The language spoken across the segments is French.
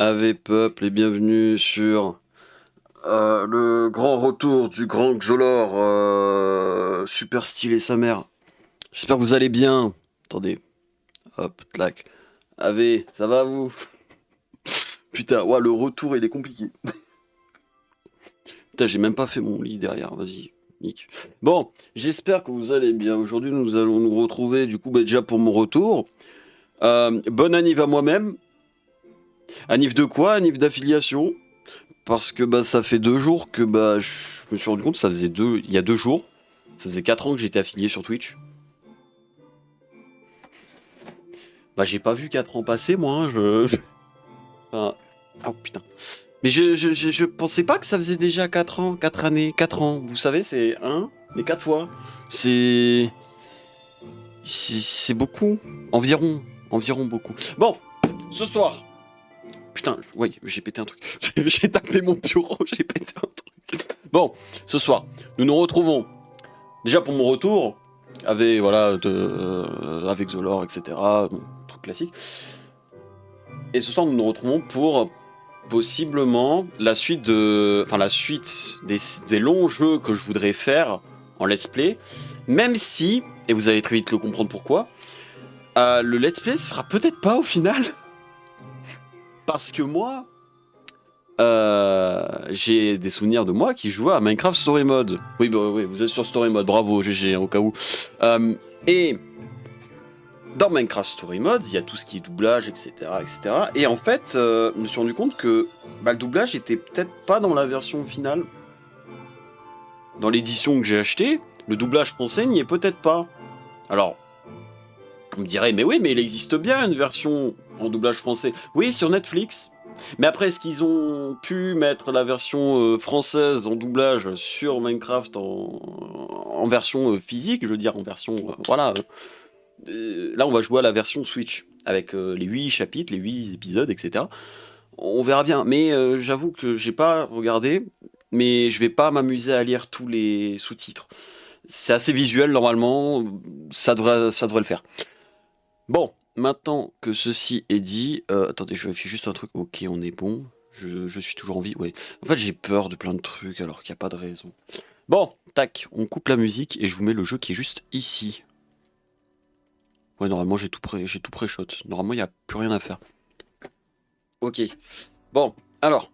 Ave peuple et bienvenue sur le grand retour du grand Xolor, super stylé sa mère. J'espère que vous allez bien. Attendez, hop, clac. Ave, ça va vous? Putain, ouais, le retour il est compliqué. Putain, j'ai même pas fait mon lit derrière, vas-y, nique. Bon, j'espère que vous allez bien. Aujourd'hui, nous allons nous retrouver du coup déjà pour mon retour. Bonne anniv à moi-même. Anniv de quoi? Anniv d'affiliation. Parce que bah ça fait 2 jours que bah je me suis rendu compte, ça faisait il y a 2 jours, ça faisait 4 ans que j'étais affilié sur Twitch. Bah j'ai pas vu 4 ans passer moi, Enfin, oh putain. Mais je pensais pas que ça faisait déjà 4 ans, 4 années, 4 ans. Vous savez, c'est mais 4 fois. C'est... C'est beaucoup. Environ beaucoup. Bon, ce soir. Putain, oui, j'ai pété un truc. J'ai tapé mon bureau, j'ai pété un truc. Bon, ce soir, nous nous retrouvons déjà pour mon retour, avec, voilà, avec Zolor, etc. Bon, truc classique. Et ce soir, nous nous retrouvons pour possiblement la suite des longs jeux que je voudrais faire en let's play. Même si, et vous allez très vite le comprendre pourquoi, le let's play se fera peut-être pas au final. Parce que moi, j'ai des souvenirs de moi qui jouait à Minecraft Story Mode. Oui, bah, oui, vous êtes sur Story Mode, bravo GG, au cas où. Et dans Minecraft Story Mode, il y a tout ce qui est doublage, etc. etc. Et en fait, je me suis rendu compte que le doublage était peut-être pas dans la version finale. Dans l'édition que j'ai achetée, le doublage français n'y est peut-être pas. Alors, on me dirait, mais oui, mais il existe bien une version en doublage français. Oui, sur Netflix. Mais après, est-ce qu'ils ont pu mettre la version française en doublage sur Minecraft en version physique, je veux dire en version... voilà. Là, on va jouer à la version Switch, avec les 8 chapitres, les 8 épisodes, etc. On verra bien. Mais j'avoue que j'ai pas regardé, mais je vais pas m'amuser à lire tous les sous-titres. C'est assez visuel, normalement, ça devrait le faire. Bon, maintenant que ceci est dit, attendez, je vérifie juste un truc. Ok, on est bon. Je suis toujours en vie. Ouais. En fait, j'ai peur de plein de trucs alors qu'il n'y a pas de raison. Bon, tac, on coupe la musique et je vous mets le jeu qui est juste ici. Ouais, normalement, j'ai tout pré-shot. Normalement, il n'y a plus rien à faire. Ok. Bon, alors,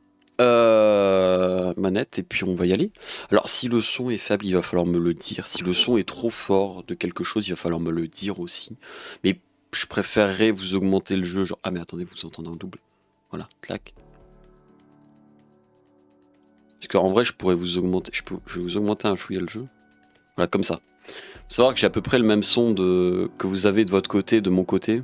manette, et puis on va y aller. Alors, si le son est faible, il va falloir me le dire. Si le son est trop fort de quelque chose, il va falloir me le dire aussi. Mais je préférerais vous augmenter le jeu, genre... Ah mais attendez, vous entendez en double. Voilà, clac. Parce qu'en vrai, je pourrais vous augmenter... Je vais vous augmenter un chouïa le jeu. Voilà, comme ça. Faut savoir que j'ai à peu près le même son que vous avez de votre côté, de mon côté.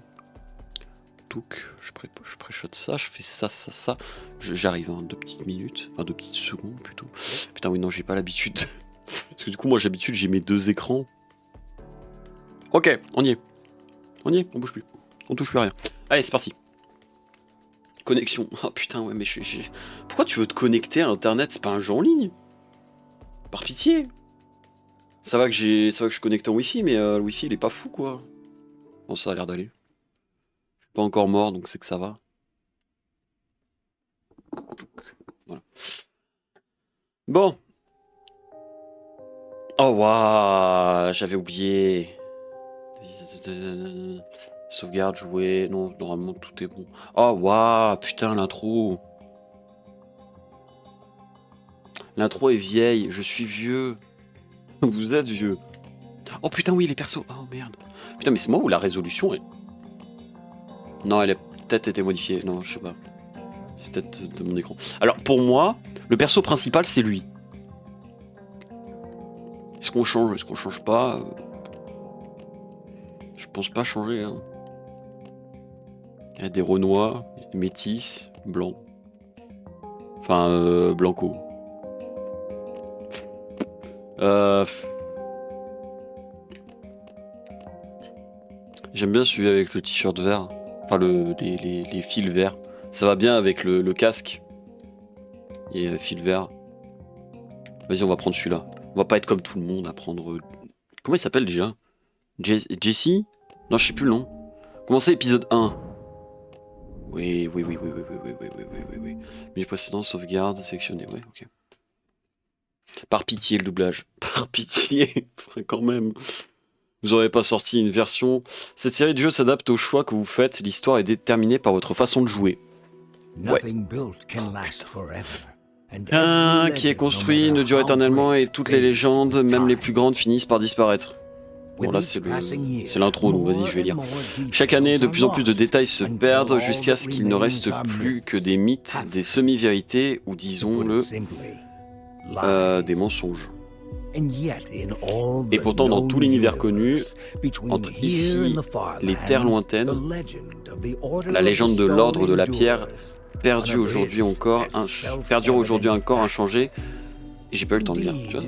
Touc, je pré-shot ça, je fais ça. J'arrive en 2 petites minutes. Enfin, 2 petites secondes, plutôt. Putain, oui, non, j'ai pas l'habitude. Parce que du coup, moi, j'ai mes 2 écrans. Ok, on y est. On bouge plus. On touche plus à rien. Allez, c'est parti. Connexion. Oh putain, ouais, mais pourquoi tu veux te connecter à Internet? C'est pas un jeu en ligne? Par pitié. Ça va que je suis connecté en Wi-Fi, mais le Wi-Fi, il est pas fou, quoi. Bon, ça a l'air d'aller. Je suis pas encore mort, donc c'est que ça va. Voilà. Bon. Oh, waouh, j'avais oublié. Sauvegarde, jouer. Non, normalement, tout est bon. Oh, waouh, putain, l'intro. L'intro est vieille, je suis vieux. Vous êtes vieux. Oh putain, oui, les persos. Oh merde. Putain, mais c'est moi ou la résolution est... Non, elle a peut-être été modifiée. Non, je sais pas. C'est peut-être de mon écran. Alors, pour moi, le perso principal, c'est lui. Est-ce qu'on change? Est-ce qu'on change pas? Je pense pas changer. Hein. Il y a des Renois, métis, blancs. Enfin, blanco. J'aime bien celui avec le t-shirt vert. Enfin, les fils verts. Ça va bien avec le casque. Et fil vert. Vas-y, on va prendre celui-là. On va pas être comme tout le monde à prendre... Comment il s'appelle déjà? Jessie? Non, je sais plus le nom. Comment c'est épisode 1? Oui. Minute précédente, sauvegarde, sélectionné, ouais, ok. Par pitié, le doublage. Par pitié, quand même. Vous n'aurez pas sorti une version. Cette série de jeux s'adapte au choix que vous faites. L'histoire est déterminée par votre façon de jouer. Ouais. Rien qui est construit ne dure éternellement et toutes les légendes, même les plus grandes, finissent par disparaître. Bon là c'est l'intro, donc vas-y je vais lire. Chaque année, de plus en plus de détails se perdent jusqu'à ce qu'il ne reste plus que des mythes, des semi-vérités ou disons-le, des mensonges. Et pourtant dans tout l'univers connu, entre ici, les terres lointaines, la légende de l'ordre de la pierre perdure aujourd'hui encore inchangée. Et j'ai pas eu le temps de lire, tu vois.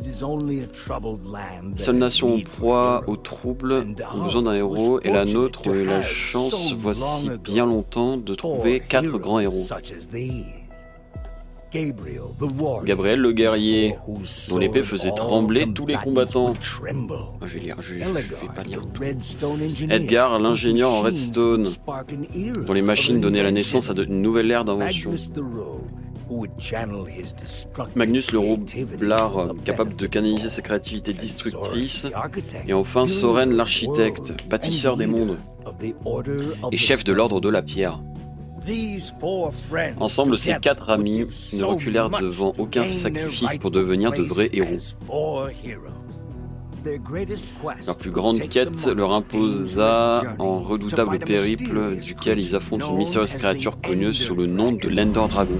Seule nation en proie au trouble ont besoin d'un héros, et la nôtre a eu la chance, voici bien longtemps, de trouver 4 grands héros. Gabriel le guerrier, dont l'épée faisait trembler tous les combattants. Je vais lire, je vais pas lire tout. Edgar, l'ingénieur en redstone, dont les machines donnaient la naissance à une nouvelle ère d'invention. Magnus le roublard, capable de canaliser sa créativité destructrice. Et enfin Soren l'architecte, bâtisseur des mondes, et chef de l'ordre de la pierre. Ensemble, ces 4 amis ne reculèrent devant aucun sacrifice pour devenir de vrais héros. Leur plus grande quête leur imposa un redoutable périple duquel ils affrontent une mystérieuse créature connue sous le nom de l'Ender Dragon.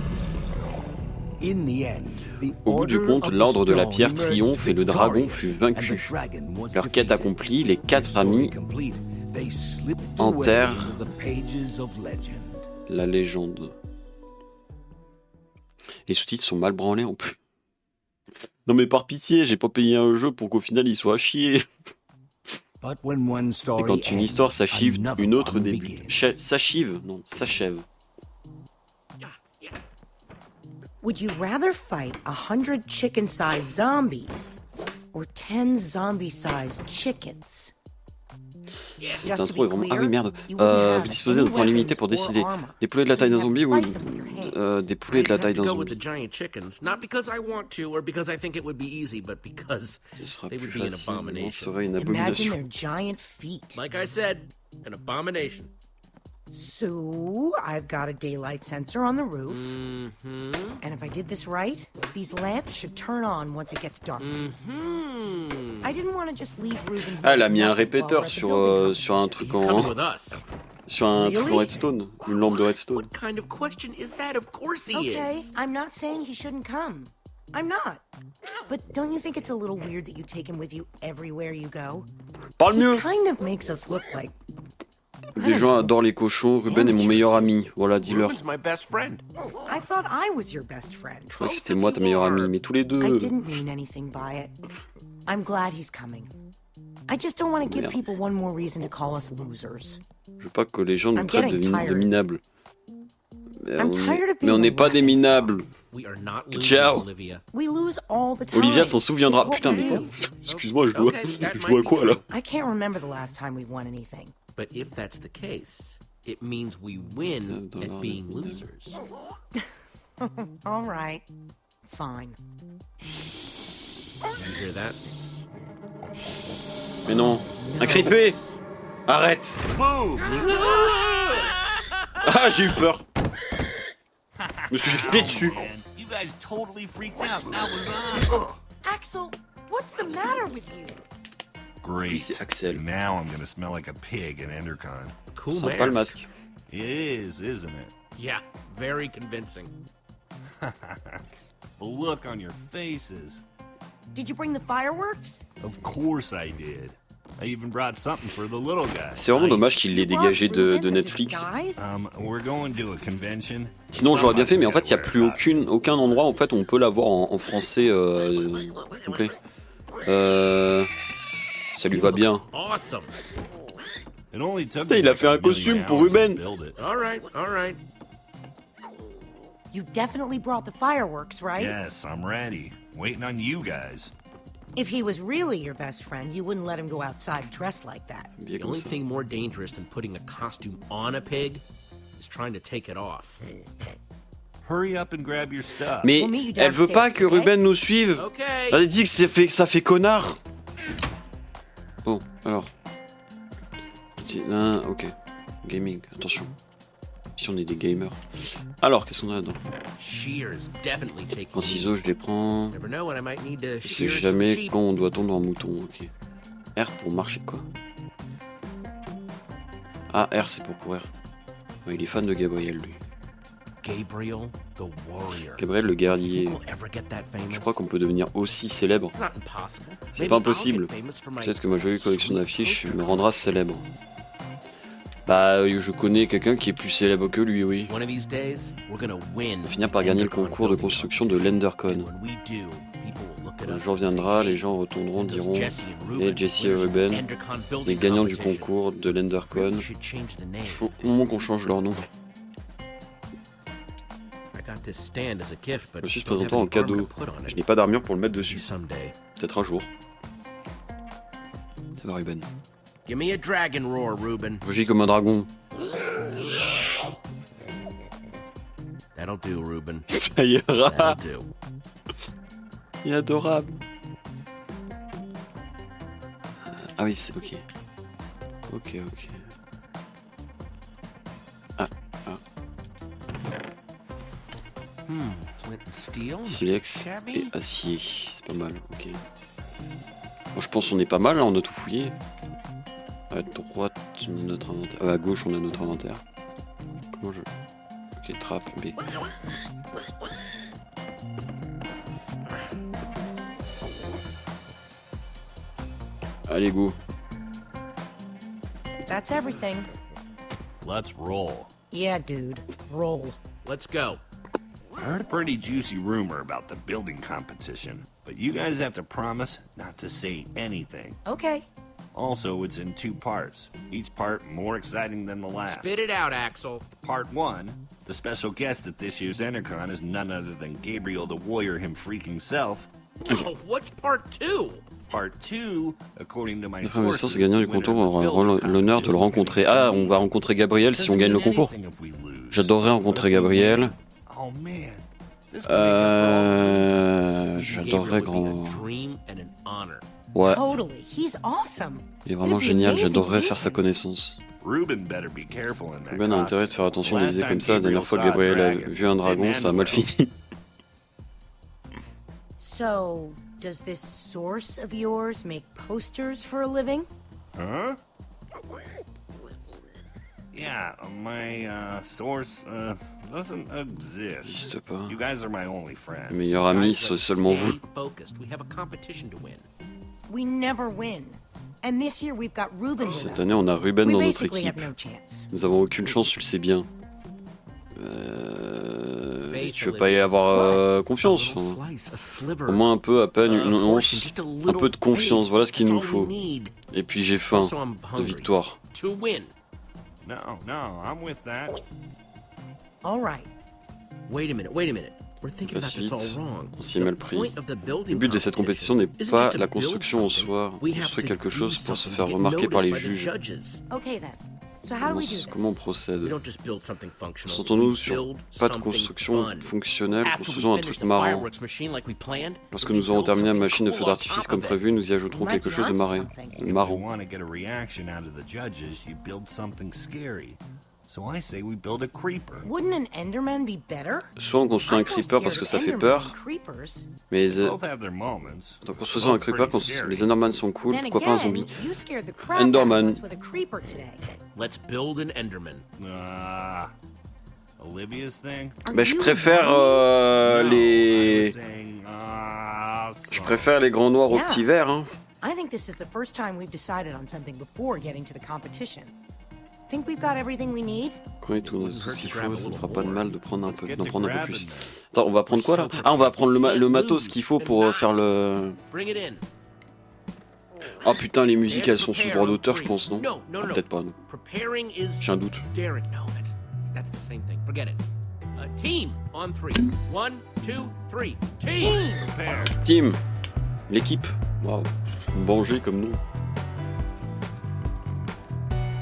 Au bout du compte, l'ordre de la pierre triomphe et le dragon fut vaincu. Leur quête accomplie, les 4 amis enterrent la légende. Les sous-titres sont mal branlés en plus. Non mais par pitié, j'ai pas payé un jeu pour qu'au final il soit à chier. Et quand une histoire s'achève, une autre débute. S'achève, non, s'achève. Would you rather fight 100 chicken-sized zombies or 10 zombie-sized chickens? Cette intro est vraiment... Ah oui, merde. Vous disposez d'un temps limité pour décider. Des poulets de la taille d'un zombie ou des poulets de la taille d'un zombie. Ce sera plus facile. On serait une abomination. So, I've got a daylight sensor on the roof. And if I did this right, these lamps should turn on once it gets dark. I didn't want to just leave Ruben. Ah, elle a mis un répéteur sur un truc en... Sur un truc en redstone. Une lampe de redstone. What kind of question is that? Of course he Okay, is. I'm not saying he shouldn't come. I'm not. But don't you think it's a little weird that you take him with you everywhere you go? Parle mieux. He kind of makes us look like... Des gens adorent les cochons. Ruben est mon meilleur ami. Voilà, dis-leur. Ruben's my best friend. I thought I was your best friend. Je crois que c'était moi ta meilleure amie, mais tous les I deux. didn't mean anything by it. I'm glad he's coming. I just don't want to give people one more reason to call us losers. Je veux pas que les gens nous I'm traitent getting de tired. minables. I'm tired of Mais on being n'est pas des left. minables. We are not losing, Ciao. Olivia. We lose all the time. Olivia s'en souviendra. It's what Putain, we mais do. quoi? Excuse-moi, je dois, Okay, that je might dois be quoi là? true. I can't remember the last time we won anything. But if that's the case, it means we win at being losers. All right. Fine. Did you hear that? Mais non. Un creepé. Arrête. Ah, j'ai eu peur. Je me suis jeté dessus. You guys totally freaked out. That was on. Axel, what's the matter with you? Oui, Great. c'est Axel. Now I'm gonna smell like a pig in Endercon. Cool Sympa le mask. masque. It is, isn't it? Yeah, very convincing. The look on your faces. Did you bring the fireworks? Of course I did. I even brought something for the little guy. C'est vraiment dommage qu'il l'ait dégagé de Netflix. We're going to a convention. Sinon, j'aurais bien fait, mais en fait, il n'y a plus aucun endroit en fait, où on peut l'avoir en français complet. Ça lui va bien. Awesome. It only took Putain, il a fait un costume pour Ruben. All right, all right. You definitely brought the fireworks, right? Yes, I'm ready. Waiting on you guys. If he was really your best friend, you wouldn't let him go outside dressed like that. Bien The comme only ça. thing more dangerous than putting a costume on a pig is trying to take it off. Hurry up and grab your stuff. Mais We'll meet you elle veut pas downstairs, que okay? Ruben nous suive. Okay. Elle dit que ça fait connard. Bon, alors. Ok. Gaming, attention. Si on est des gamers. Alors, qu'est-ce qu'on a là-dedans? Shears definitely taking En ciseaux, je les prends. Never know when I might need to Je sais shear some jamais sheep. quand on doit tondre un mouton, ok. R pour marcher, quoi. Ah, R c'est pour courir. Ouais, il est fan de Gabriel, lui. Gabriel, the warrior. Gabriel le guerrier. Think we'll ever get that famous? Je crois qu'on peut devenir aussi célèbre. It's not impossible. C'est Maybe pas I'll impossible. get famous for my Peut-être que ma jolie collection sweet d'affiches poster me collection. rendra célèbre. Bah, je connais quelqu'un qui est plus célèbre que lui, oui. One of these days, we're gonna win. On va finir par gagner le concours de construction de l'Endercon. And when we do, people will look at Un us jour and say, viendra, les "Hey, gens retourneront, those diront Jesse and Ruben, et Jesse et winners of Ruben, Endercon les building gagnants du competition. concours de l'Endercon. We should change the name. Il faut au moment qu'on change leur nom. I got this stand as a gift, but Je me suis don't have présenté en any armor cadeau. to put on Je it. n'ai pas d'armure pour le mettre Maybe dessus. someday. Peut-être un jour. Ça va, Ruben. Give me a dragon roar, Ruben. Rugis comme un dragon. That'll do, Ruben. Ça ira. That'll do. Il est adorable. Ah oui, c'est ok. Ok. Flint and steel. Silex Shabby. et acier. C'est pas mal, ok. Bon, je pense qu'on est pas mal là, on a tout fouillé. À droite, on a notre inventaire. À gauche, on a notre inventaire. Comment je. Ok, trappe, B. Allez, go. That's everything. Let's roll. Yeah, dude. Roll. Let's go. I heard a pretty juicy rumor about the building competition, but you guys have to promise not to say anything. Okay. Also, it's in 2 parts, each part more exciting than the last. Spit it out, Axel. Part 1, the special guest at this year's Endercon is none other than Gabriel the Warrior him freaking self. Oh, what's part 2? Part 2, according to my Enfin, mais sources, sans gagnant du the winner concours of the aura building l'honneur de le rencontrer. Ah, on va rencontrer Gabriel si on gagne le concours. J'adorerais rencontrer Gabriel. Oh man. This would make a draw. J'adorerais Gabriel would be grand. a dream and an honor. Ouais, Totally. He's awesome. il est vraiment génial, j'adorerais faire sa connaissance. Ruben better be careful in that Ruben a intérêt de faire attention de Last viser time comme ça. La dernière fois que Gabriel Gabriel a saw a vu un dragon, dragon, ça a mal didn't fini. So, does this source of yours make posters for a living? Huh? Yeah, my source doesn't exist. N'existe pas. You guys are my only friends. Le meilleur ami, Guys, c'est let's seulement vous. stay focused. We have a competition to win. We never win. And this year we've got Ruben with Cette us. année, on a Ruben We dans notre basically have équipe. no chance. Nous avons aucune chance, tu le sais bien. Tu veux pas y avoir confiance, A little enfin. slice, a sliver, Au moins un peu, à peine, une a portion, once, just a un little peu de confiance, taste. voilà ce qu'il That's nous all faut. we need. Et puis j'ai faim Also, I'm de hungry. victoire. To win. No, I'm with that. All right. Wait a minute. We're thinking Pas about si this all vite, wrong. on s'y est mal pris. point of the building Le but de cette compétition n'est isn't pas just to la build construction en something. soi, We have construire to quelque do chose pour se something, faire get remarquer par les noticed by the juges. Okay then. So how do we do this? Comment on We procède? don't just build something functional. Concentrons-nous we sur build pas de something construction fun. fonctionnelle, After we construisons un finish truc the marrant. fireworks machine like we planned, Lorsque we nous aurons build terminé la something machine de cool feu on d'artifice top comme of it. prévu, nous y ajouterons Might quelque be chose de onto marrant. something. Le If marron. you want to get a reaction out of the judges, you build something scary. So I say we build a creeper. Wouldn't an Enderman be better? Soit on construit un I'm more creeper parce que ça scared fait of peur, Enderman creepers. mais Both have their moments. en construisant un creeper, quand les Enderman sont cool, Then pourquoi pas un again, zombie? you scared the crap out of Enderman. us with a creeper today. Let's build an Enderman. Olivia's thing? Are Bah, je you préfère lying? No, I les... was saying, Je préfère les grands noirs aux Yeah. petits verts, hein. I think this is the first time we've decided on something before getting to the competition. Think we've got everything we need? Quand il tourne tout s'il faut, ça ne fera pas de mal de prendre un peu, Get d'en to prendre un peu grabbing plus. then. Attends, on va prendre quoi là? Ah, on va prendre le matos qu'il faut pour faire le... Bring it in. Oh putain, les musiques elles sont sous droit d'auteur, je pense, non? No, no, Ah, no. peut-être pas, non. Preparing is J'ai un doute. daring. No, that's the same thing. Forget it. Team on 3. 1, 2, 3. Team. Prepare. Team, l'équipe. Waouh, Banger comme nom.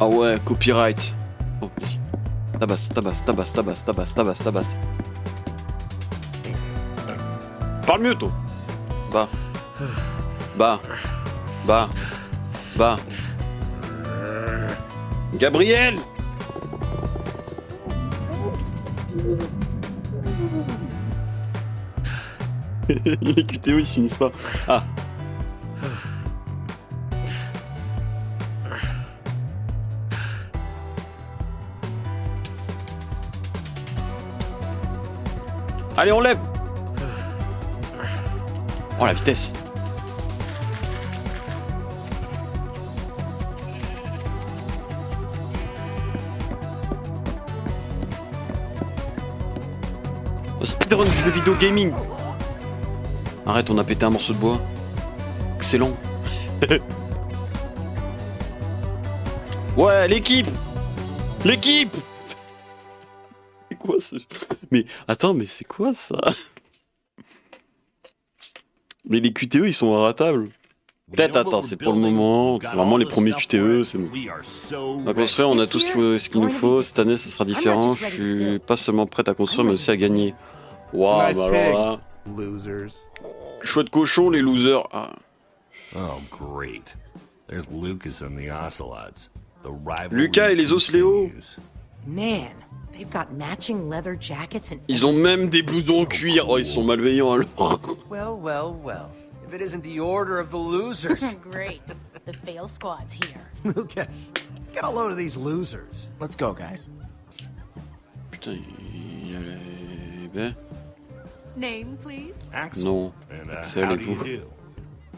Ah ouais, copyright. Oh, vas-y. Tabasse, tabasse, tabasse, tabasse, tabasse, tabasse, tabasse. Parle mieux, toi. Bah. Bah. Bah. Bah. Gabriel! Les QTO ils s'unissent pas. Ah. Allez, on lève. Oh la vitesse. Speedrun du jeu vidéo gaming. Arrête, on a pété un morceau de bois. Excellent. Ouais, l'équipe. L'équipe. C'est quoi ce... Mais attends, mais c'est quoi ça? Mais les QTE ils sont inratables. Peut-être, attends, c'est pour le moment, c'est vraiment les premiers QTE, c'est bon. On va construire, on a tout ce qu'il nous faut, cette année ça sera différent, je suis pas seulement prête à construire mais aussi à gagner. Waouh, bah alors là... Losers. Chouette cochon les losers. Ah. Oh, great. There's Lucas and the Ocelots. The rivalry Lucas et les Osléos. continues. Man, they've got matching leather jackets and Ils ont même des blousons en cuir. Oh, ils sont malveillants alors. Well, well, well. If it isn't the order of the losers. Great. The fail squad's here. Lucas, get a load of these losers. Let's go, guys. Putain, il y a les... Ben, Name, please? Axel. non. And Axel how et do you vous. do?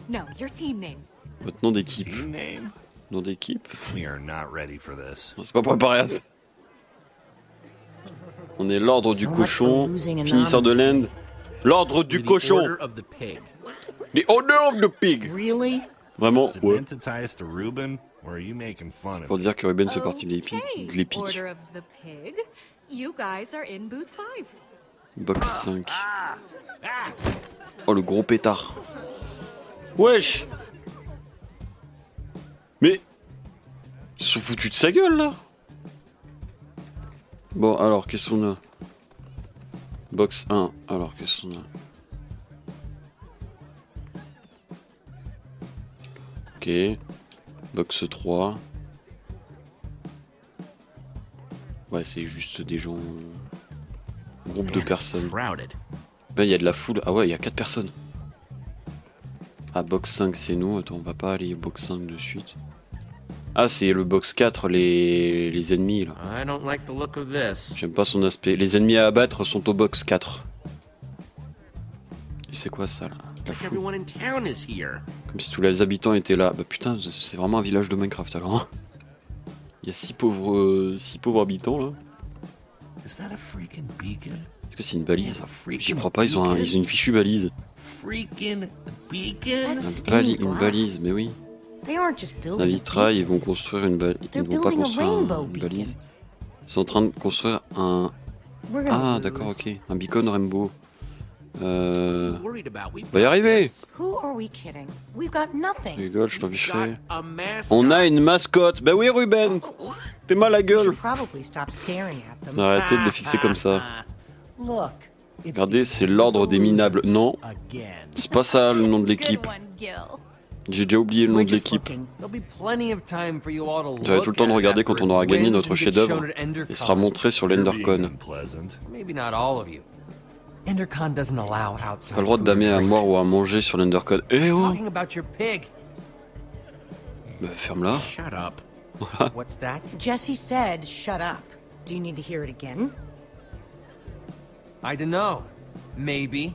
No, your team name. Votre nom d'équipe. Team name? Nom d'équipe. We are not ready for this. On s'est pas préparé à ça. On est l'ordre du cochon, finisseur de l'Inde. L'ordre du The cochon. Order of the Pig. The order of the pig. really? Vraiment, Is it ouais. meant to tie us to Ruben, or are you making fun Pour of dire que Ruben fait partie de Okay, l'Epic. Order of the Pig. You guys are in booth 5. Box 5. Oh, le gros pétard. Wesh. Mais... Ils sont foutus de sa gueule, là. Bon, alors, qu'est-ce qu'on a? Box 1. Alors, qu'est-ce qu'on a? Ok. Box 3. Ouais, c'est juste des gens... Groupe de personnes. Crowded. Ben, il y a de la foule. Ah ouais, il y a 4 personnes. Ah, box 5, c'est nous. Attends, on va pas aller box 5 de suite. Ah, c'est le box 4, les ennemis, là. I don't like the look of this. J'aime pas son aspect. Les ennemis à abattre sont au box 4. Et c'est quoi ça, là? La Like foule. everyone in town is here. Comme si tous les habitants étaient là. Bah putain, c'est vraiment un village de Minecraft, alors. Hein. Il y a 6 pauvres habitants, là. Is that a freaking beacon? Est-ce que c'est une balise? Yeah, freaking J'y crois pas, ils ont une fichue balise. Freaking beacon? That's Une balise, mais oui. They aren't just C'est un building. vitrail, ils vont construire une balise. Ils They're vont pas building a construire rainbow une beacon. balise. Ils sont en train de construire un... We're gonna Ah, lose. d'accord, ok. Un beacon rainbow. Worried about. We've Va y got arriver. this. Who are we kidding? We've got nothing. Rigole, je t'en Got ficherai. a mascot. On a une mascotte. Bah oui, Ruben. T'es mal à We gueule. should probably stop staring at them. Arrêtez de les fixer comme ça. Look, it's Regardez, c'est l'ordre des minables. Non, again. c'est pas ça le nom de Good l'équipe. one, Gil. J'ai déjà oublié le nom We're de just l'équipe. looking. There'll be plenty of time for you all to J'aurai tout le temps de look at regarder it quand after on aura it gagné wins notre and gets chef-d'œuvre. shown at EnderCon. Il sera montré sur You're l'EnderCon. being unpleasant. Maybe not all of you. EnderCon doesn't allow outside. Pas le droit de food or damer à drinks. mort ou à manger sur l'EnderCon. Eh oh. Talking about your pig. Bah, ferme-la. Shut up. What's that? Jesse said, shut up. Do you need to hear it again? I don't know. Maybe.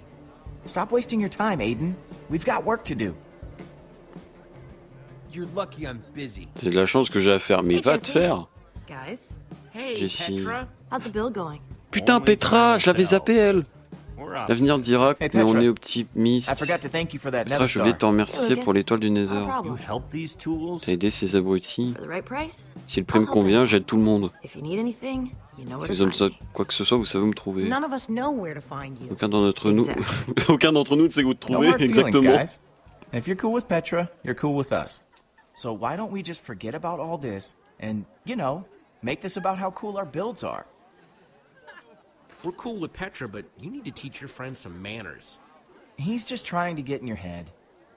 Stop wasting your time, Aiden. We've got work to do. You're lucky I'm busy. C'est de la chance que j'ai à faire. Mais Hey, va te Jesse. faire. Guys, Hey, Jesse. Petra. how's the build going? Putain, Petra, je l'avais zappé elle. We're up. L'avenir dira, Hey, mais on Petra. est optimiste. I forgot to thank you for that Petra, nether je voulais star. t'en remercier pour l'étoile du Nether. No You problem. help these tools? T'as aidé ces abrutis. For the right price? Si le prix me convient, j'aide tout le monde. If you need anything, you know where Si to vous avez besoin find de me. quoi que ce soit, vous savez où me trouver. None of us know where to find you. Aucun d'entre nous, Exactly. aucun d'entre nous ne sait où te No trouver, hard feelings, exactement. guys. And if you're cool with Petra, you're cool with us. So why don't we just forget about all this and, you know, make this about how cool our builds are? We're cool with Petra, but you need to teach your friend some manners. He's just trying to get in your head.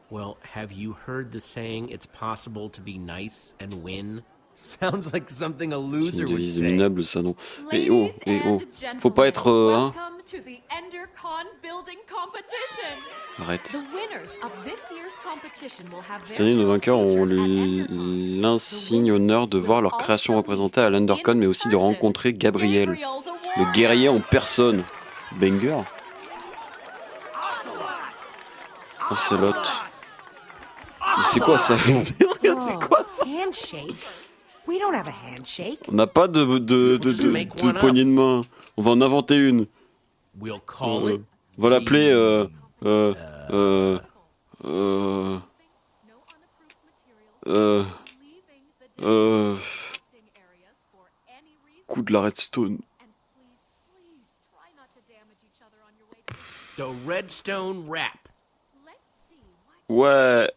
Well, have you heard the saying, it's possible to be nice and win? Sounds like something a C'est une loser would devise say. minable, ça, non. Mais Ladies oh. and Faut pas gentlemen, être... hein. welcome to the EnderCon building competition. Arrête. The winners of this year's competition will have Cette their année, nos build vainqueurs ont featured at EnderCon. l'insigne honneur de voir leur création représentée à l'Undercon, mais aussi de rencontrer Gabriel, le guerrier en personne. Banger. Ocelot. Mais c'est quoi ça? Regarde, c'est quoi ça? Handshake? We don't have a handshake. On n'a pas de poignée de main. On va en inventer une. We'll call it. On va l'appeler... coup de la redstone. The Redstone Rap. Ouais.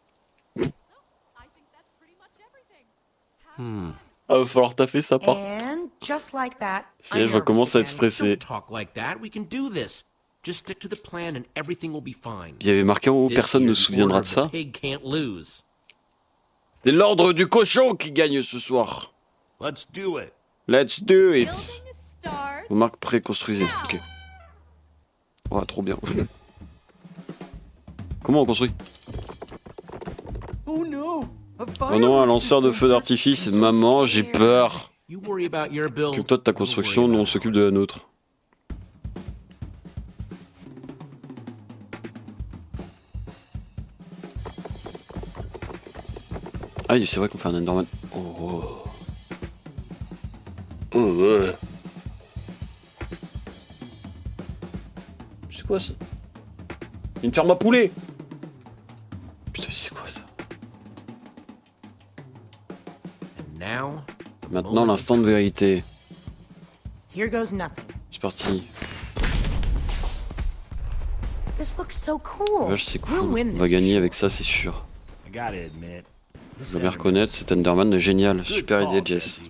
Ah, va falloir taffer ça part. And just like that, Ça y est, je recommence à être stressé. Don't talk like that. We can do this. Just stick to the plan and everything will be fine. Il y avait marqué en haut, This personne ne year, se the souviendra order de of ça. the pig can't lose. C'est l'ordre du cochon qui gagne ce soir. Let's do it. Let's do it. Building starts. Vous marque préconstruisez. Ok. Ouais, trop bien. Comment on construit? Oh no! Oh non, un lanceur de feu d'artifice. Maman, j'ai peur. You worry about your build. Occupe-toi de ta construction, nous on s'occupe de la nôtre. Ah oui, c'est vrai qu'on fait un Enderman. Oh. Oh ouais. C'est quoi ça? Une ferme à poulet. Putain, c'est quoi ça? And now, Maintenant, l'instant de vérité. here goes nothing. C'est parti. This looks so cool. Vache, c'est cool. We'll win On this va for gagner sure. avec ça, c'est sûr. I gotta admit. Je dois bien reconnaître, cet Enderman est génial. Super idée, Jess.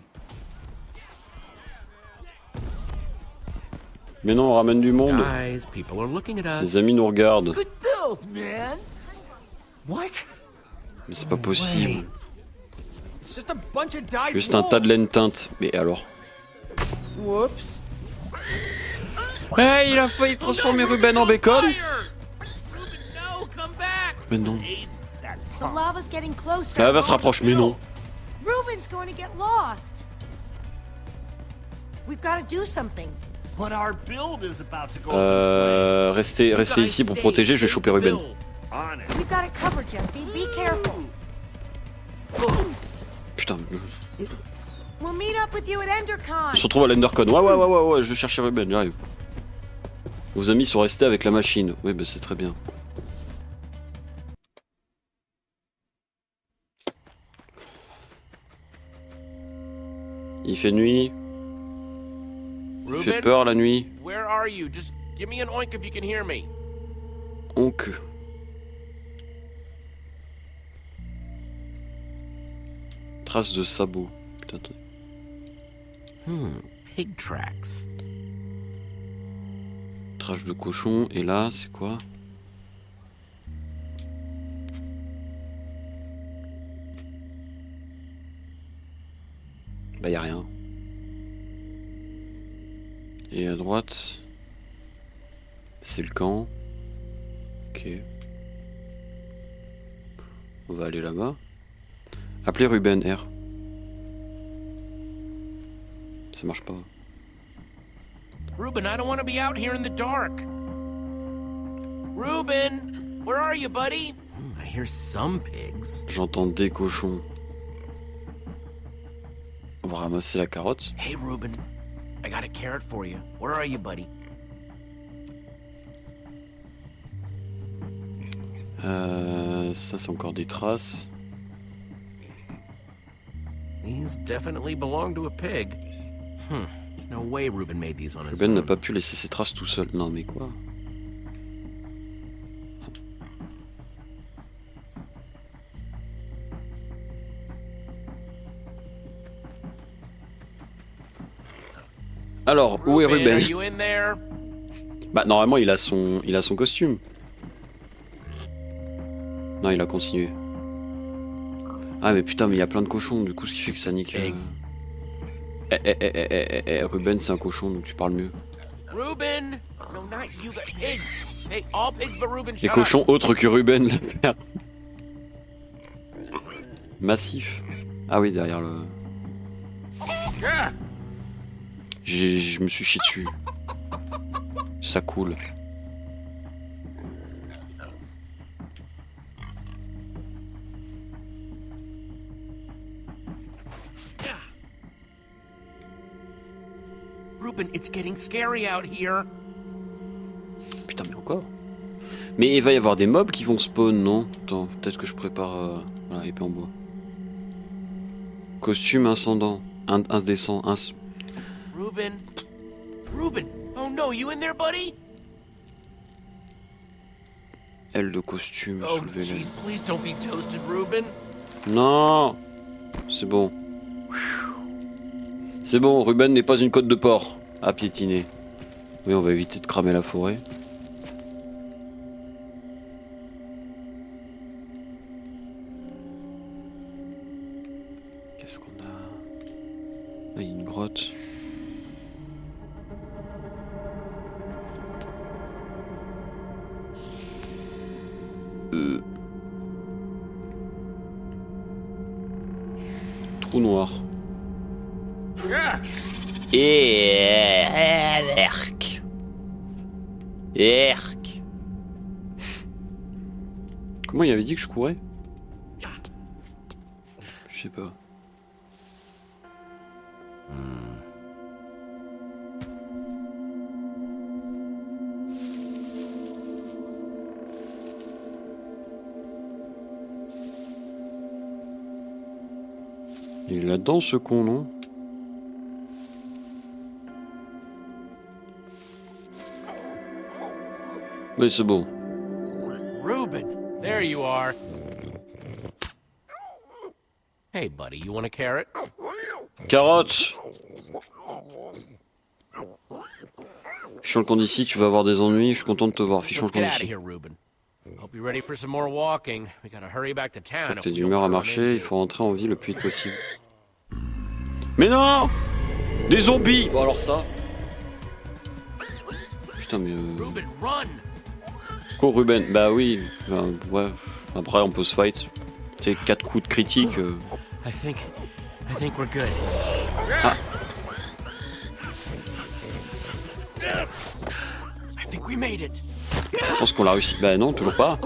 Mais non, on ramène du monde. guys, people are looking at us. Les amis nous regardent. Good build, man. What? Mais c'est pas possible. It's just a bunch of dyed Juste un tas de laine teinte. Mais alors? Whoops. Hey, il a failli transformer Ruben en bacon. Fire! Ruben, no, come back! Mais non. The lava's getting closer. La lava se rapproche, mais non. Ruben's going to get lost. We've got to do something. But our build is about to go up Restez ici pour protéger, je vais choper Ruben. in flames. On it. We've got it covered, Jesse. Be careful. Putain. We'll meet up with you at EnderCon. On se retrouve à l'Endercon. Ouais, je cherche Ruben, j'arrive. Vos amis sont restés avec la machine. Oui, bah c'est très bien. Il fait nuit. Il fait Ruben, peur la nuit. where are you? Just give me an oink if you can hear me. Donc. Traces de sabots. Putain, attends. Pig tracks. Traces de cochon. Et là, c'est quoi? Bah, y a rien. Et à droite, c'est le camp. Ok. On va aller là-bas. Appelez Ruben R. Ça marche pas. Ruben, I don't want to be out here in the dark. Ruben, where are you, buddy? I hear some pigs. J'entends des cochons. On va ramasser la carotte. Hey, Ruben, I got a carrot for you. Where are you, buddy? Ça c'est encore des traces. These definitely belong to a pig. There's no way Ruben made these on his Ruben n'a own. pas pu laisser ses traces tout seul. Non mais quoi? Alors, où est Ruben, are Ruben? you in there? Bah normalement il a son costume. Non, il a continué. Ah mais putain, mais il y a plein de cochons, du coup ce qui fait que ça nique. Pigs. Ruben c'est un cochon, donc tu parles mieux. Ruben! No, not you, the pigs. Hey, all pigs but Ruben, Les shut up. cochons autres que Ruben, le père. Massif. Ah oui, derrière le... Ah! Je me suis chié dessus. Ça coule. Ruben, it's getting scary out here. Putain, mais encore. Mais il va y avoir des mobs qui vont spawn, non? Attends, peut-être que je prépare... Voilà, épée en bois. Costume incendant. Indécent. Ruben? Ruben! Oh no, you in there, buddy? Aile de costume, Oh, soulever l'aile. jeez, please don't be toasted, Ruben. Non! C'est bon. C'est bon, Ruben n'est pas une côte de porc à piétiner. Oui, on va éviter de cramer la forêt. Qu'est-ce qu'on a? Ah, il y a une grotte. Trou noir. Ah! Erk. Erk. Comment il avait dit que je courais? Je sais pas. Il est là-dedans ce con, non? Mais c'est bon. Ruben, there you are. Hey, buddy, you want a carrot? Carotte! Fichon le camp d'ici, tu vas avoir des ennuis, je suis content de te voir. Fichon le Let's camp get out of d'ici. here, Ruben. Hope you're ready for some more walking. We gotta hurry back to town. T'es d'humeur à marcher, il faut rentrer en ville le plus vite possible. Mais non! Des zombies! Bon alors ça... Putain mais... Ruben, run! Cours Ruben, bah oui, ouais. Après on peut se fight. Tu sais, 4 coups de critique. I think we're good. Ah. I think we made it. Je pense qu'on l'a réussi. Bah non, toujours pas.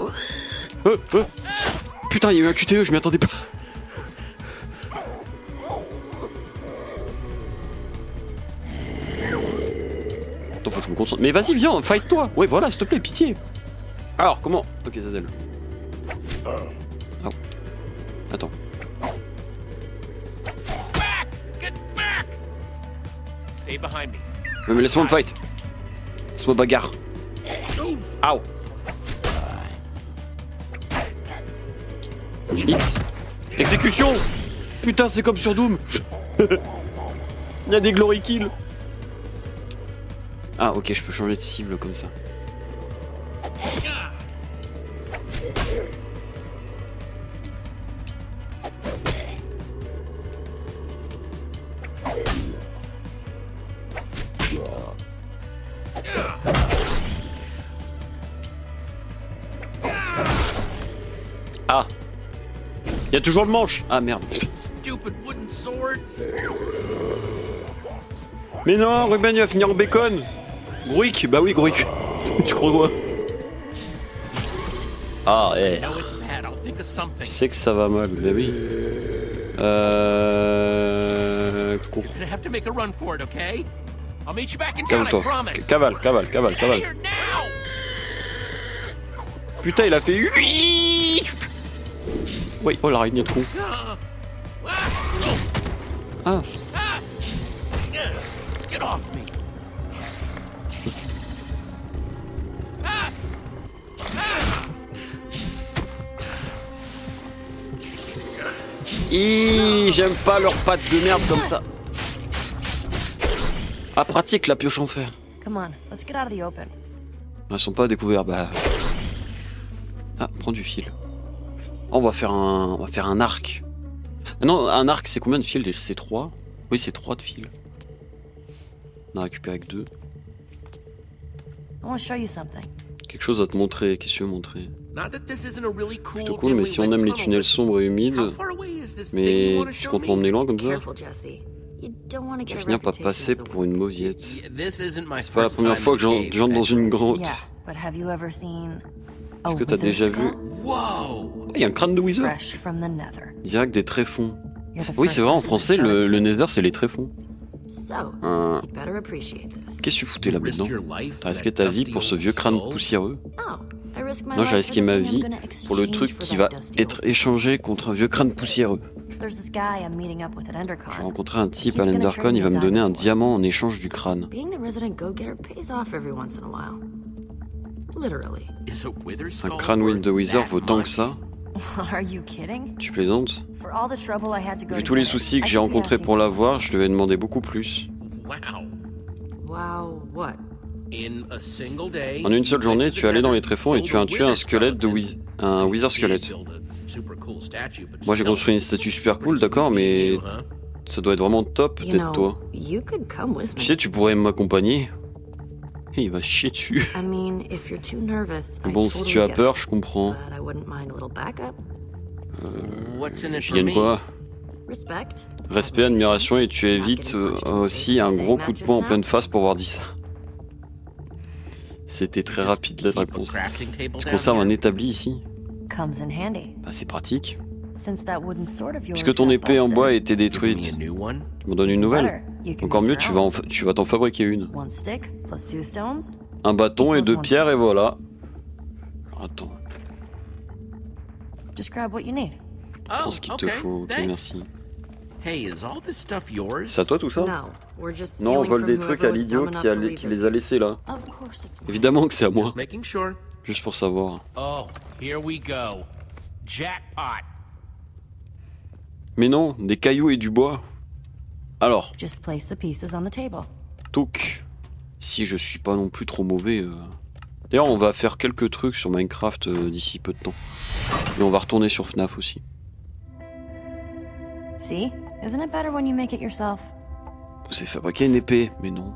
Putain, il y a eu un QTE, je m'y attendais pas. Attends, faut que je me concentre. Mais vas-y, viens, fight-toi. Ouais, voilà, s'il te plaît, pitié. Alors, comment? Ok, Zazel. Oh. Attends. Back! Get back! Stay behind me. Ouais, mais laisse-moi me fight. Laisse-moi bagarre. Ow. X. Exécution. Putain, c'est comme sur Doom. Il y a des glory kills. Ah, ok, je peux changer de cible comme ça. Ah. Il y a toujours le manche. Ah merde. Stupid wooden swords. Mais non, Ruben, il va finir en bacon. Gruik, bah oui, Gruik. Tu crois quoi? Ah, eh. No, it's bad. I'll think of something. Je sais que ça va mal, bah oui. Cours. You're gonna have to make a run for it, okay? I'll meet you back in town, I Calme-toi. promise. Cavale. Here now! Putain, il a fait... Oui, oh l'araignée de con. Ah. Get off me! J'aime pas leurs pattes de merde comme ça. Ah, pratique la pioche en fer. Come on, let's get out of the open. Elles sont pas découvertes, bah... Ah, prends du fil. Oh, on va faire un arc. Ah non, un arc, c'est combien de fils? C'est 3? Oui, c'est 3 de fils. On a récupéré que 2. I want to show you something. Quelque chose à te montrer, qu'est-ce que tu veux montrer? Not that this isn't a really cool, Plutôt cool, mais si on aime les tunnels sombres et humides... How far away is this thing Mais you wanna tu show comptes me? m'emmener loin comme ça? Careful, Jesse. You don't want to Tu get vas a finir par reputation passer as a pour une mauviette. This isn't my C'est pas la first première time fois in que the cave, j'entre dans une grotte. Yeah, but have you ever seen a Est-ce que t'as wither déjà vu... skull? Whoa! Ah, il y a un crâne de Wither. Fresh from the nether. Direct des tréfonds. You're the Oui, first c'est vrai, en person to français, show it to le me. Nether, c'est les tréfonds. So, Hein. you better appreciate this. Qu'est-ce que tu foutais là Risk maintenant? your life T'as risqué for that ta vie dusty pour ce old vieux crâne skull? poussiéreux? Oh, I risk my Moi, j'ai life risqué for the ma thing I'm vie gonna pour le exchange truc for qui that va dusty être old skull. échangé contre un vieux crâne poussiéreux. There's this guy I'm meeting up with at J'ai Endercon. rencontré un type He's à gonna l'Endercon, trade il va me me a donner un diamond for it. diamant en échange du crâne. Being the resident go-getter pays off every once in a while. Literally. Is a wither Un skull crâne worth de Wither that vaut tant que much? ça? Are you kidding? Tu plaisantes? For all the trouble I had to go Vu to tous les get it, soucis que I j'ai should be rencontrés asking pour for l'avoir, more. je devais demander beaucoup plus. Wow. Wow, what? In a single day, En une seule you journée, went to tu es allé the dans les nether, tréfonds et tu as killed a tué un wither squelette de skeleton. un Wither You did squelette. build a super cool statue, but Moi j'ai still, construit une statue super cool, pretty d'accord, sweet mais you, huh? ça doit être vraiment top You peut-être toi. know, you could come with Tu me. sais, tu pourrais m'accompagner. Il va chier dessus. I mean, if you're too nervous, I Bon, si totally tu as get peur, it, je comprends. but I wouldn't mind a little backup. What's in it Je for gagne me? quoi? Respect. Respect, admiration et tu évites aussi un gros coup de poing en pleine face pour avoir dit ça. C'était très Just rapide la keep a réponse. crafting table Tu down conserves un here. établi ici? Comes in handy. Bah c'est pratique. Since that wooden sword of yours Puisque ton got épée en busted, bois a été Give me détruite, a new one. tu m'en donnes une nouvelle? better. You can Encore make mieux, your tu vas, own. tu vas t'en fabriquer une. One stick plus 2 stones. Un bâton et Equals 2 one pierres stick. et voilà. Attends, Just grab what you need. prends Oh, ce qu'il te okay, faut. Ok, thanks. merci. Hey, is all this stuff yours? C'est à toi tout ça? No, we're just Non, on stealing vole from des whoever trucs à was l'idiot dumb qui, enough to leave qui us. les a laissés là. Of course it's mine. Évidemment que c'est à moi, Just making sure. juste pour savoir. Oh, here we go. Jackpot. Mais non, des cailloux et du bois. Alors, Just place the pieces on the table. toc. Si je suis pas non plus trop mauvais. D'ailleurs, on va faire quelques trucs sur Minecraft d'ici peu de temps. Et on va retourner sur FNAF aussi. See? Isn't it better when you make it yourself? Vous avez fabriqué une épée, mais non.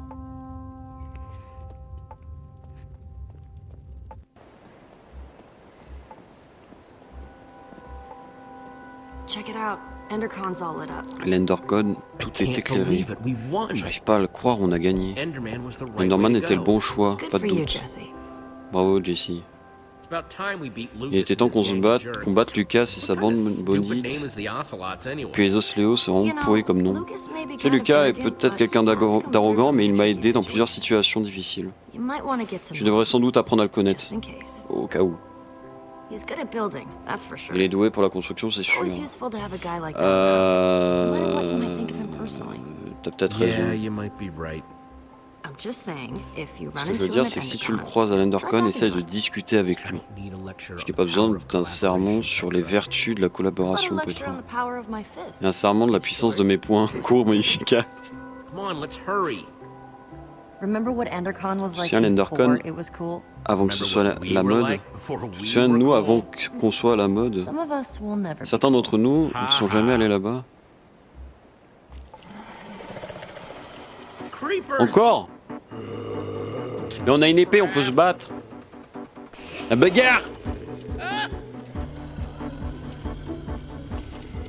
Check it out. Endercon's all lit up. L'Endercon, tout est Can't éclairé. believe it. We won. J'arrive pas à le croire, on a gagné. Enderman was the right Enderman way to était le go. bon choix, Good pas for de you, doute. Jesse. Bravo, Jesse. It's about time we beat Lucas Il était temps and qu'on his se gang batte, of jerks. combatte Lucas et sa What bande kind of stupid bonite. name is the Ocelots anyway? Puis les Osléos sont You vraiment know, pourris comme nom. Lucas may be Tu sais, kind of Lucas est arrogant, peut-être but quelqu'un he always comes through d'arrogant, for mais il m'a tricky aidé dans plusieurs situations. situations difficiles. You might want to get some Tu devrais sans doute apprendre à le connaître, just in case. au cas où. He's good at building, that's for sure. Il est doué pour la construction, c'est It's sûr. always useful to have a guy like that around. No matter what you might think of him personally. T'as peut-être Yeah, raison. you might be right. I'm just saying, if you Ce run que je veux into dire, him at c'est que si tu le Endercon, croises à try l'Endercon, talking essaye to de him. discuter avec I lui. don't need a lecture Je on n'ai pas the besoin power of d'un serment collaboration, sur les Petra. vertus de la What collaboration, a lecture Petra. on the power of my fists. Et un serment de la puissance de mes poings, courts mais efficaces. Come on, let's hurry. Remember what Endercon was like Souviens, l'Endercon, before it was cool? Avant que ce soit Remember what we la were mode. like before we Tu te souviens de were nous cool? avant qu'on soit à la mode? Some of us will never be. Certains d'entre nous ne sont jamais allés là-bas. Creepers. Encore? Mais on a une épée, on peut se battre. La bagarre!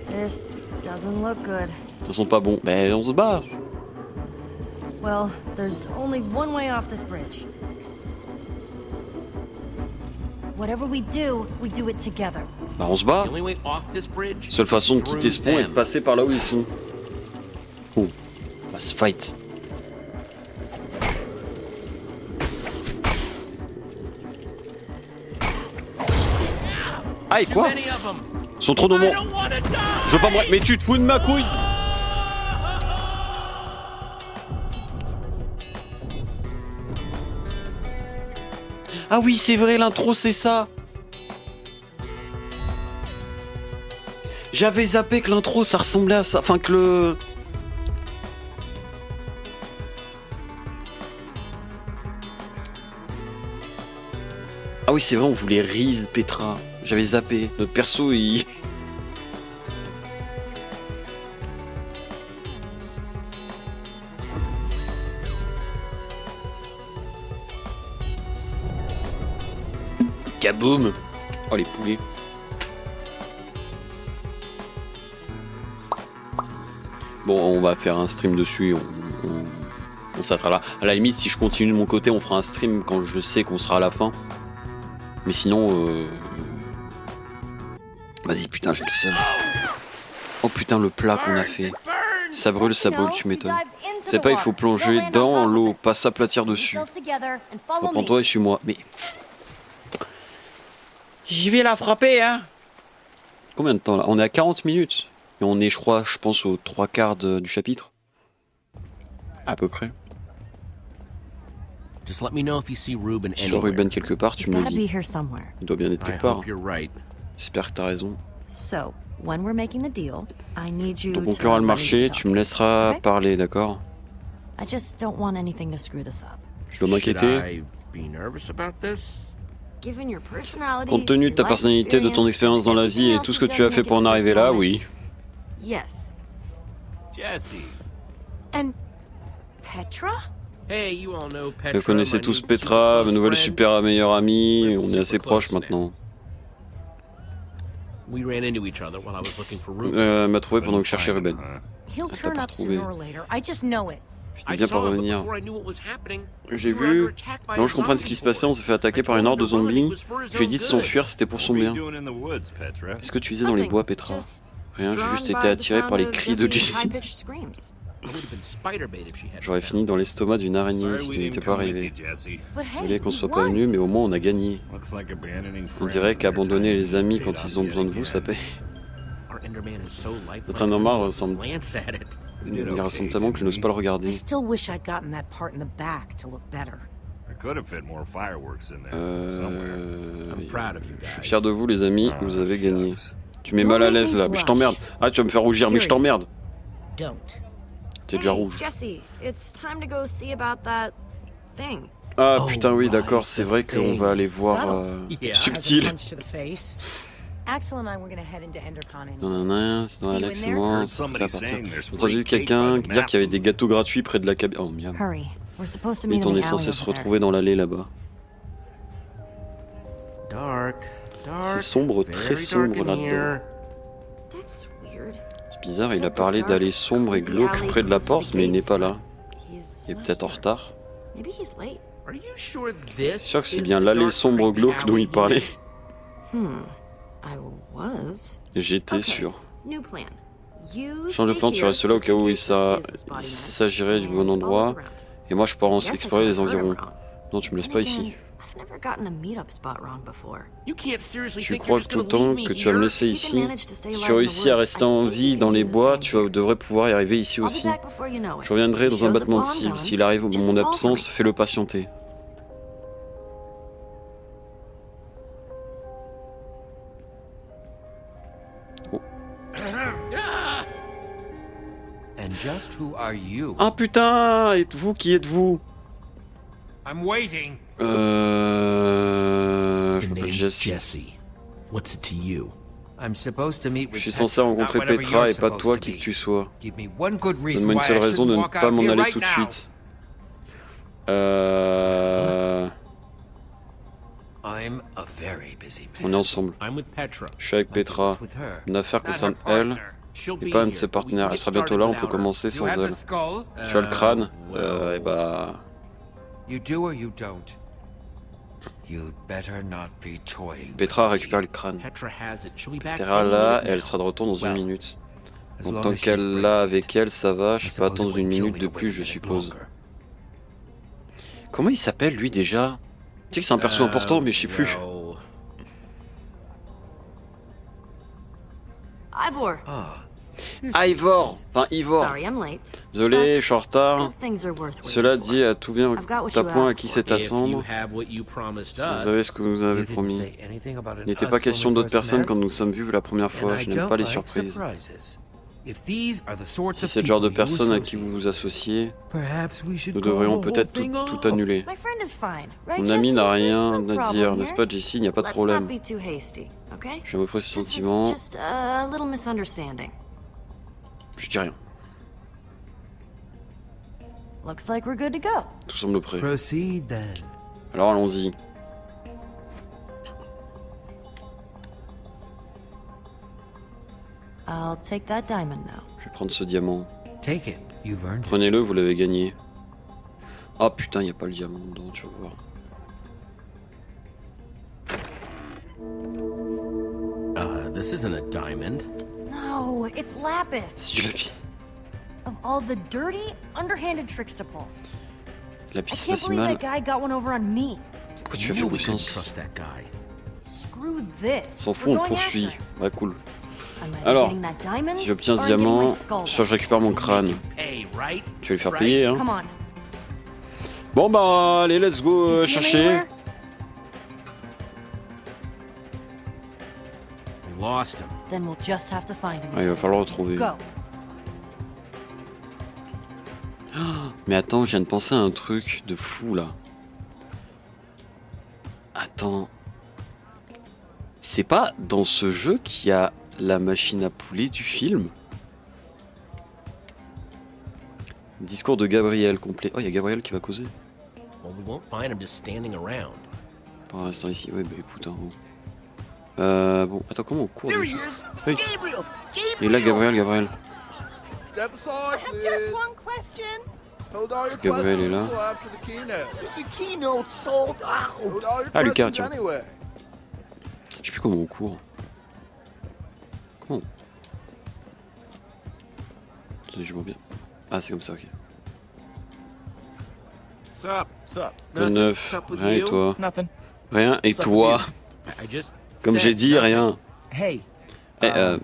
This doesn't look good. Ça sent pas bon. Ben on se bat. Well, there's only one way off this bridge. Whatever we do it together. Bah on se bat. The only way off this bridge Seule façon de through quitter ce pont est de them. passer par là où ils sont. Oh, on va se fight. Ah et Too quoi? many of them. Ils sont trop dans mon... I don't wanna die. Je veux pas me... Mais tu te fous de ma couille? Ah oui, c'est vrai, l'intro, c'est ça. J'avais zappé que l'intro, ça ressemblait à ça. Enfin, que le... Ah oui, c'est vrai, on voulait Riz Petra. J'avais zappé. Notre perso, il... Kaboom! Oh, les poulets. Bon, on va faire un stream dessus, on s'arrêtera là. À la limite, si je continue de mon côté, on fera un stream quand je sais qu'on sera à la fin. Mais sinon... Vas-y, putain, j'ai le seum. Oh putain, le plat qu'on a fait. Ça brûle, tu m'étonnes. C'est pas, il faut plonger dans l'eau, pas s'aplatir dessus. Reprends-toi et suis-moi. Mais... J'y vais la frapper, hein. Combien de temps là? On est à 40 minutes. Et on est, je pense, aux 3/4 du chapitre. À peu près. Just let me know if you see Ruben Sur Ruben quelque part, tu me le dis. here somewhere. Il doit bien être I quelque part. hope you're right. J'espère que t'as raison. So, when we're making the deal, I need you Ton to concurrent a le run marché, into tu me laisseras Okay. parler, d'accord? I just don't want anything to screw this up. Je dois Should m'inquiéter. I be nervous about this? Given your personality, Compte tenu de ta your life personnalité, de ton expérience dans la vie et tout ce que tu as fait pour en arriver là, oui. Yes. Jesse. And Petra? Hey, you all know Petra. Vous connaissez my tous new Petra, super ma nouvelle close super meilleure amie, on est assez Super proches close maintenant. friend. We ran into each other while I was looking for Ruben. M'a trouvé pendant que je cherchais Ruben. He'll t'as turn pas up retrouvé. sooner or later. I just know it. J'étais bien pour revenir. J'ai vu. vu, avant que je comprenne ce qui se passait, on s'est fait attaquer par une horde de zombies. Je lui ai dit de s'enfuir, c'était pour son bien. Qu'est-ce que tu faisais dans les bois, Petra? Rien, j'ai juste été attiré par les cris de Jessie. J'aurais fini dans l'estomac d'une araignée si tu n'étais pas arrivé. But hey, Désolé qu'on we soit pas won. venu, mais au moins on a gagné. On dirait qu'abandonner les amis quand ils ont besoin de vous, ça paye. Notre Enderman ressemble... Il ressemble tellement que je n'ose pas le I regarder. still wish I'd gotten that part in the back to look better. Je suis fier de vous les amis, vous avez gagné. Tu m'es mal à l'aise là, mais je t'emmerde. Ah, tu vas me faire rougir, mais je t'emmerde. Don't. T'es déjà rouge. Jesse, it's time to go see about that thing. Ah putain oui d'accord, c'est vrai qu'on va aller voir Yeah. As a Subtil. punch to the face. Axel and I were gonna head into Endercon anyway. Non, non, non, c'est dans Alex et moi, c'est Somebody à partir. saying there's J'ai entendu free quelqu'un cake by the dire qu'il y avait map. des gâteaux gratuits près de la cabine. Oh miam. Hurry. We're supposed to Vite, meet in on the est censé alley se over there. retrouver dans l'allée là-bas. Dark, dark. C'est sombre, très very sombre dark in là-dedans. here. That's weird. C'est bizarre, il a parlé d'aller sombre et glauque près de la porte, mais il n'est pas là. Il est peut-être en retard. Maybe he's late. Are you sure this Je suis sûr que c'est is bien the l'allée dark, sombre creepy glauque dont alley il parlait. I was. J'étais Okay. sûr. New plan. You Change de stay plan, tu here restes là au just cas in où case this is the spot he meant, s'agirait du bon and endroit. follow around. Et moi je pars Guess I explorer les could've heard it environs. wrong. Non, tu me laisses Then pas again, ici. I've never gotten a meet-up spot wrong before. You can't seriously Tu think crois you're just tout le gonna temps leave que me tu vas me here? laisser If you ici? can manage to stay Si alive tu in the réussis à woods, rester I en think vie you dans can les do the bois, same tu here. devrais pouvoir y arriver ici I'll be aussi. back before you know it. Je reviendrai dans un Shows up battement de while I'm cils. gone. S'il arrive dans Just mon call for absence, me. fais-le patienter. And just who are you? Ah putain, êtes-vous qui êtes-vous? I'm waiting. Je Your m'appelle name's Jesse. Jesse. What's it to you? I'm supposed to meet Je with suis censé Petra, rencontrer not whatever Petra you're et pas supposed toi, to qui be. que tu sois. Give me one good reason Donne-moi une why seule I raison de shouldn't ne walk pas out m'en here aller right tout de now. suite. I'm a very busy On est man. ensemble. I'm with Petra. Je suis avec My Petra. deal's with her, Une affaire not her concerne elle partner. She'll et be pas un de here, ses but we can partenaires. Elle get sera bientôt started là, on peut without her. commencer You sans have elle. the skull? Tu as le crâne well. et bah... You do or you don't. You'd better not be toying. Petra with me. récupère le crâne. Petra has it. She'll be back Petra any là, minute et elle now. sera de retour dans une Well, minute. As Donc long tant as she's qu'elle brilliant, l'a avec elle, ça va. I Je peux suppose attendre it une would kill minute me de to plus, wait a je minute suppose. longer. Comment il s'appelle lui déjà? Tu sais que c'est un perso important, mais je sais plus. Well, Ivor. Ah, Ivor, enfin Ivor. Sorry, I'm late. Désolé, je suis en retard. Good things are worth waiting Cela for. dit, à tout vient I've got what à you point à asked qui for. c'est à if you cendre. have what you promised Vous us, avez ce que vous you avez didn't promis. say anything about an Il n'était us pas question when we d'autres first personnes met, quand nous nous sommes vus la première and fois. I Je n'aime don't pas les like surprises. surprises. If these are the sorts Si of c'est le genre de people you personne à qui associate, vous vous associez, perhaps we should nous call devrions the whole peut-être thing tout off. annuler. My friend is fine, right, Mon ami Jesse? n'a There's rien no à dire, problem n'est-ce here. pas Jessie? Il n'y a pas de Let's problème. not be too hasty, okay? J'ai un peu près ce This is sentiment. just a little misunderstanding. Je dis rien. Looks like we're good to go. Tout semble prêt. Proceed then. Alors allons-y. I'll take that diamond now. Je vais prendre ce diamant. Take it. You've earned it. Prenez-le, vous l'avez gagné. Ah putain, il n'y a pas le diamant dedans, tu vas voir. This isn't a diamond. No, it's lapis. C'est du lapis. Of all the dirty, underhanded tricks to pull. Lapis, I c'est pas can't si believe mal. that guy got one over on me. Pourquoi tu as fait Knew we couldn't confiance? trust that guy. Screw this. S'en fout, We're on going poursuit. after him. Ouais, cool. I'm either Alors, getting that diamond, si j'obtiens ce or I'm getting diamant, my skull soit je back. récupère mon crâne. Hey, right? Tu vas lui faire Right? payer, hein. Come on. Bon bah, allez, let's go Do you see him chercher. anywhere? We lost him. Then we'll just have to find him. Ah, il va falloir le retrouver. Go. Mais attends, je viens de penser à un truc de fou là. Attends. C'est pas dans ce jeu qu'il y a la machine à poulet du film? Discours de Gabriel complet. Oh, il y a Gabriel qui va causer. Well, we won't find him just standing around. Pour l'instant ici. Oui, bah écoute, hein. Bon, attends, comment on court There he déjà? is! Oui. Gabriel! Et là, Gabriel. Step aside, please. Just one question. Hold all your Gabriel est questions là. until after the keynote. The keynote sold out! Hold all your Ah, Lucas, questions tiens. anyway. Je sais plus comment on court. Comment? Attendez, je vois bien. Ah, c'est comme ça, ok. What's up? What's up? Quoi de Nothing. neuf? What's up with Rien et you? toi? Nothing. Rien et What's up toi? with you? I just Comme said j'ai dit, nothing. rien. Hey,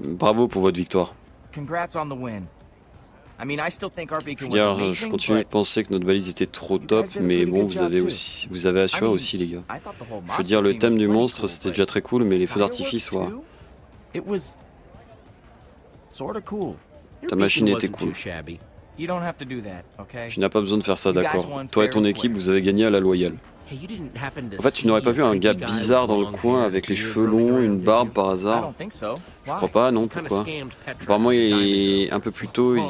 Bravo pour votre victoire. congrats on the win. I mean, I still think our Je beacon veux was dire, je amazing, continue de but penser que notre balise était trop top, guys did a mais pretty bon, good job too. vous avez assuré I mean, aussi, les gars. I thought the whole Je veux monster dire, le thing thème was du pretty monstre, cool, c'était but déjà très cool, mais les feux fireworks d'artifice, ouais. too? It was sorta cool. Your Ta machine beacon était wasn't cool. too shabby. You don't have to do that, okay? Tu n'as pas besoin de faire ça, You guys d'accord. won Toi et fair ton and équipe, square. vous avez gagné à la loyale. Hey, you didn't happen to En fait, tu n'aurais pas see vu a un gars creepy guy bizarre dans le with long coin hair avec les and cheveux beard running longs, around, une did barbe you? par I hasard? don't think so. Je Why? crois pas, non, Kinda pourquoi? scammed Petra Apparemment, with the diamond, il... though. un peu plus tôt, Oh,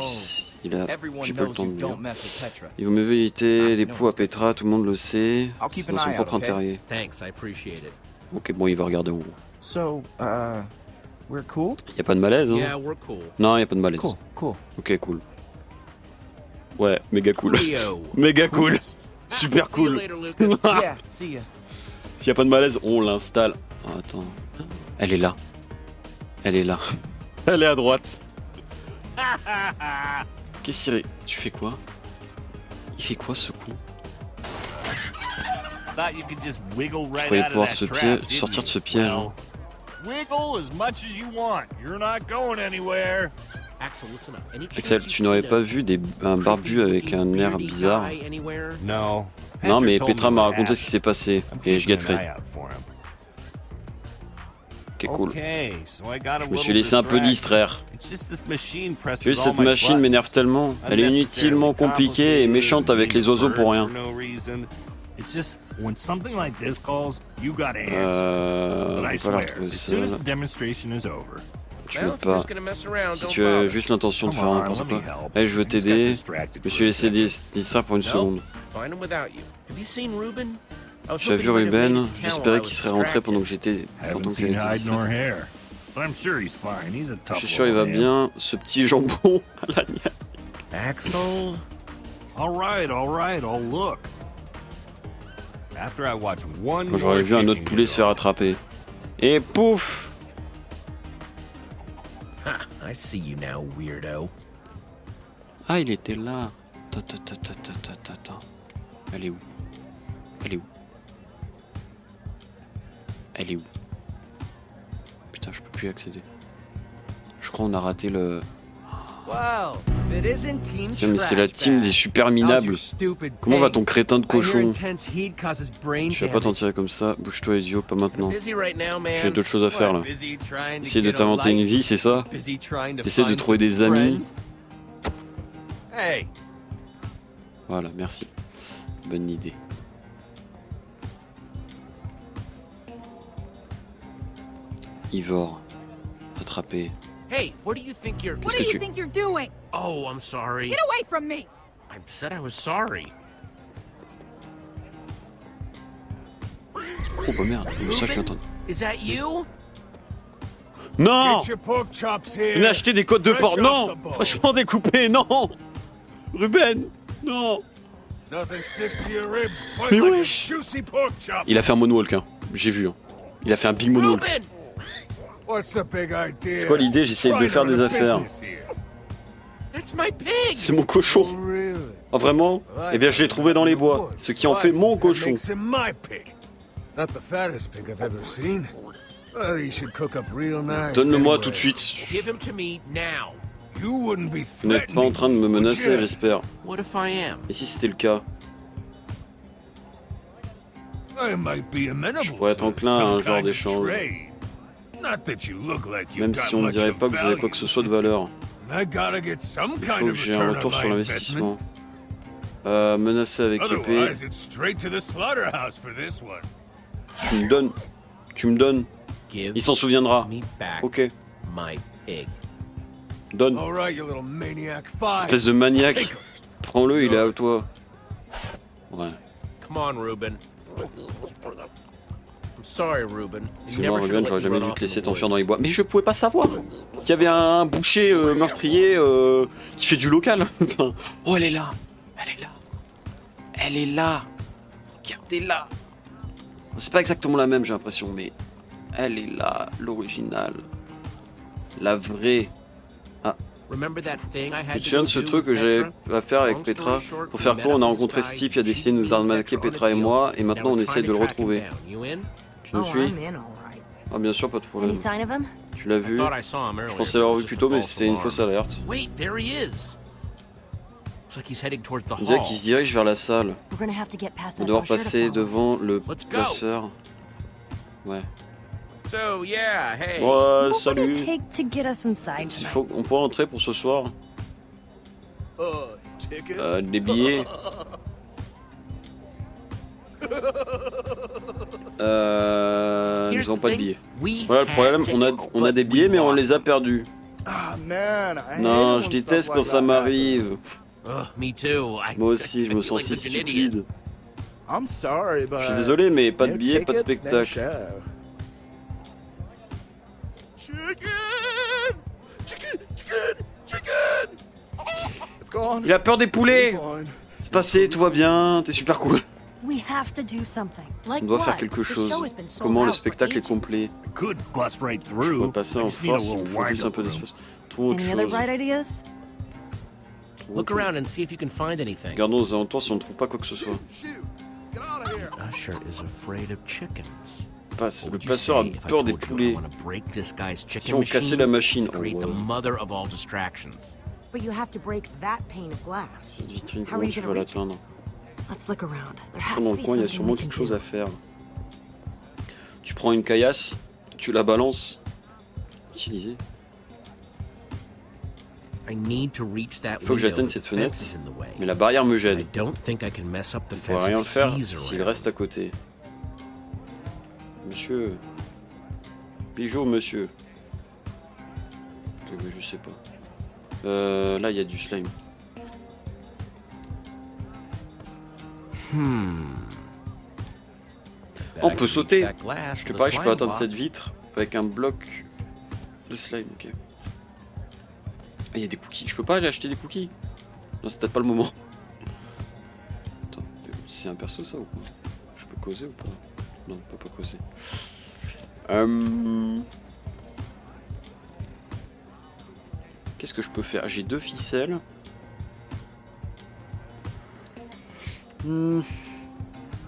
il a... everyone J'ai pas le knows temps de you lire. don't mess with Petra. Il vaut mieux éviter les no, poux à it's good. Petra, tout le monde le sait. I'll keep C'est an dans son eye propre out, okay? intérêt. Thanks, I appreciate it. Ok, bon, il va regarder en haut. So, we're cool? Y a pas de malaise, hein? Yeah, we're cool. Non, y a pas de malaise. Cool, cool. Ok, cool. Ouais, méga cool. Coolio. Méga cool. Super See you cool. later, Lucas. Yeah, see ya. S'il y a pas de malaise, on l'installe. Oh, attends. Elle est là. Elle est là. Elle est à droite. Qu'est-ce qu'il... Tu fais quoi? Il fait quoi, ce con? Thought you could just wiggle right croyais out of pouvoir that se trap, pied- didn't sortir you? de ce piège, Well, wiggle as much as you want. You're not going anywhere. Axel, listen up. Any Axel, chance tu you've n'aurais seen pas a vu un barbu avec un air beardy bizarre? guy anywhere? No. Non, mais told Petra me m'a what raconté ce qui s'est passé. I'm Et je keeping an eye guetterai. out for him. Ok, cool. Okay, so I got a Je me suis little laissé un peu distracted. distraire. It's just this machine presses Juste all cette my machine buttons. m'énerve tellement. Elle est inutilement compliquée et méchante avec les oiseaux pour rien. It's just when something like this calls, you gotta answer. But On I peut pas la swear, retrouver as soon as seule. the demonstration is over, Tu Well, veux if you're pas. just gonna mess around, Si don't tu as bother. juste l'intention de come faire on, n'importe let me quoi. help. Allez, je veux I just got t'aider. distracted Je me for suis a laissé second. distraire pour une Nope. seconde. Find him without you. Have you seen Ruben? I was Tu as hoping vu he might have made Ruben? it to town J'espérais while I qu'il was serait rentré distracted. pendant que j'étais. Haven't Pendant seen qu'il était hide nor distrait. hair. But I'm sure he's fine. He's a Je tough suis sûr il va little man. bien, ce petit jambon à l'agneau. Axel? All right, I'll look. After I watch one Quand j'aurais more vu un autre chicken poulet get se faire off. attraper. Et pouf! Ha, I see you now, weirdo. Ah, il était là. Attends. Elle est où? Elle est où? Elle est où? Putain, je peux plus y accéder. Je crois qu'on a raté le... Well, if it isn't Team Tiens, mais c'est la team Trash des Bag. super How's minables. your stupid Comment va pig? ton crétin de I hear cochon? intense heat causes brain Tu vas pas t'en damage. tirer comme ça. Bouge-toi, idiot, pas maintenant. Busy right now, man. J'ai d'autres choses à faire là. What, busy trying to Essayer de get a t'inventer une life? vie, c'est ça? Busy trying to T'essaies de find trouver des some amis. friends? Hey, Voilà, merci. Bonne idée. Ivor, attrapé. Hey, what do you think you're... Qu'est-ce que tu... think you're doing? Oh, I'm sorry. away from me! I said I was sorry. Oh bah merde, ça je l'entends. Is that you? Non! Get your pork chops here. Il a acheté des côtes de Fresh porc. off Non! the bone. Fraîchement découpé, non! Ruben! Non! Nothing sticks to your ribs quite Mais like a wesh. juicy pork chop. Il a fait un moonwalk, hein. J'ai vu. Hein. Il a fait un big moonwalk. Ruben! What's the big idea? C'est quoi l'idée? J'essaye de Trying faire to des run a affaires. business here. That's my pig! C'est mon cochon. Oh, really? Oh vraiment? Eh bien je l'ai trouvé dans les bois. Ce qui en fait mon That cochon. makes him my pig. Not the fattest pig I've ever seen. But he should cook up real nice. Donne-le-moi anyway. tout de suite. Give him to me now. You wouldn't be Vous n'êtes pas en train de me menacer, would you? j'espère. What if I am? Et si c'était le cas? I might be amenable Je pourrais être to enclin à some un genre kind of d'échange. trade. Not that you look like you've Même got si on ne much dirait of pas que vous avez quoi value. que ce soit de valeur. I gotta get some Il faut kind que of j'ai un return retour on sur my l'investissement. investment. Menacer avec épée. Otherwise, it's straight to the slaughterhouse for this one. Tu me donnes. Tu me donnes. Give Il s'en souviendra. me back Ok. my pig. Donne. All right, you little maniac. Fine. Espèce de maniaque. Take 'em. Prends-le, il est à toi. Ouais. Come on, Ruben. I'm sorry, Ruben. You Excuse-moi, never should Ruben, have j'aurais let jamais me dû run te off laisser in the t'enfuir dans woods. les bois. Mais je pouvais pas savoir qu'il y avait un boucher meurtrier qui fait du local. Enfin, oh, elle est là. Elle est là. Elle est là. Regardez-la. C'est pas exactement la même, j'ai l'impression, mais elle est là, l'original. La vraie. Remember that thing I Tu had te to souviens go de ce do truc que with j'ai Petra? à faire avec Long Petra? story short, Pour we faire met quoi? up On a with rencontré this ce guy, type, il a décidé de nous cheating arnaquer, Petra on Petra a et deal. moi, et Now maintenant on we're essaie trying de to le track him retrouver. down. You in? Tu nous Oh, suis? I'm in, all right. Ah bien sûr, pas de problème. Any sign of him? Tu l'as I vu? thought I saw him Je earlier. pensais l'avoir but vu it plus was tôt, just a mais false c'était une alarm. fausse alerte. Wait, there he is. Looks like he's heading towards the On dirait hall. qu'il se dirige vers la salle. We're gonna have to get past On that doit usher to passer follow. devant le Let's go. placeur. Ouais. So, yeah, hey. Ouais, What would salut. it take to get us inside Il tonight? faut, on pourra entrer pour ce soir. Tickets? Des billets. Nous Here's avons the pas de thing. billets. We Voilà le problème, had on a des but billets we mais on lost les a perdus. Ah, man, I hate Non, it je when déteste stuff quand like ça that m'arrive. Ugh, me too. Moi aussi, je me I feel sens si like such an idiot. stupide. happens. I'm sorry, but Je suis désolé, mais pas de no billets, pas de tickets, no spectacle. show. Chicken! Chicken! Chicken! Chicken! It's gone. Il a peur des poulets. It's fine. C'est passé, tout va bien, t'es super cool. We have to do something. Like On doit what? faire quelque The chose. show has been sold Comment le out for spectacle est ages. complet? Could bust right Je through. pourrais passer I en just need a force, il me little faut juste un peu wind-up room. d'espace. Trouve autre Any other chose. bright ideas? Trouve Look autre chose. around and see if you can find anything. Regardons aux alentours si on ne trouve pas quoi que ce soit. Shoot! Get out of here! Usher is afraid of chickens. Passe. What Le would you placeur a say if I peur des told you I poulets. wanna break this guy's chicken Si on cassait machine la machine. and create Oh, the ouais. mother of all distractions? But you have to break that pane of glass. Cette vitrine, How are comment you tu gonna vas reach it? l'atteindre? Let's look around. There has Cherchons dans to le be coin, il y a something sûrement we can quelque chose do. à faire. Tu prends une caillasse, tu la balances. Utiliser. I need to reach that Faut que window, j'atteigne but cette the fenêtre, fence is in the way. mais la barrière me I gêne. don't think I can mess up the On ne pourra fence rien if faire he's s'il around. reste à côté. Monsieur. Bijou, monsieur. Ok, mais je sais pas. Là, il y a du slime. On peut sauter. Je te parie, je peux atteindre cette vitre avec un bloc de slime. Ok. Ah, il y a des cookies. Je peux pas aller acheter des cookies. Non, c'est peut-être pas le moment. Attends, c'est un perso ça ou quoi? Je peux causer ou pas? Non, on peut pas causer. Qu'est-ce que je peux faire? J'ai 2 ficelles.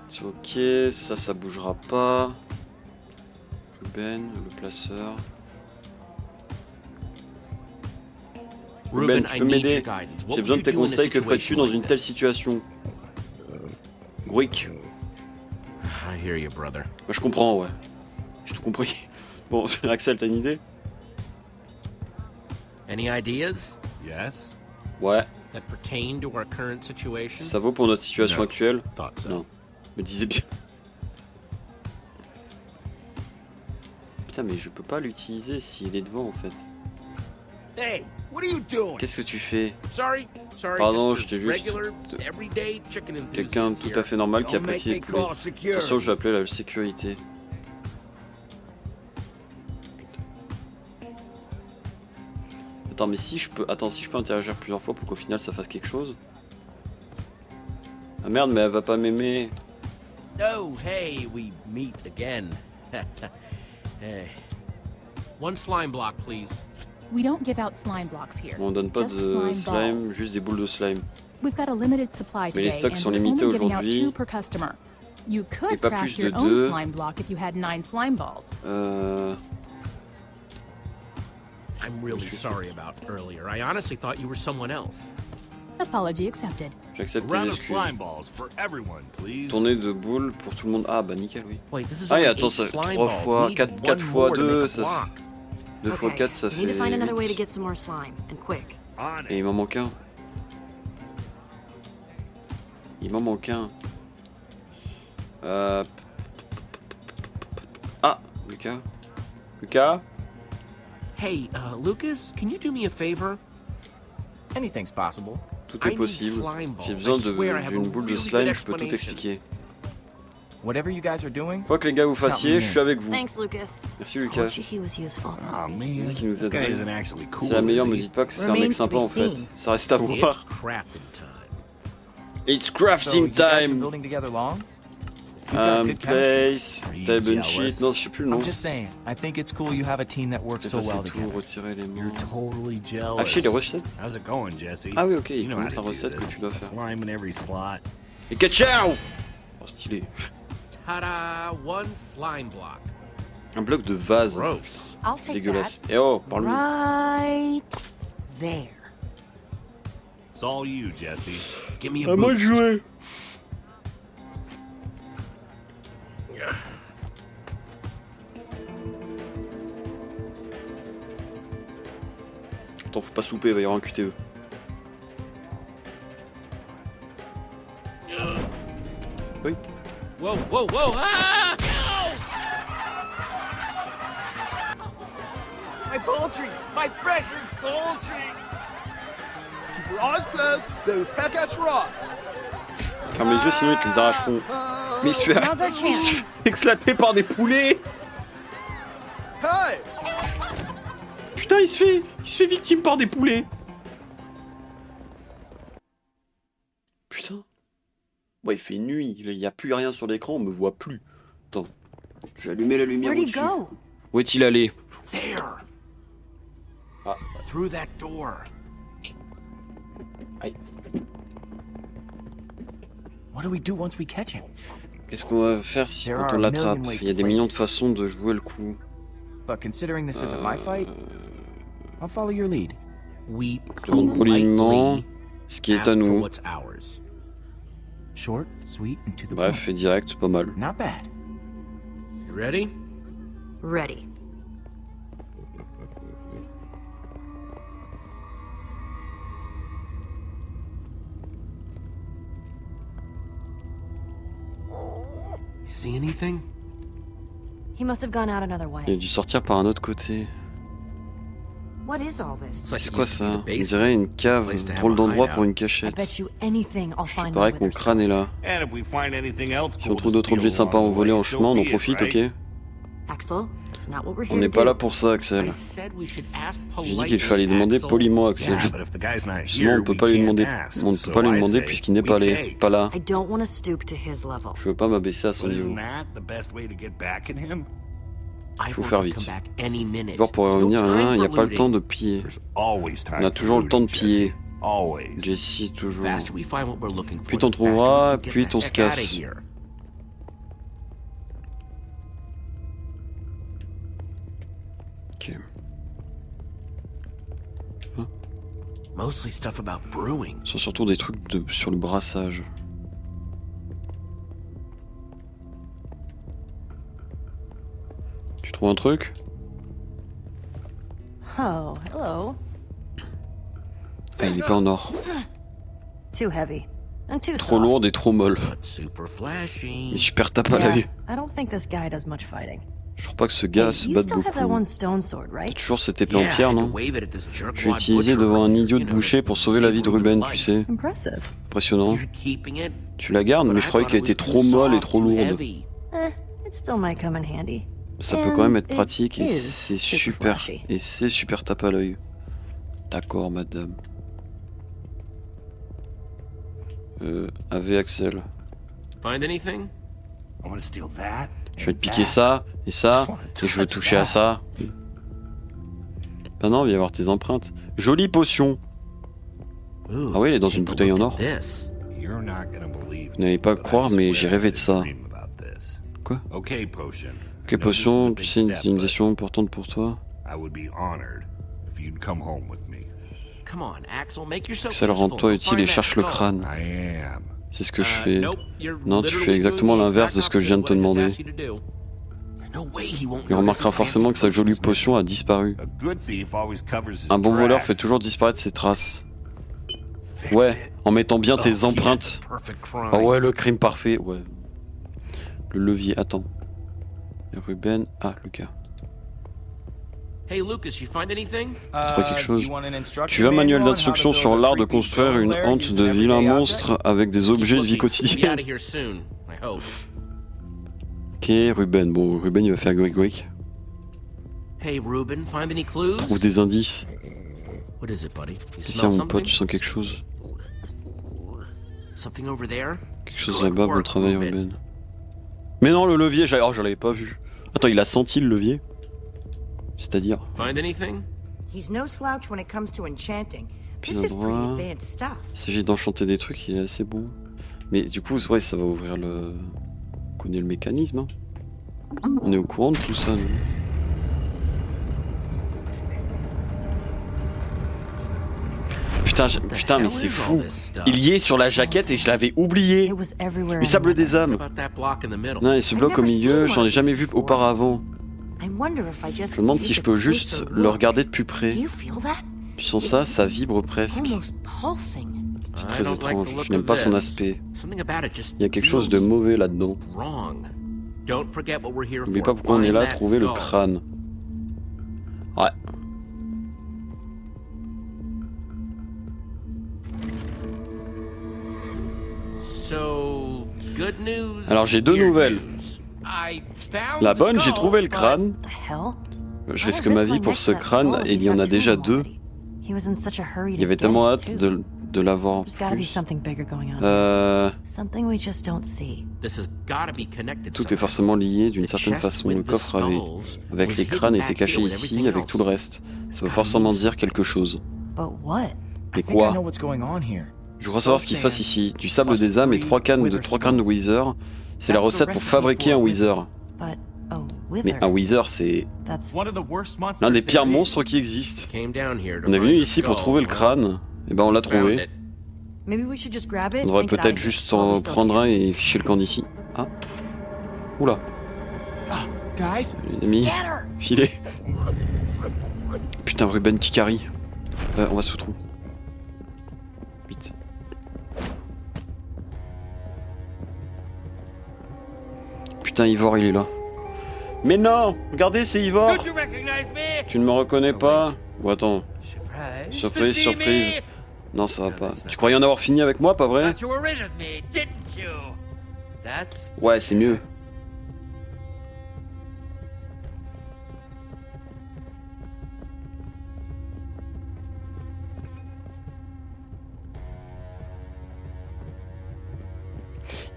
C'est ok, ça bougera pas. Ruben, le placeur. Ruben, tu I peux need m'aider? your guidance. What J'ai would besoin de you tes do in a conseils. Que ferais-tu situation dans like une that? telle situation? Gruik. I hear you, brother. Bah, je comprends, ouais. J'ai tout compris. Bon, Axel, t'as une idée? Any ideas Yes? Ouais. that pertain to our current situation? Ça vaut pour notre situation No. actuelle? Thought so. Non. Me disais bien. Putain, mais je peux pas l'utiliser s'il est devant en fait. Hey, what are you doing? Qu'est-ce que tu fais? Sorry. Pardon, just a j'étais juste regular, everyday chicken enthusiast quelqu'un de tout à here. fait normal qui Don't make apprécie me les poulets. call security. Attention, je vais appeler la sécurité. Attends, mais si je peux... Attends, si je peux interagir plusieurs fois pour qu'au final ça fasse quelque chose. Ah merde, mais elle va pas m'aimer. Oh, hey, we meet again. Hey. One slime block, please. We don't give out slime blocks here. Bon, on donne pas Just de slime slime, balls. juste des boules de slime. We've got a limited supply Mais today, les stocks and sont we're limités only giving out aujourd'hui. 2 per customer. You Et could pas craft plus de your own 2. slime block if you had 9 slime balls. I'm really sorry about earlier. I honestly thought you were someone else. Apology accepted. J'accepte tes Round of excuses. slime balls for everyone, please. Tournée de boules pour tout le monde. Ah bah nickel, oui. Wait, this is Ah, et only attends, 8 ça fait slime 3 balls. fois, We need 4 one fois more to 2, make a ça block. fait... 2 fois Okay, 4, ça we need to fait find another way to 8. get some more slime, and quick. On Et it. il m'en manque un. Il m'en manque un. Ah, Lucas. Lucas? Hey, Lucas, can you do me a favor? Anything's possible. Tout I est need possible. slime balls. J'ai besoin I swear I have d'une a boule de really slime, good je peux tout explanation. expliquer. Whatever you guys are doing, Quoi que les gars vous fassiez, je suis avec vous. Thanks, Lucas. Merci Lucas. Told you he was useful. Oh man, Qui nous this guy aiderait. isn't actually cool. C'est la meilleure, is me he? dites pas que c'est un Remains mec to sympa be en fait. seen. Ça reste à It's voir. crafting time. It's so you crafting guys been time! building together long? You've got good chemistry. Place, Are you table jealous? sheet, non je sais plus le nom. I'm just saying, I think it's cool you have a team that works so Effacer well tout, together. retirer les mots. You're totally jealous. Afficher les recettes? How's it going, Jesse? Ah oui, ok, il You know te how montre la to do recette que this. tu dois faire. Slime in every slot. Et ciao! Oh stylé. Ta-da! One slime block. Un bloc de vase. Gross. I'll take Dégueulasse. that. Et oh, parle-nous. Right there. It's all you, Jesse. Give me a À moi de boost. jouer! Attends, faut pas souper, il va y avoir un QTE. Oui. Whoa, whoa, whoa! Ah! My poultry! My precious poultry! Keep your eyes closed. They will peck at your eye. Ferme les yeux, sinon ils te les arracheront. Mais il se fait, Now's our il se chance. fait éclater par des poulets! Hey! Putain, il se fait victime par des poulets! Putain. Ouais, il fait nuit, il y a plus rien sur l'écran, on me voit plus. Attends, je vais allumer la lumière Where'd he au-dessus. go? Où est-il allé? There! Ah. Through that door. Aïe. What do we do once we catch him? Qu'est-ce qu'on va faire si There quand are on a l'attrape? million ways Il y a to des play millions de this. façons de jouer le coup. But considering this isn't my fight, I'll follow your lead. We Je demande poliment politely ce qui est ask à for nous. what's ours. Short, sweet, and to the Bref, point. et direct, pas mal. Not bad. You ready? Ready. You see anything? He must have gone out another Il a way. dû sortir par un autre côté. What is all this? It's like C'est it quoi used to be ça? the On basement. dirait une cave, Place to have drôle a d'endroit hideout. pour une I cachette. bet you anything I'll Je find parais my que mon withers. crâne est là. And if we find anything else Si cool on trouve to d'autres steal objets sympas à along the voler way, en so chemin, on en be it, profite, right? ok? Axel, it's not what we're here On n'est to pas do. là pour ça, I Axel. said we should ask J'ai dit politely, qu'il fallait demander Axel. poliment à Axel. Yeah, but if the guy's not Justement, here, on peut we pas lui can't demander, ask. on ne peut So pas lui I demander say puisqu'il n'est we pas, take. pas là. I don't want to stoop to his level. Je veux pas m'abaisser à son But niveau. isn't that the best way to get back at him? I Faut want faire to vite. come back any minute. Genre pour There's no revenir, time il n'y a for pas le temps looting. de piller. There's always time On a for toujours le temps de looting, piller. Jesse. Always. Jessie, toujours. Faster we find what we're looking for, Puis t'en the faster we trouveras, can get puis the on se heck outta casse. here. Ok. Hein? Mostly stuff about brewing. Ce sont surtout des trucs sur le brassage. Tu trouves un truc? Oh, hello. Ah, il est pas en or. Too heavy. And too Trop soft. lourde et trop molle. But super flashy. Il est super tape à Yeah, l'œil. I don't think this guy does much fighting. Je crois pas que ce gars Hey, se you batte still have that beaucoup. one stone sword, T'as right? toujours cette épée en Yeah, pierre, I had non? to wave it at this Je l'ai jerkwad utilisé butcher, devant un idiot you de know, boucher pour sauver save la vie de Ruben's Ruben, life. tu sais. Impressive. Impressionnant. You're keeping it? Tu la gardes, mais je croyais qu'elle était trop molle et trop lourde. It still might come in handy. Ça peut quand même être And pratique it et is c'est super super. flashy. Et c'est super tape à l'œil. D'accord, madame. AV Axel. Find anything? I want to steal that. Je vais and te piquer that. ça et ça, I wanna et je veux touch toucher à that. ça. Ah non, viens voir tes empreintes. Jolie potion. Ooh, Ah oui, elle est dans take une a bouteille look en at or. this. You're not gonna believe Vous n'allez me, pas but I croire, mais swear j'ai I rêvé de had a ça. dream about this. Quoi? Okay, potion. Ok, potion, tu sais, c'est une décision importante pour toi. I would be honored if you'd come home with me. Come on, Axel, make yourself Axel, useful. rends-toi Go utile find et that cherche le skull. crâne. I am. C'est ce que je Uh, fais. nope, you're Non, tu literally fais exactement doing the l'inverse de exact ce que je viens de te opposite of what I demander. just asked you to do. There's no way he won't Il notice remarquera his forcément fancy que sa jolie potions potion a disparu. A good thief always covers his Un bon voleur tracks. fait toujours disparaître ses traces. Fix Ouais, it. en mettant bien Oh, tes yeah, empreintes. perfect crime. Ah ouais, le crime parfait, ouais. Le levier, attends. Ruben, ah, Lucas. Hey Lucas, you find anything? T'as trouvé quelque chose? Tu veux un manuel d'instruction sur l'art de construire une hante de vilains monstres avec des objets de vie Keep looking. We'll be out quotidienne? of here soon, I hope. Ok, Ruben. Bon, Ruben, il va faire goic. Hey Ruben, find any clues? Trouve des indices. What is it, buddy? You Ici, smell mon something? pote, tu sens quelque chose? Something over there? Quelque chose Good là-bas, bon work, travail, Ruben. Ruben. Mais non, le levier, oh, je l'avais pas vu. Attends, il a senti le levier? C'est-à-dire? Find anything? He's no slouch when it comes to enchanting. Puis This un is pretty droit. advanced stuff. Il s'agit d'enchanter des trucs, il est assez bon. Mais du coup, ouais, ça va ouvrir le... On connaît le mécanisme, hein. On est au courant de tout ça, nous. Putain, mais c'est fou. Il y est sur la jaquette et je l'avais oublié. It was everywhere. Le sable des âmes. What about that block in the middle? Non, et ce bloc au milieu, j'en ai jamais vu auparavant. I wonder if I just Je me demande si je peux juste le regarder de plus Do près. you feel that? Tu sens ça? Ça vibre presque. Almost pulsing. C'est I très don't like étrange. the look Je n'aime of pas son this. aspect. Something about it just Il y a quelque chose de feels mauvais là-dedans. wrong. Don't forget what we're here N'oublie for. pas pourquoi on est Find là, that trouver le skull. crâne. Ouais. So, good news, Alors, j'ai deux weird nouvelles. news. I found La the bonne, j'ai skull, trouvé le but crâne. The hell? Je risque ma vie pour ce crâne et il y en a déjà deux. He was in such a hurry Il y avait to tellement get hâte it, too. de l'avoir en There's gotta be plus. something bigger going on. Something we just don't see. This has gotta be connected Tout est somehow. forcément lié d'une The certaine chest façon. with Le the coffre skulls avec was les hidden crânes back était caché here with ici everything avec tout le else. reste. Ça veut forcément dire quelque chose. But what? Mais I think I know quoi? what's going on here. Je veux savoir ce qui se passe ici. Du sable des âmes et trois crânes de Wither. C'est la That's the recette pour recipe fabriquer un for a Wither. But a Mais wither. un Wither, c'est That's One of the worst monsters l'un des there pires is. monstres qui existent. Came down here to On est find venu the ici pour skull, trouver le huh? crâne. Et ben on l'a Found trouvé. it. maybe we should just grab it. On devrait and get out peut-être of here juste while en we're still prendre here. un et ficher le camp d'ici. Ah. Oula. Ah, guys, Les amis. Scatter! Filé. Putain, Ruben qui carry. On va sous trou. Vite. Putain, Ivor, il est là. Mais non! Regardez, c'est Ivor! Tu ne me reconnais pas? Ou attends. Surprise, surprise. Non, ça va pas. Tu croyais en avoir fini avec moi, pas vrai? Ouais, c'est mieux.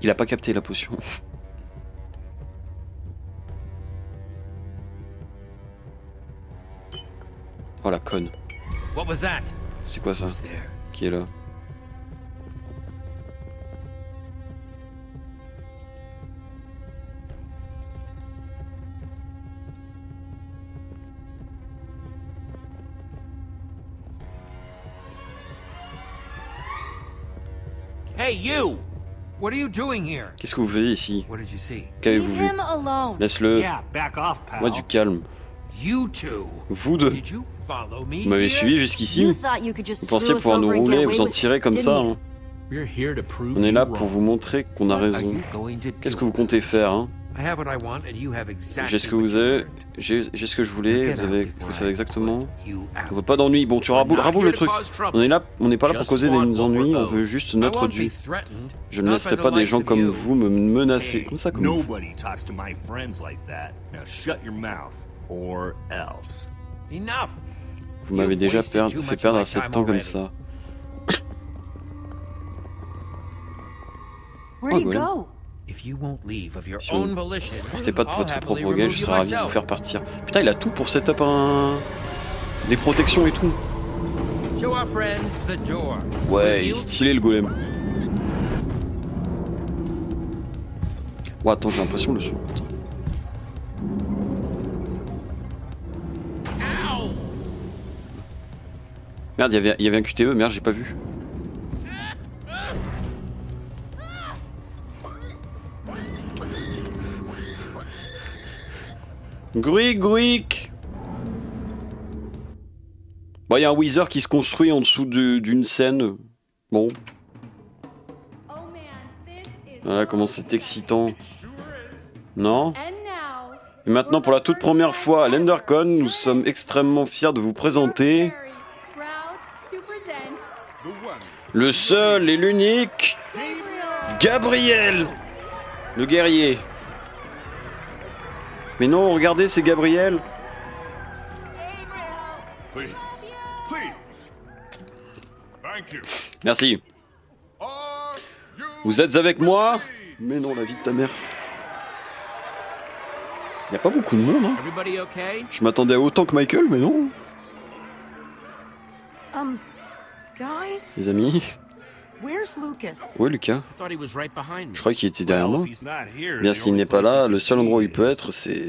Il a pas capté la potion. Oh la conne. What was that? C'est quoi ça? Qui est là? Hey, you! What are you doing here? Qu'est-ce que vous faisiez ici? What did you see? Qu'avez-vous vu? alone. Laisse-le. Yeah, back off, pal. Moi du calme. You two. Vous deux. Did you follow me? Vous m'avez here? suivi jusqu'ici? You thought you could just Vous pensez screw us pouvoir nous over and get rouler et away vous en with tirer it, comme didn't ça, you? hein. We're here to prove On est là you pour wrong. vous montrer qu'on a What are raison. you going to Qu'est-ce do? que vous comptez faire, hein? I have what I want and you have exactly J'ai ce que what vous you avez, earned. j'ai ce que je voulais, Get vous, out avez, before vous I savez exactement. put you out. On veut pas d'ennuis. Bon, tu raboules le truc. On est là, on n'est pas là pour causer des ennuis, on veut juste notre I won't dû. be threatened, Je ne not laisserai by pas the des likes gens of comme you. vous me menacer. Comme ça, comme vous. Nobody talks to my friends like that. Now shut your mouth, or else. Enough. Vous m'avez You've déjà wasted fait too much perdre of my assez de time temps comme already. ça. Where'd he Oh, golem. go? If you won't leave of your Si vous own volition, Partez pas de I'll votre happily propre gré, remove je you serais ravi de vous myself. faire partir. Putain, il a tout pour setup des protections et tout. Show our friends the door. Ouais, il est stylé le golem. Bon, attends, j'ai l'impression le son. Attends. Merde, il y avait un QTE, merde, j'ai pas vu. Gruic, gruic. Bon, il y a un Wither qui se construit en dessous d'une scène. Bon, Oh man, this is voilà comment c'est excitant. Non? And now, Et maintenant, pour la toute première fois à l'Endercon, nous sommes extrêmement fiers de vous présenter very proud to present le seul et l'unique Gabriel. Gabriel, le guerrier. Mais non, regardez, c'est Gabriel. Please. Please. Thank you. Merci. Are you Vous êtes avec moi? Mais non, la vie de ta mère. Y a pas beaucoup de monde, hein. Everybody okay? Je m'attendais à autant que Michael, mais non. Guys, Les amis. where's Lucas? Ouais, Lucas. I thought he was right behind me. Je crois qu'il était derrière Well, moi. if he's not here, Bien, the s'il only n'est pas place là, he le could seul endroit où be il peut être, c'est...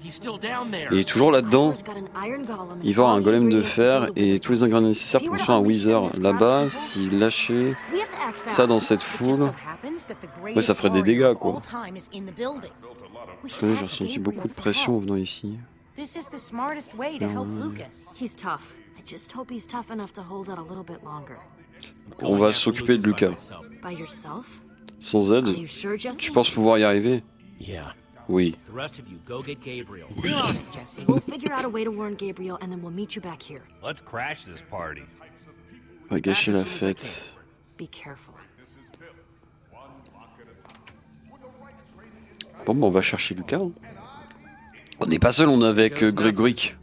He's still down there. Il est toujours là-dedans. Got an iron golem and Il va avoir all un the golem de ingredients to fer build a et wizard tous les ingrédients nécessaires pour construire un Wither. Là-bas, s'il lâchait We have to act fast. ça dans cette foule... Ouais, ça ferait des dégâts, quoi. Parce que là, j'ai ressenti beaucoup de pression en venant ici. This is the smartest way to help Lucas. He's tough. I just hope he's tough enough to hold out a little bit longer. On va s'occuper de Lucas. By yourself? Sans Are aide, you sure, Jesse? tu penses pouvoir y arriver? Yeah. Oui. The rest of you, go get Gabriel. We're on it, Jesse. We'll figure out a way to warn Gabriel, and then we'll meet you back here. Let's crash this party. On va gâcher la fête. Be careful. Bon, bah, on va chercher Lucas. Hein. On n'est pas seul, on est avec Grégory.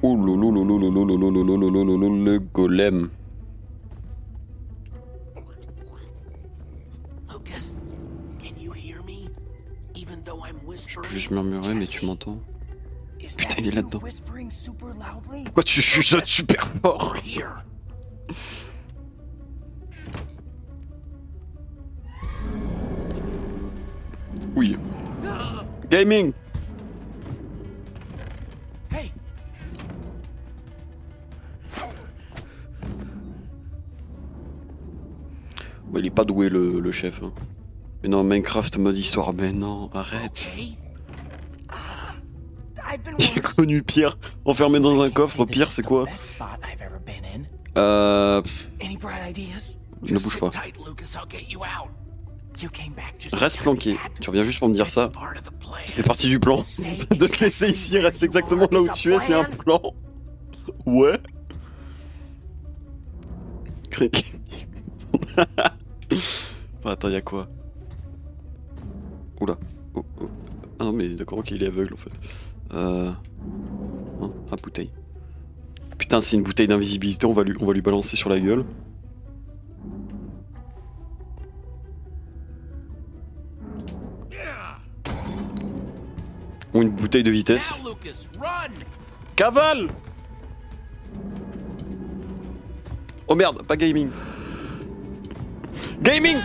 Ouh le golem. Lucas, can you hear me? Even though I'm Je whispering. peux juste murmurer, mais tu m'entends? Is Putain, that il est you là-dedans. whispering super loudly? Pourquoi tu chuchotes super fort? Here. Oui. Gaming. Hey, Ouais, il est pas doué le chef. Hein. Mais non, Minecraft mode histoire, mais non, arrête. okay. I've been J'ai connu pire. Enfermé dans un coffre, pire c'est quoi? Any bright ideas? Ne bouge pas. Tight, Lucas, I'll get you out. You came back just Reste planqué. Tu reviens juste pour me dire ça. Part of the plan. C'est partie du plan. De te laisser ici, reste exactement là où tu es, c'est un plan. Ouais. Cric. Oh, attends, y'a quoi? Oula. Oh, oh. Ah non, mais d'accord, ok, il est aveugle en fait. Hein, ah, bouteille. Putain, c'est une bouteille d'invisibilité, on va lui balancer sur la gueule. Ou une bouteille de vitesse. Now, Lucas, run! Cavale! Oh merde, pas gaming. Gaming!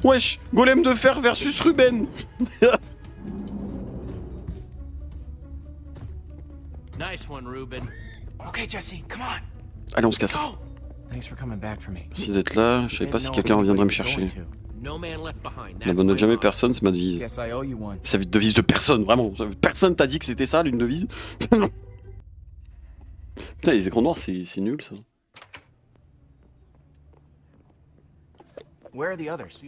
Wesh, golem de fer versus Ruben. Nice one, Ruben. Okay, Jesse, come on. Allez, on se casse. Thanks for coming back for me. Merci d'être là. Je savais pas si quelqu'un reviendrait me chercher. No man left behind. That's N'abandonne my jamais motto. personne, c'est ma devise. Guess I owe you one. C'est la devise de personne, vraiment. Personne t'a dit que c'était ça, l'une devise. Putain, les écrans noirs, c'est nul, ça. Where are the others?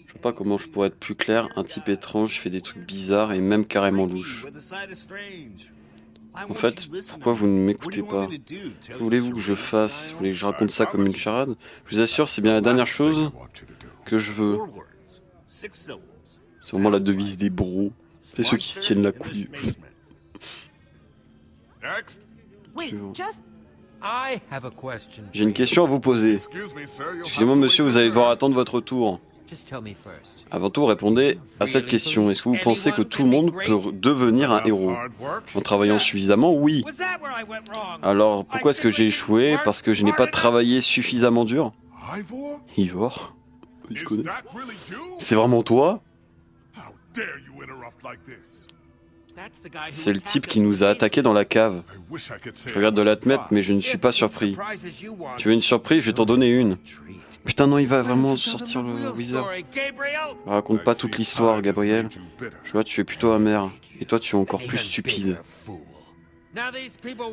Je sais pas comment je pourrais être plus clair. Un type étrange fait des trucs bizarres et même carrément louches. En fait, pourquoi vous ne m'écoutez pas? Que voulez-vous que je fasse? Vous voulez que je raconte ça comme une charade? Je vous assure, c'est bien la dernière chose que je veux. C'est vraiment la devise des bros. C'est ceux qui se tiennent la couille. Wait, just... I have a question. J'ai une question à vous poser. Excusez-moi monsieur, vous allez devoir attendre votre tour. Just tell me first. Avant tout, répondez à cette question. Est-ce que vous pensez que tout le monde peut devenir un héros? En travaillant suffisamment, oui. Was that where I went wrong? Alors, pourquoi est-ce que j'ai échoué? Parce que je n'ai pas travaillé suffisamment dur? Ivor? Ils se connaissent. C'est vraiment toi? That's the guy who C'est le attacked type us qui nous a in the attaqués dans la cave. Je regarde de l'admettre, mais je ne suis pas surpris. Surprises you want. Tu veux une surprise? Je vais t'en donner une. Treat. Putain, non, il va vraiment sortir le Wizard. Raconte pas toute l'histoire, Gabriel. Je vois, tu es plutôt amer. Et toi, tu es encore plus stupide.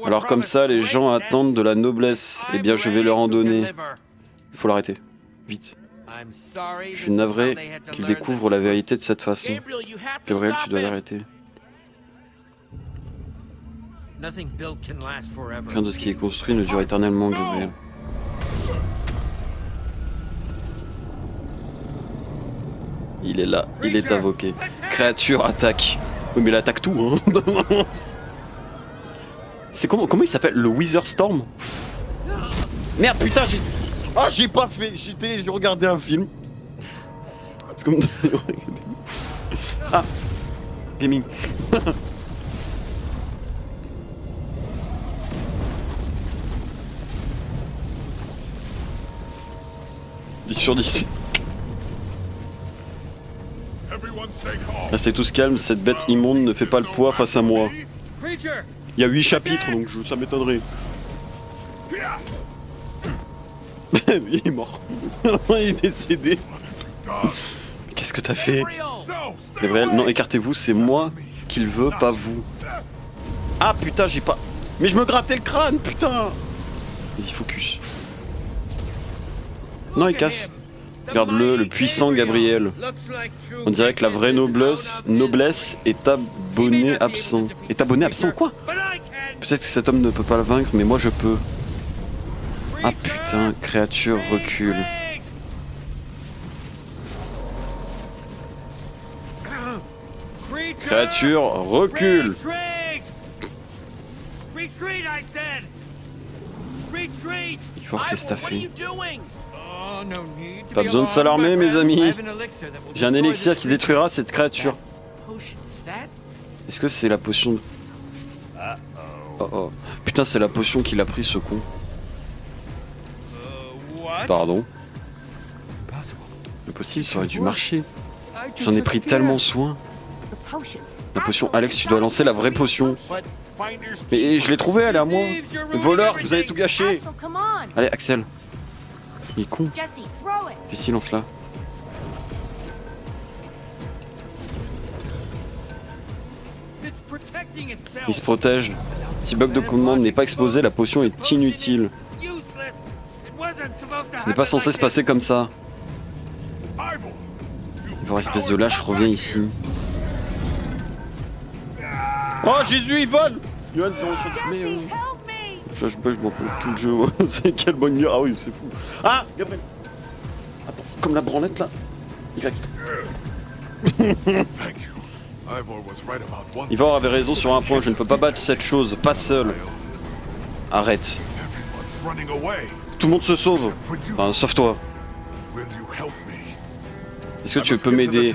Alors comme ça, les gens attendent de la noblesse. Eh bien, je vais leur en donner. Il faut l'arrêter. Vite. Je suis navré qu'ils découvrent la vérité de cette façon. Gabriel, you have to Gabriel, tu stop dois him. l'arrêter. Nothing built can last forever. Rien de ce qui est construit ne dure éternellement, Gabriel. Il est là, il est invoqué. Créature attaque. Oui, mais il attaque tout, hein. C'est comment il s'appelle? Le Wither Storm? Merde, putain, j'ai... Ah, j'ai pas fait. J'ai regardé un film. C'est comme... Ah. Gaming. 10 sur 10. Restez tous calmes, cette bête immonde ne fait pas le poids face à moi. Il y a 8 chapitres, donc ça m'étonnerait. Il est mort. Il est décédé. Qu'est-ce que t'as fait? Gabriel, non, écartez-vous, c'est moi qui le veux, pas vous. Ah putain, j'ai pas... Mais je me grattais le crâne, putain. Vas-y, focus. Non, il casse. Regarde-le, le puissant Gabriel. On dirait que la vraie noblesse est abonné absent. Est abonné absent, quoi? Peut-être que cet homme ne peut pas le vaincre, mais moi je peux. Ah putain, créature recule. Créature recule. Ivor, qu'est-ce que t'as fait? Pas besoin de s'alarmer, mes amis. J'ai un élixir qui détruira cette créature. Est-ce que c'est la potion de... Oh oh. Putain, c'est la potion qu'il a pris, ce con. Pardon. Impossible, ça aurait dû marcher. J'en ai pris tellement soin. La potion, Alex, tu dois lancer la vraie potion. Mais je l'ai trouvée, elle est à moi. Voleur, vous avez tout gâché. Allez, Axel. Il est con. Fais silence là. Il se protège. Si bloc de commande n'est pas explosé, la potion est inutile. Ce n'est pas censé se passer comme ça. Ivor, espèce de lâche, reviens ici. Oh Jésus, il vole! Yoann, c'est ressource, mais... Flashback, je m'en rappelle tout le jeu. C'est quelle bonne nuit. Ah oui, c'est fou. Ah, Gabriel. Attends, comme la branlette là. Y. Ivor avait raison sur un point. Je ne peux pas battre cette chose, pas seul. Arrête. Tout le monde se sauve. Enfin, sauf toi. Est-ce que tu peux m'aider?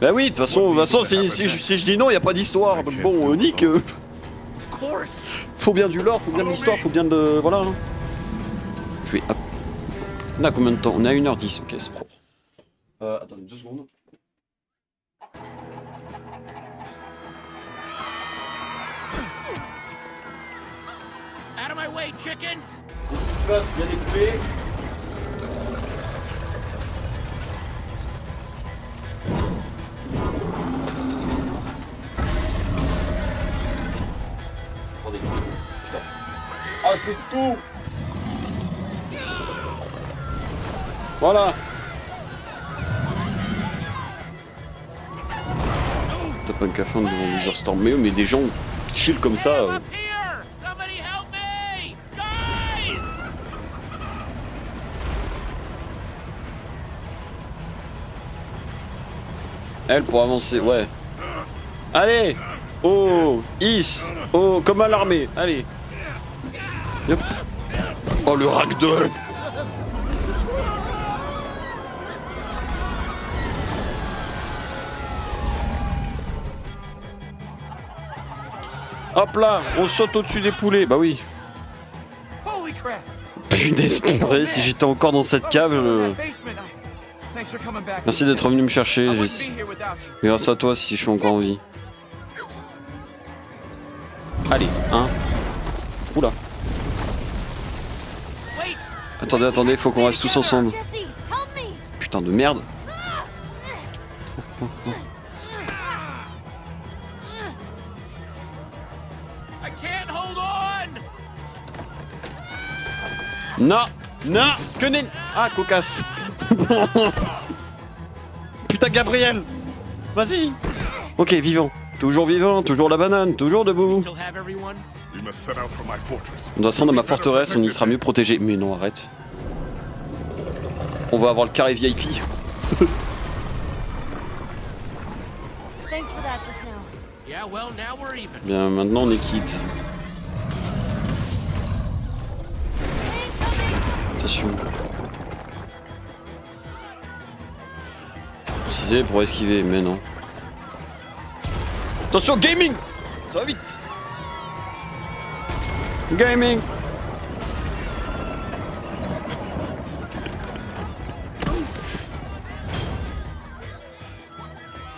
Bah oui, de toute façon, si je dis non, il n'y a pas d'histoire. Bon, Nick... Faut bien du lore, faut bien de l'histoire, faut bien de... Voilà. Je vais... On a combien de temps? On a 1h10, ok, c'est propre. Attendez 2 secondes. Out of my way, chickens! Qu'est-ce qui se passe? Il y a des poulets. Attendez. Putain. Ah, je fais tout. Voilà. T'as pas un café devant Wizard Storm, mais des gens chill comme ça. Up here! Somebody help me! Guys! Elle pour avancer, ouais. Allez! Oh! Is! Oh! Comme à l'armée! Allez! Yep. Oh le ragdoll! Hop là! On saute au-dessus des poulets! Bah oui! Holy crap! Punaise, purée, si j'étais encore dans cette cave, Merci d'être venu me chercher, Jessie. Grâce à toi si je suis encore en vie. Allez, hein. Oula. Attendez, attendez, faut qu'on reste tous ensemble. Putain de merde. I can't hold on! Non, non, que nenni. Ah, cocasse. Putain, Gabriel. Vas-y. Ok, vivant. Toujours vivant, toujours la banane, toujours debout. Still have everyone? On doit se rendre à ma forteresse, on y sera mieux protégé. Mais non, arrête. On va avoir le carré VIP. Thanks for that just now. Yeah, well, now we're even. Bien, maintenant on est quitte. Attention. Utiliser pour esquiver, mais non. Attention, gaming! Ça va vite! Gaming!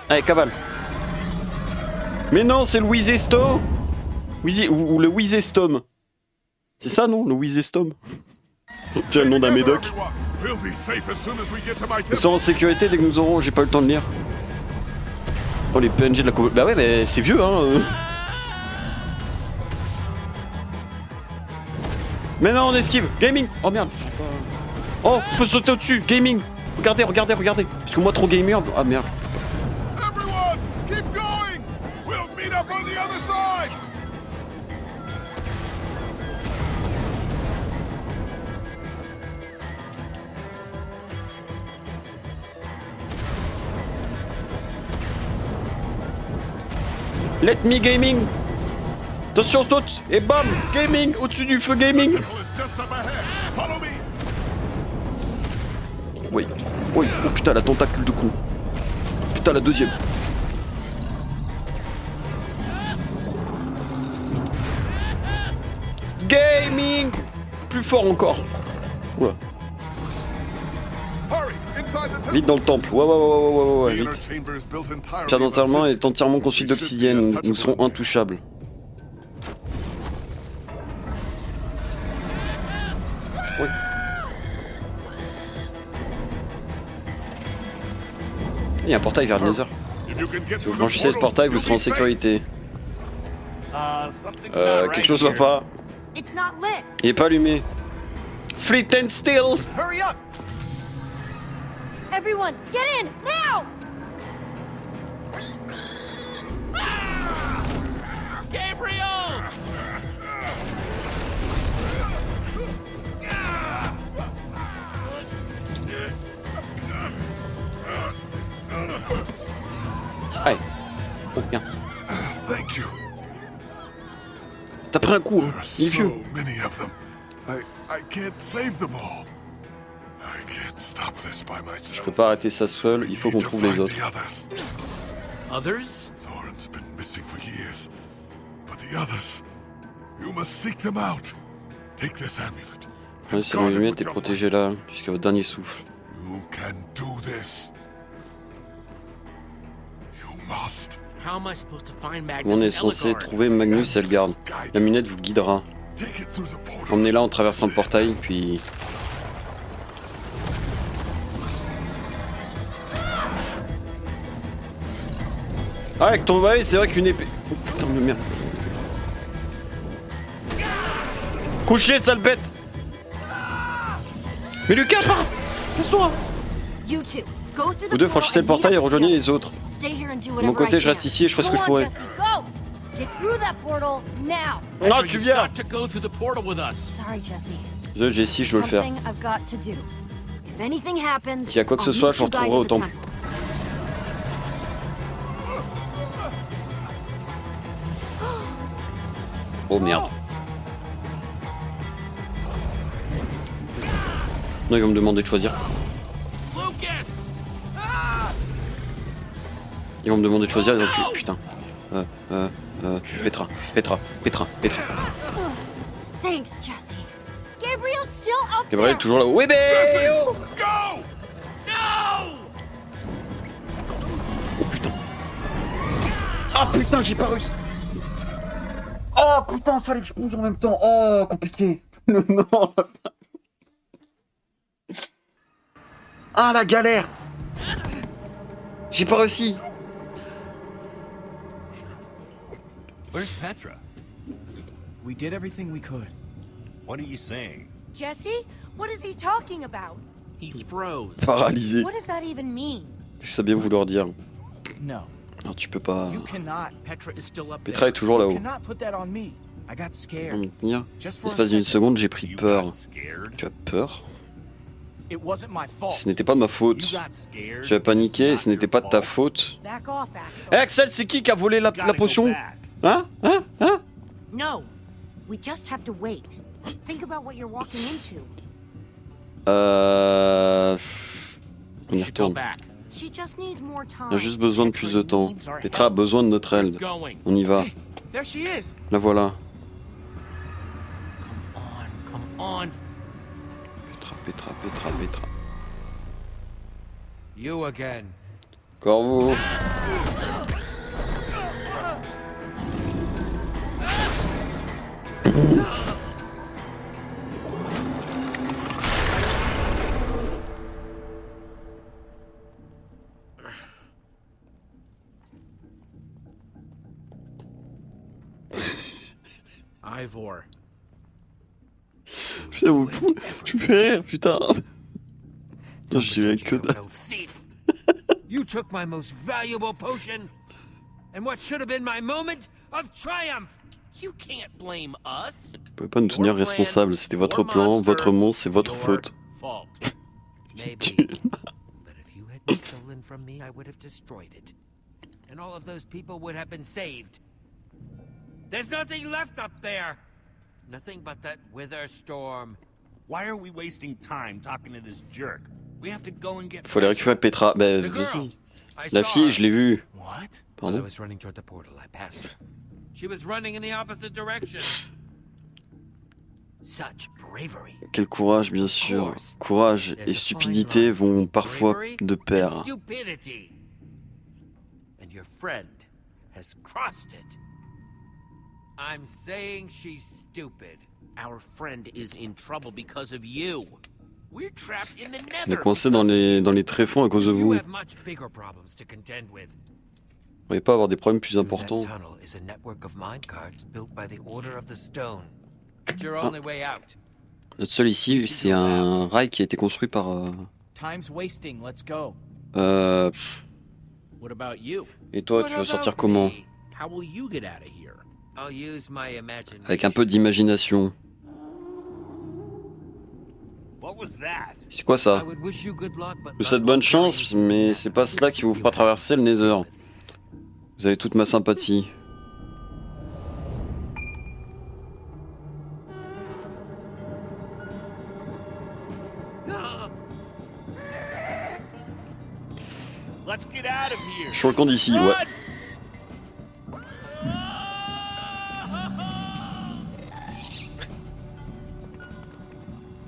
Allez, cavale! Mais non, c'est le Wizestom! Ou le Wizestom! C'est ça, non? Le Wizestom? C'est le nom d'un médoc. Nous serons en sécurité dès que nous aurons... J'ai pas eu le temps de lire. Oh, les PNG de la... Bah ouais, mais c'est vieux, hein. Mais non, on esquive. Gaming. Oh merde. Oh, on peut sauter au-dessus. Gaming. Regardez, regardez, regardez. Parce que moi, trop gamer... Ah merde. Everyone, keep going. We'll meet up on the other side. Let me gaming. Attention, saute. Et bam. Gaming. Au-dessus du feu gaming. Oui. Oui. Oh putain, la tentacule de con. Putain, la deuxième. Gaming. Plus fort encore. Oula. Vite dans le temple. Ouais, vite. Pierre d'enterrement est entièrement construit d'obsidienne. Nous serons intouchables. Oui. Il y a un portail vers le Nether. Si vous franchissez ce portail, vous serez en sécurité. Quelque chose va pas. Il est pas allumé. Fleet and still. Hurry up! Everyone, get in, now! Gabriel! Allez. Oh, bien. Thank you. T'as pris un coup, hein. Il est vieux. So many of them. I can't save them all. I can't stop this by myself. Je peux pas arrêter ça seul, il faut qu'on trouve les autres. Others? Soren's been missing for years. But the others, you must seek them out. Take this amulet. Ouais, c'est l'allumette et protégez-la jusqu'à votre dernier souffle. You can do this. must. How am I supposed to find Magnus On est and censé Ellegaard? trouver Magnus et Ellegaard. La lunette vous guidera. Take it through the portal. Emmenez-la en traversant le portail, puis... Ah, avec ton... Ouais, c'est vrai qu'une épée... Oh putain de merde. Couchez, sale bête. Mais Lucas, pars. Casse-toi. You two, go through the Vous deux portal franchissez le and meet portail et up with rejoignez the les autres. others. Stay here and do De whatever mon côté, I je reste can. ici et je ferai ce que Go je on, pourrai. Jesse, go! Get through that portal now. Non, Pedro, tu you've viens. got to go through the portal with us. Sorry, Jesse. Désolé, Jessie, je veux le faire. Something I've got to do. If anything happens, S'il y a quoi que ce I'll soit, meet je vous you guys retrouverai au at the temple. temple. Oh merde. Non, ils vont me demander de choisir. Lucas! Ils vont me demander de choisir, les enculés. Putain. Petra. Thanks, Jesse. Gabriel's still up Gabriel there. toujours là-haut. Oui, mais oh Go! No! Oh putain. Ah putain, j'ai pas réussi. Oh putain, fallait que je plonge en même temps. Oh, compliqué. Non. Ah, la galère. J'ai pas réussi. Where's Petra? We did everything we could. What are you saying? Jesse? What is he talking about? He froze. Paralysé. What does that even mean? Qu'est-ce que ça bien vouloir dire? No. Non, tu peux pas. You cannot. Petra is still up Petra there. est toujours You là-haut. cannot put that on me. I got Pour scared. me tenir. Just for a L'espace d'une second. seconde, j'ai pris You peur. got scared? Tu as peur? It wasn't my fault. Ce n'était pas de ma faute. You got scared? Tu as paniqué et ce n'était pas de ta faute. Back off, Axel. Eh Axel, c'est qui a volé la Gotta go potion? back. Hein? No. We just have to wait. Think about what you're walking into. On We y should go retourne. back. She just needs more time. On a juste besoin de plus de temps. Petra a besoin de notre aide. Going. On y va. There she is. La voilà. Come on. Petra. You again. Corvo. Ivor. Putain, vous tu me fais rire, putain. Non, je dirais que dalle. No thief. You took my most valuable potion, and what should have been my moment of triumph. You can't blame us. Vous pouvez pas nous tenir responsables. C'était votre plan, votre monstre, c'est votre faute. Fault. Maybe. But if you had been stolen from me, I would have destroyed it. And all of those people would have been saved. There's nothing left up there. Nothing but that wither storm. Why are we wasting time talking to this jerk? We have to go and get Faut aller récupérer Petra. Bah, The girl. vas-y. I La saw fille, her. je l'ai vue. What? While I Pardon? was running toward the portal, I passed her. She was running in the opposite direction. Such bravery. Quel courage, bien sûr. Courage et stupidité vont parfois de pair. And stupidity. And your friend has crossed it. I'm saying she's stupid. Our friend is in trouble because of you. We're trapped in the On est nether. coincé dans les tréfonds à cause de You vous. have much bigger problems to contend with. Vous pourriez pas avoir des problèmes plus That importants. tunnel is a network of minecarts built by the Order of the Stone. It's your only way out. Notre seule issue, c'est un rail qui a été construit par... Time's wasting. Let's go. What about you? Et toi, What tu veux sortir about comment? me? How will you get out of here? I'll use my imagination. Avec un peu d'imagination. What was that? C'est quoi I ça? would wish you good luck, but Je vous souhaite bonne chance, mais c'est pas cela qui vous fera traverser le Nether. Vous avez toute ma sympathie. Let's get out of here. Je suis le camp d'ici, ouais.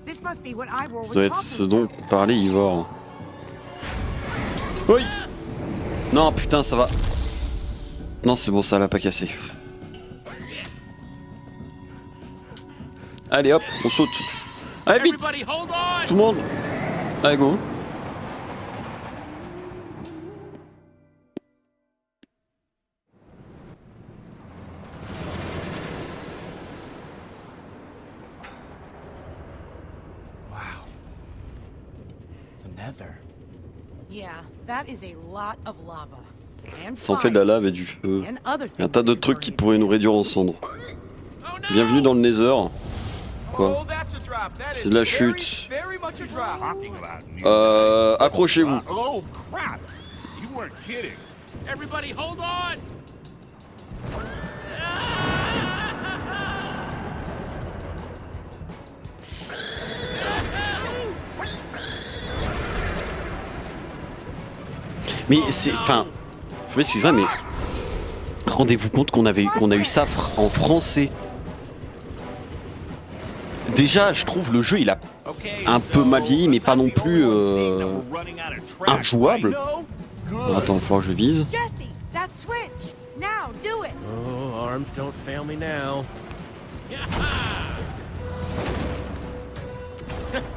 This must be what Ivor was Ça doit être talking ce dont about. parlait Ivor. Oui. Non, putain, ça va. Non, c'est bon, ça l'a pas cassé. Allez hop, on saute. Allez vite, Everybody, hold on! tout le monde. Allez go. Wow. The Nether. Yeah, that is a lot of lava. And Ça en fait de la lave et du feu. and other Il y a un things tas that d'autres could trucs qui burn pourraient nous réduire en cendres. Oh no! Bienvenue dans le Nether. Quoi? Oh, that's a drop. That C'est is de la very, chute. very much a drop. Talking about new Accrochez-vous. Oh crap! You weren't kidding. Everybody, hold on! Mais c'est... Enfin... Vous m'excusez, mais... Rendez-vous compte qu'on a eu ça en français. Déjà, je trouve le jeu, il a un peu mal vieilli, mais pas non plus injouable. Attends, il va falloir que je vise. Jesse, that switch. Now, do it. Oh, arms don't fail me now.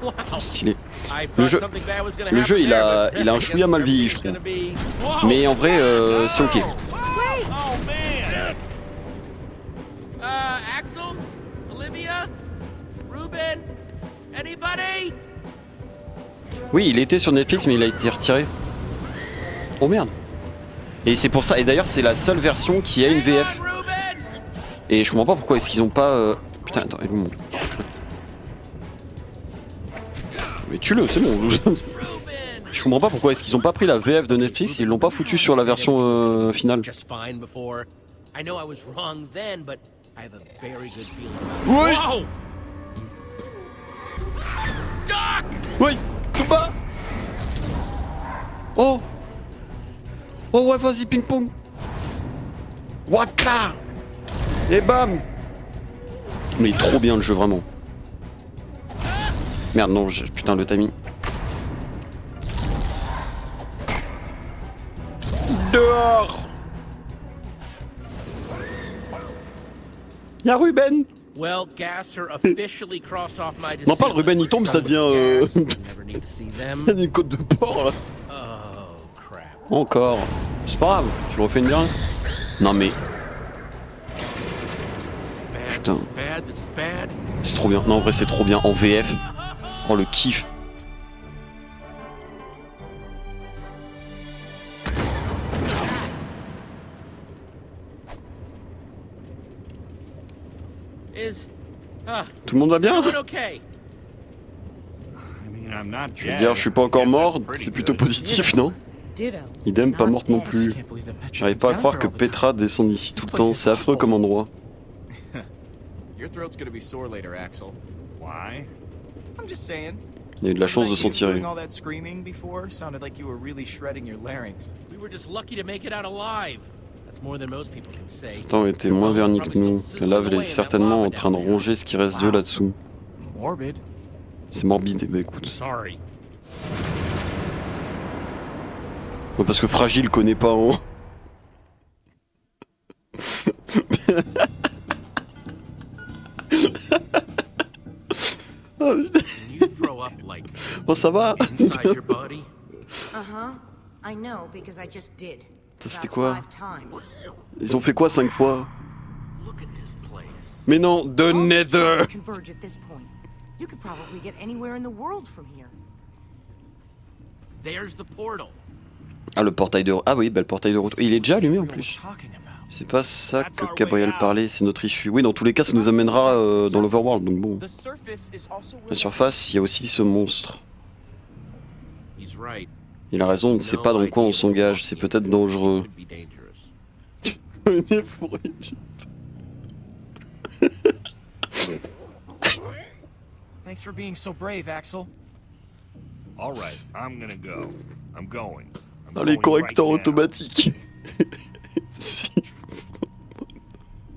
Wow. Stylé. I Le thought jeu- something bad was gonna le happen jeu, il a there, but un I guess chouïa mal vieilli, je everything's trouve. gonna be- Whoa! Mais en vrai, c'est ok. Wait. Oh man! Axel? Olivia? Ruben? Anybody? Oui, il était sur Netflix, mais il a été retiré. Oh merde. Et c'est pour ça. Et d'ailleurs, c'est la seule version qui a une VF. Hang on, Ruben! Et je comprends pas pourquoi est-ce qu'ils ont pas. Putain, attends, il est où mon. Mais tue-le, c'est bon. Ruben! Je comprends pas pourquoi est-ce qu'ils ont pas pris la VF de Netflix et ils l'ont pas foutu sur la version finale. Just fine before. I know I was wrong then, but I have a very good feeling. Oui. Whoa! Doc! Oui, tout bas. Oh. Oh ouais, vas-y, ping-pong. What là. Et bam. Mais il est trop bien le jeu, vraiment. Merde, non, putain, le timing. Dehors. Y'a Ruben. Well, Gaster officially crossed off my Non, pas le Ruben, il tombe, ça devient Never need to see them. ça devient une côte de porc là. Oh, crap. Encore. C'est pas grave, tu le refais une dernière. Non mais, Bad, Putain. this is bad, this is bad. c'est trop bien. Non, en vrai, c'est trop bien. En VF. Oh, le kiff. Is Tout le monde va bien? everyone okay? I mean, I'm not Je veux dire, je suis pas encore mort, c'est plutôt positif, non? Ditto. Idem, pas morte non I plus. just can't believe that Petra J'arrive pas à was croire down que there all the Petra descende ici tout le temps, c'est affreux comme endroit. time. Your throat's gonna be sore later, Axel. Why? I'm just saying. Il a eu de la chance de s'en tirer. Doing all that screaming before sounded like you were really shredding your larynx. We were just lucky to make it out alive. That's more than most people can say. Ces temps étaient moins vernis que nous. La lave est certainement en train de ronger ce qui reste d'eux là-dessous. Morbid. C'est morbide, bah écoute. Sorry. Ouais, parce que Fragile connaît pas, hein. Oh, putain. When you throw up like Oh, ça va? inside your body, Uh-huh. I know, because I just did. C'était About quoi? 5 times. Ils ont fait quoi 5 fois? look at this place. Mais non, The All the Nether! stars converge at this point. You could probably get anywhere in the world from here. There's the portal. Ah, le portail de... Ah oui, bah, le portail de retour. Il est déjà allumé en plus. Talking about. C'est pas ça que Gabriel parlait, c'est notre issue. Oui, dans tous les cas, ça nous amènera dans l'Overworld, donc bon. The surface is also where La surface, il y a aussi ce monstre. He's right. Il a raison, on ne sait pas dans quoi on s'engage, c'est peut-être dangereux. Could be dangerous. Venez pour Thanks for being so brave, Axel. All right, I'm gonna go. I'm going. I'm Dans les going correcteurs right now. automatiques. Si.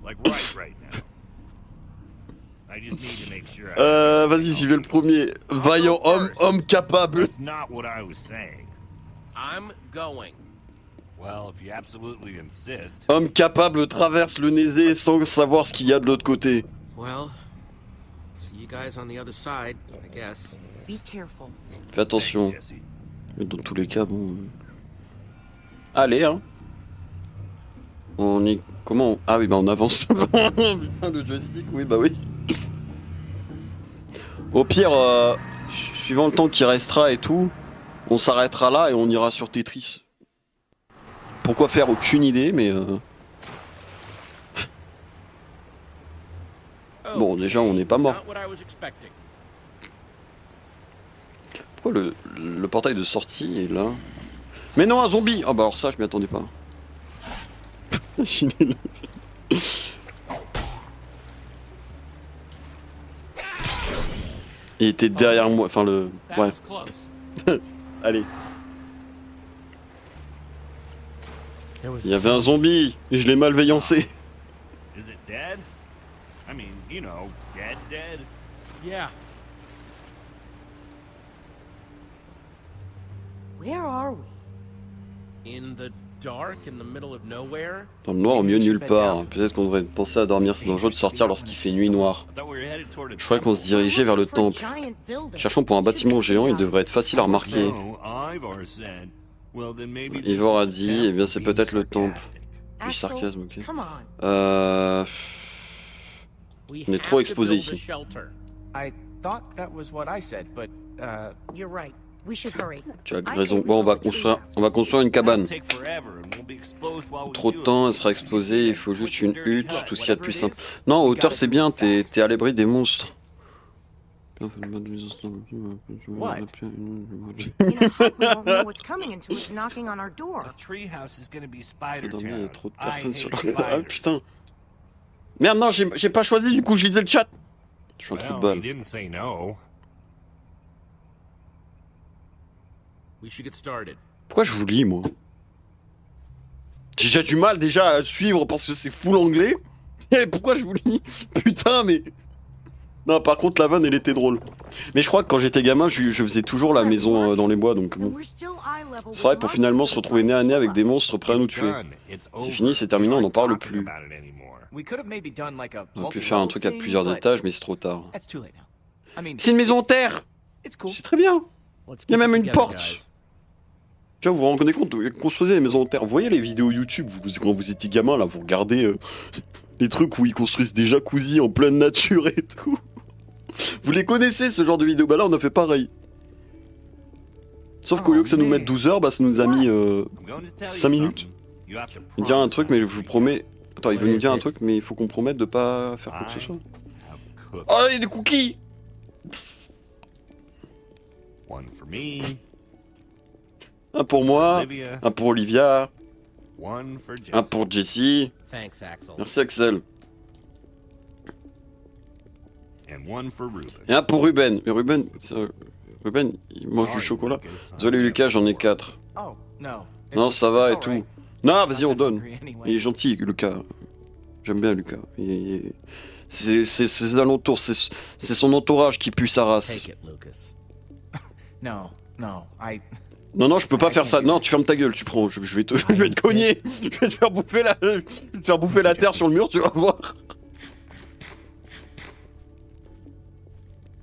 Like right now. I just need to make sure. I Vas-y, j'y vais le premier. Vaillant homme capable. That's not what I was saying. I'm going. Well, if you absolutely insist. Homme capable traverse le Nézé sans savoir ce qu'il y a de l'autre côté. Well, see you guys on the other side, I guess. Be careful. Fais attention. Thanks, Jesse. Mais dans tous les cas, bon... Allez, hein. On y... Comment Ah oui, bah on avance. Putain, le joystick, oui, bah oui. Au pire, suivant le temps qui restera et tout, on s'arrêtera là et on ira sur Tetris. Pourquoi faire, aucune idée, mais... Bon, déjà, on n'est pas mort. Not what I was expecting. Pourquoi le portail de sortie est là? Mais non, un zombie! Ah bah alors ça, je m'y attendais pas. Il était derrière moi, enfin le... That Ouais, was close. allez. There was Il y avait un zombie, et je l'ai malveilllancé. Is it dead? I mean, you know, dead. Yeah. Where are we? In the dark, in the middle of nowhere. Dans le noir, au milieu de nulle part. Peut-être qu'on devrait penser à dormir, c'est dangereux de sortir lorsqu'il fait nuit noire. I thought we were headed toward a Je croyais qu'on se dirigeait vers le temple. Giant building. Cherchons pour un bâtiment géant, il devrait être facile à remarquer. So, Ivor said. Well, then maybe this Ivor a is dit, them eh bien c'est being peut-être le temple. sarcastic. Du Axel, sarcasme, ok. come on. We On est have trop to exposé build a ici. shelter. I thought that was what I said, but, You're right. We should hurry. Tu as raison. Bon, on va construire une cabane. That'll take forever and we'll be exposed while we Trop de do it. temps, elle sera exposée, il faut juste une hutte, tout ce qu'il y a de plus simple. Non, en hauteur c'est bien, t'es à l'abri des monstres. In a hut, we won't know what's coming until it's knocking on our door. The treehouse is gonna be Spider Dormir, il y a Town. trop de I personnes hate sur la... Ah spiders. putain. Merde, non, j'ai pas choisi, du coup je lisais le chat. Je suis un trou de Well, he balle. didn't say no. We should get started. Pourquoi je vous lis, moi? J'ai déjà du mal déjà à suivre parce que c'est full anglais. Et pourquoi je vous lis? Putain, mais... Non, par contre, la vanne, elle était drôle. Mais je crois que quand j'étais gamin, je faisais toujours la maison dans les bois, donc And bon. we're still eye level with C'est vrai, pour monsters finalement se that retrouver try nez à to nez kill avec des us. monstres prêts à nous It's tuer. done. It's C'est over. fini, c'est terminé, on n'en parle Talking plus. about it anymore. we could have maybe done like a On aurait pu faire un truc à plusieurs étages, mais c'est trop tard. That's too late now. I mean, C'est une maison en terre! it's cool. C'est très bien! Let's Il y a keep même it une together, porte. guys. Déjà, vous vous rendez compte, vous construisez les maisons en terre. Vous voyez les vidéos YouTube, quand vous étiez gamin, là, vous regardez les trucs où ils construisent des jacuzzis en pleine nature et tout. Vous les connaissez, ce genre de vidéos? Bah là, on a fait pareil. Sauf qu'au lieu que ça nous mette 12 heures, bah ça nous a mis I'm going to tell you 5 minutes. something. You have to Il me dira un promise truc, not mais to je vous freak promets... Attends, il veut What nous is dire un it? truc, mais il faut qu'on promette de pas faire quoi que ce soit. out. Have cooked. Oh, il y a des cookies! One for me, Un pour moi, Olivia, un pour Olivia, one for Jesse. un pour Jessie. Thanks, Axel. Merci Axel. And one for Ruben. Et un pour Ruben. Mais Ruben, Ruben, il mange du Sorry, chocolat. Lucas. Désolé Lucas, j'en ai 4. Oh, no. Non, ça va et it's tout. all right. Non, vas-y, I'm on not donne. hungry anyway. Il est gentil, Lucas. J'aime bien Lucas. C'est ses alentours, c'est son entourage qui pue sa race. Take it, Lucas. No, I... Non, non, je peux pas faire ça. Non, tu fermes ta gueule, tu prends. Je vais te, je vais te cogner. Je vais te faire bouffer la terre sur le mur, tu vas voir.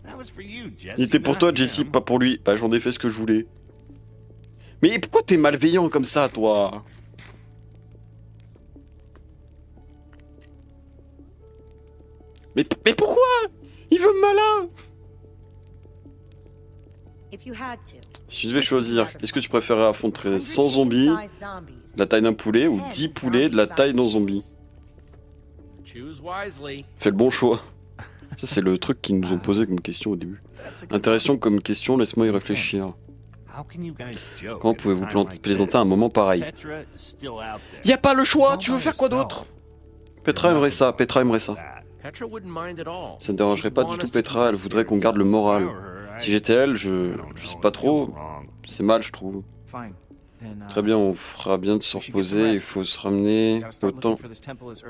That was for you, Jesse, Il était pour not toi, him. Jessie, pas pour lui. Bah, j'en ai fait ce que je voulais. Mais pourquoi t'es malveillant comme ça, toi? Mais pourquoi? Il veut me malin. If you had to. Si tu devais choisir, est-ce que tu préférais affronter 100 zombies, de la taille d'un poulet, ou 10 poulets de la taille d'un zombie? Choose wisely. Fais le bon choix. Ça, c'est le truc qu'ils nous ont posé comme question au début. Intéressant comme question, laisse-moi y réfléchir. How can you guys joke Comment at a pouvez-vous time like plaisanter this? à un moment pareil? Petra is still out there. Y a pas le choix, All tu veux by faire quoi herself. d'autre? Petra aimerait ça, Petra aimerait ça. That. Petra wouldn't mind at all. Ça ne dérangerait pas du tout Petra, elle voudrait qu'on garde le moral. Si j'étais elle, je sais pas trop, c'est mal je trouve. Fine. Then, Très bien, on fera bien de se reposer, il faut se ramener au temps.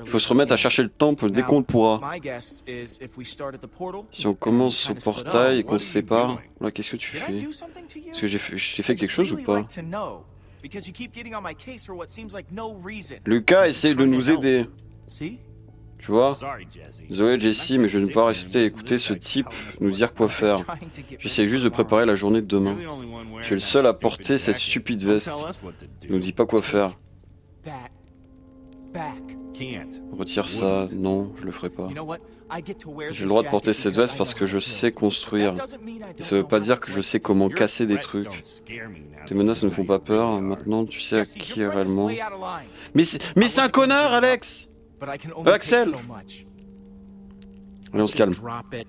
Il faut se remettre à chercher le temple dès qu'on le pourra. My guess is if we start at the portal, Si on commence au portail et qu'on se sépare, là qu'est-ce que tu did I fais? do something to you? Est-ce que je t'ai fait quelque chose ou I'd really pas? like to know. because you keep getting on my case for what seems like no reason. Lucas essaye de nous aider. See? Tu vois? Sorry, Jesse. Désolé Jessie, mais je ne peux pas rester à écouter ce type nous dire quoi faire. J'essaie juste de préparer la journée de demain. Tu es le seul à porter cette stupide veste. Ne nous dis pas quoi faire. That back. Retire ça. Non, je le ferai pas. You know what? I get to wear J'ai le droit de porter cette veste parce que je sais construire. Et ça veut pas dire que je sais comment casser des trucs. Tes menaces ne me font pas peur. Maintenant, tu sais à qui est réellement. Mais c'est un connard, Alex! Axel! Allez, on se calme. Drop it.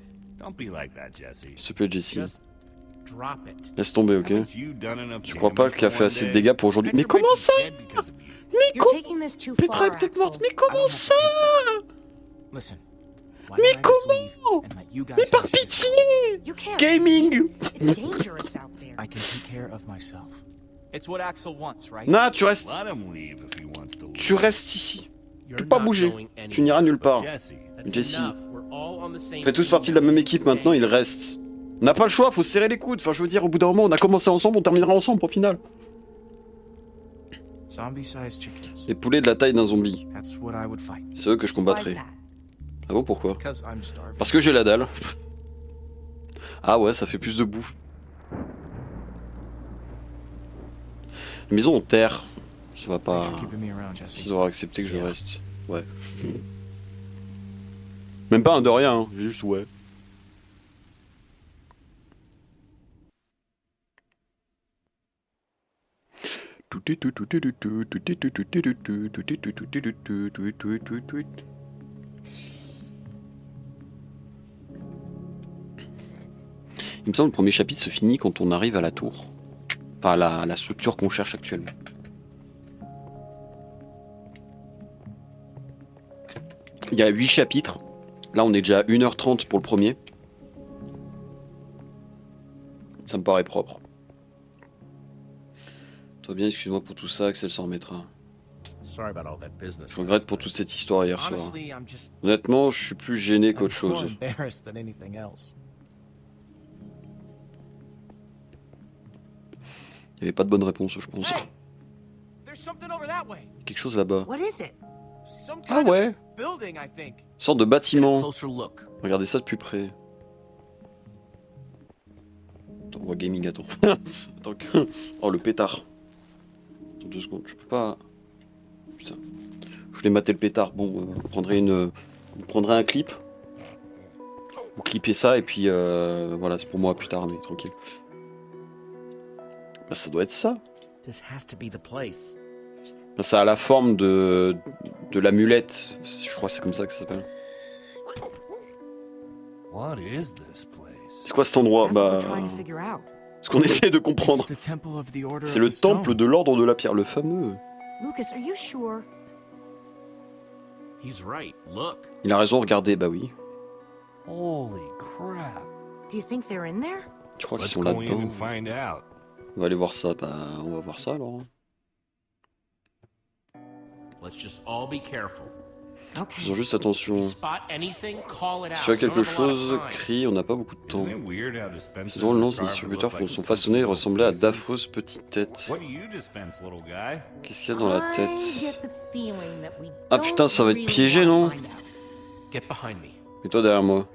S'il te plaît, Jessie. Just drop it. Laisse tomber, ok? Tu crois pas qu'il a fait assez de dégâts pour aujourd'hui? Mais comment ça? Mais You're taking this too Petra far, est peut-être morte, Axel. mais comment ça? Listen. why Mais don't I just leave comment? and let you guys Mais par finish this? pitié! You can't. Gaming! It's dangerous out there. I can take care of myself. It's what Axel wants, right? Non, tu restes ici. Tu peux pas bouger. Tu n'iras nulle part. Jessie. On fait tous partie de la même équipe maintenant, il reste. On n'a pas le choix, faut se serrer les coudes. Enfin, je veux dire, au bout d'un moment, on a commencé ensemble, on terminera ensemble au final. Zombie-sized chickens. Les poulets de la taille d'un zombie. That's what I would fight. C'est eux que je combattrai. Ah bon, pourquoi? 'Cause I'm starving. Parce que j'ai la dalle. Ah ouais, ça fait plus de bouffe. Les maisons en terre. Ça va pas... Thanks for keeping me around, Jesse. Ça devra accepter que je reste. Ouais. Même pas un de rien, hein. J'ai juste ouais. Il me semble que le premier chapitre se finit quand on arrive à la tour. Enfin, à la structure qu'on cherche actuellement. Il y a 8 chapitres. Là, on est déjà à 1h30 pour le premier. Ça me paraît propre. Toi bien, excuse-moi pour tout ça, Axel s'en remettra. Sorry about all that business. Je regrette pour toute cette histoire hier soir. Honestly, I'm just Honnêtement, je suis plus gêné qu'autre more chose. embarrassed than anything else. Il n'y avait pas de bonne réponse, je pense. Hey! There's something over that way. Quelque chose là-bas. What is it? Some Ah kind ouais, of building, I think. sorte de bâtiment. Closer look. Regardez ça de plus près. Attends, on voit gaming, attends. Attends que... Oh, le pétard. Attends 2 secondes, je peux pas... Putain. Je voulais mater le pétard. Bon, vous prendrez un clip. Vous clippez ça et puis voilà, c'est pour moi plus tard, mais tranquille. Bah, ça doit être ça. This has to be the place. Bah, ça a la forme de l'amulette. Je crois que c'est comme ça que ça s'appelle. What is this place? C'est quoi cet endroit? That's what Bah, we're trying to figure out. ce qu'on essaie de comprendre. It's the temple of the Order C'est of le the Stone. temple de l'ordre de la pierre, le fameux. Lucas, are you sure? He's right. Look. Il a raison, regardez, bah oui. Holy crap. Do you think they're in there? Je crois qu'ils Let's sont go in là-dedans. and find out. On va aller voir ça. Bah, on va voir ça alors. Let's just all be careful. Okay. Faisons juste If you attention. spot anything, call it out. Si tu as We don't quelque have a lot of chose, time. crie, on n'a pas beaucoup de temps. Isn't it weird how dispensers C'est drôle, non? Ces are carved to distributeurs look like sont façonnés et little ressemblaient à faces? d'affreuses petites têtes. What do you dispense, little guy? Qu'est-ce qu'il y a dans la I tête? get the feeling that we Ah don't putain, ça va être really piégé, wanna non? find out. Get behind me. Mets-toi derrière moi.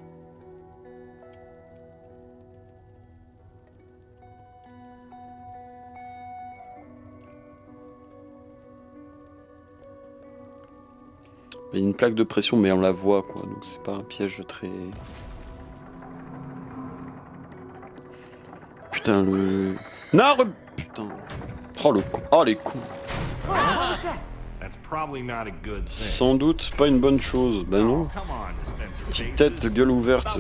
Il y a une plaque de pression, mais on la voit, quoi. Donc c'est pas un piège très... Putain, le... Non, putain. Oh, le con. Oh, les cons. That's probably not a good thing. Sans doute pas une bonne chose. Ben non. Come on, dispenser Petite faces. tête, gueule ouverte.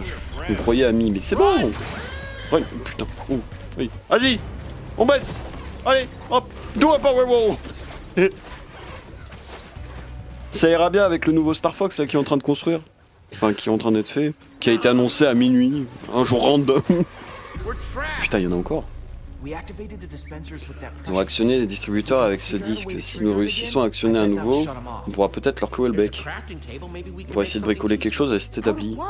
Je me croyais ami, mais c'est bon. Run. Putain. Oh, oui. Vas-y. On baisse. Allez, hop. Do a power wall. Ça ira bien avec le nouveau Star Fox là qui est en train de construire. Enfin, qui est en train d'être fait. Qui a été annoncé à minuit. Un jour random. Putain, il y en a encore. We activated the dispensers with that Ils ont actionné les distributeurs avec ce disque. Si nous réussissons à actionner un nouveau, on pourra peut-être leur clouer le bec. On pourra essayer de bricoler quelque chose à cet établi. What?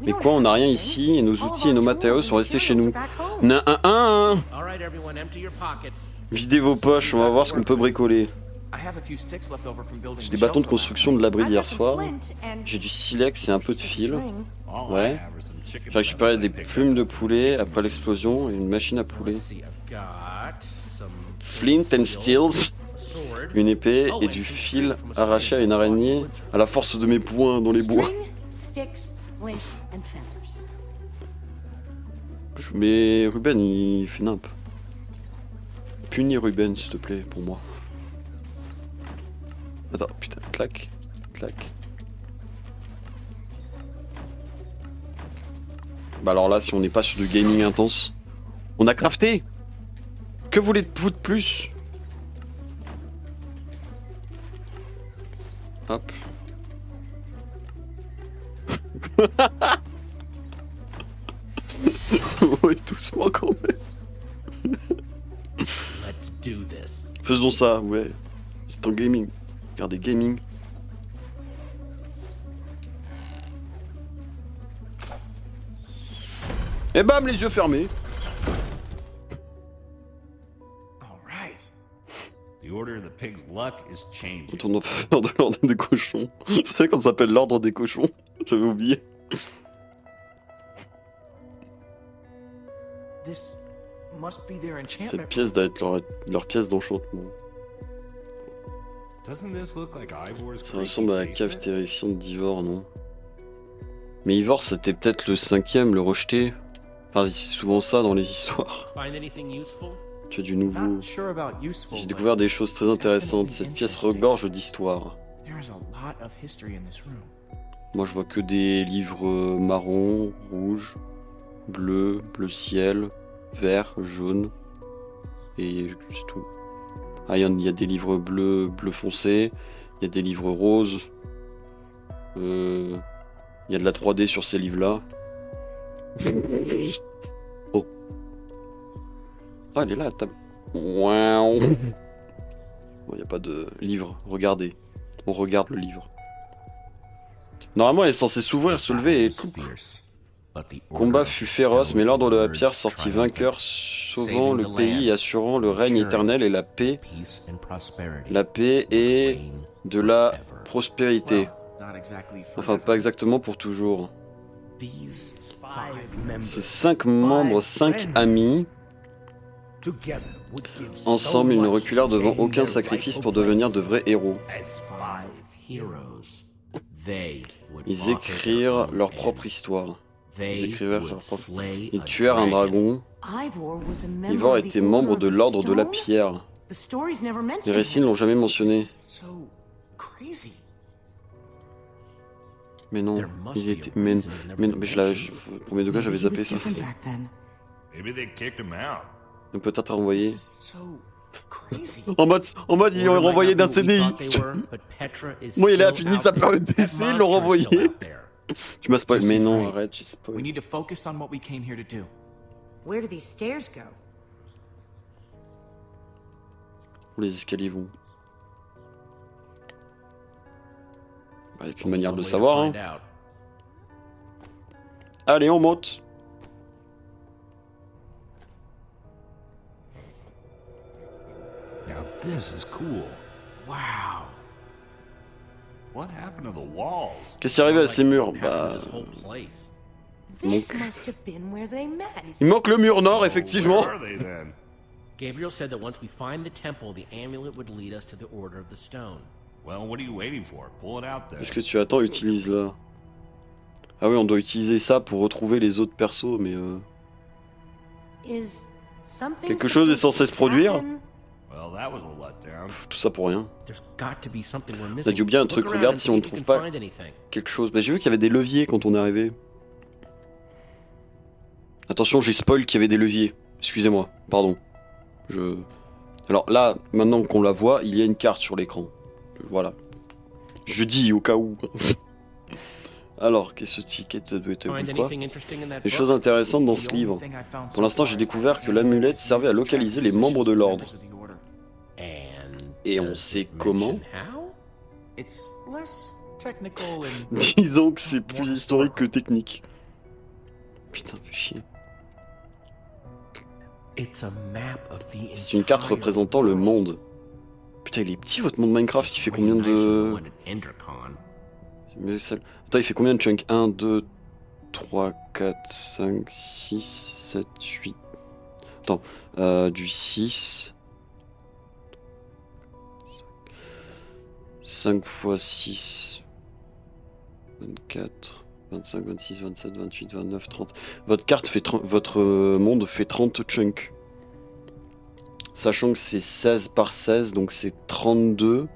Mais quoi, on n'a rien ici et nos outils et nos matériaux sont restés chez nous. Nan, All right, everyone, empty your pockets. Videz vos poches, on va voir ce qu'on peut bricoler. I have a few sticks left over from building J'ai the des bâtons de shelter last construction night. de l'abri I've d'hier got some soir. flint and J'ai du silex et un peu de fil. All I Ouais. have are some chicken J'ai récupéré des feathers I picked plumes up de at the poulet chicken après l'explosion et une machine à poulet. Let's see, I've got some Flint and steel, steels, a sword. une épée Oh, et and du some fil string from a arraché à une spider. araignée à la force de mes poings dans les bois. string, sticks, flint, and feathers. Mais Ruben il fait nimp. Punis Ruben s'il te plaît pour moi. Attends, putain, clac, clac. Bah alors là, si on n'est pas sur du gaming intense, on a crafté. Que voulez-vous de plus? Hop. Oui, doucement quand même. Let's do this. Faisons ça, ouais. C'est en gaming. Regardez, gaming. Et bam, les yeux fermés. All right. The order of the pig's luck is On changing. tourne en faveur de l'ordre des cochons. C'est vrai qu'on s'appelle l'ordre des cochons. J'avais oublié. This must be their enchantment. Cette pièce doit être leur pièce d'enchantement. Doesn't this look like Ivor's Ça ressemble à la creepy cave basement? terrifiante d'Ivor, non? Mais Ivor, c'était peut-être le 5ème, le rejeté. Enfin, c'est souvent ça dans les histoires. Find anything useful? Tu as du nouveau. Not sure about useful. J'ai but découvert des choses très intéressantes. Cette pièce regorge d'histoire. There is a lot of history in this room. Moi, je vois que des livres marron, rouge, bleu, bleu ciel, vert, jaune. Et c'est tout. Ah, il y a des livres bleus, bleu foncé. Il y a des livres roses. Il y a de la 3D sur ces livres-là. Oh. Ah, elle est là, la table. Bon, il n'y a pas de livre. Regardez. On regarde le livre. Normalement, elle est censée s'ouvrir, se lever et tout. Combat fut féroce, mais l'ordre de la pierre sortit vainqueur, sauvant le pays et assurant le règne éternel et la paix et de la prospérité. Not exactly Enfin, pas exactement pour toujours. These 5 members, Ces 5 membres, 5 amis, together would give ensemble, so ils ne much reculèrent to devant gain aucun their sacrifice rightful pour devenir de place vrais héros. as 5 heroes. Ils écrirent leur propre histoire. Ils écrivirent leur propre... Ils tuèrent un dragon. Ivor was a member Ivor of the était membre Order de of the l'ordre de la Stone? pierre. The stories never mentioned Les récits him. ne l'ont jamais mentionné. This is so crazy. Mais non, il était... Mais premier degré, j'avais Maybe he was zappé ça. different back then. Maybe they kicked him out. Donc peut-être renvoyer. This is so crazy. En mode, ils l'ont renvoyé d'un CDI. Moi, il a fini sa période d'essai, ils l'ont renvoyé. Tu m'as spoil. Mais non, arrête, j'ai We spoil. need to focus on what we came here to do. Where do these stairs go? Où les escaliers vont? Bah, avec une manière de le savoir, hein. Allez, on monte. Now this is cool. Wow. What happened to the walls? Qu'est-ce qui est arrivé à ces murs? Bah, This Donc- must have been where they met. il manque le mur nord, effectivement. Where are they then? Gabriel said that once we find the temple, the amulet would lead us to the Order of the Stone. Well, what are you waiting for? Pull it out then. Qu'est-ce que tu attends? Utilise-la. Ah oui, on doit utiliser ça pour retrouver les autres persos, mais Is something quelque chose est censé se produire. happen? Well, that was a letdown. Tout ça pour rien. There's got to be something we're On a missing. dû oublier un Look truc. around Regarde and si see on ne if you trouve can pas find anything. quelque chose. Bah, j'ai vu qu'il y avait des leviers quand on est arrivé. Attention, j'ai spoil qu'il y avait des leviers. Excusez-moi, pardon. Alors là, maintenant qu'on la voit, il y a une carte sur l'écran. Voilà. Je dis au cas où. Alors, qu'est-ce ticket de Find quoi? anything interesting in that Les book? choses intéressantes dans ce The only livre. thing I found Pour so l'instant, far j'ai is découvert that que l'amulette it's servait à used to track localiser les positions membres de of l'ordre. members of the Order. And Et on does sait it comment. mention how? It's less technical and Disons que c'est plus historique que technique. Putain, fais chier. It's a map of the C'est une carte représentant le monde. Putain, il est petit votre monde Minecraft, il fait combien de... Attends, il fait combien de chunks? 1, 2, 3, 4, 5, 6, 7, 8... Attends, du 6... 5 x 6... 24... 25, 26, 27, 28, 29, 30... Votre carte fait... Votre monde fait 30 chunks. Sachant que c'est 16 par 16, donc c'est 32...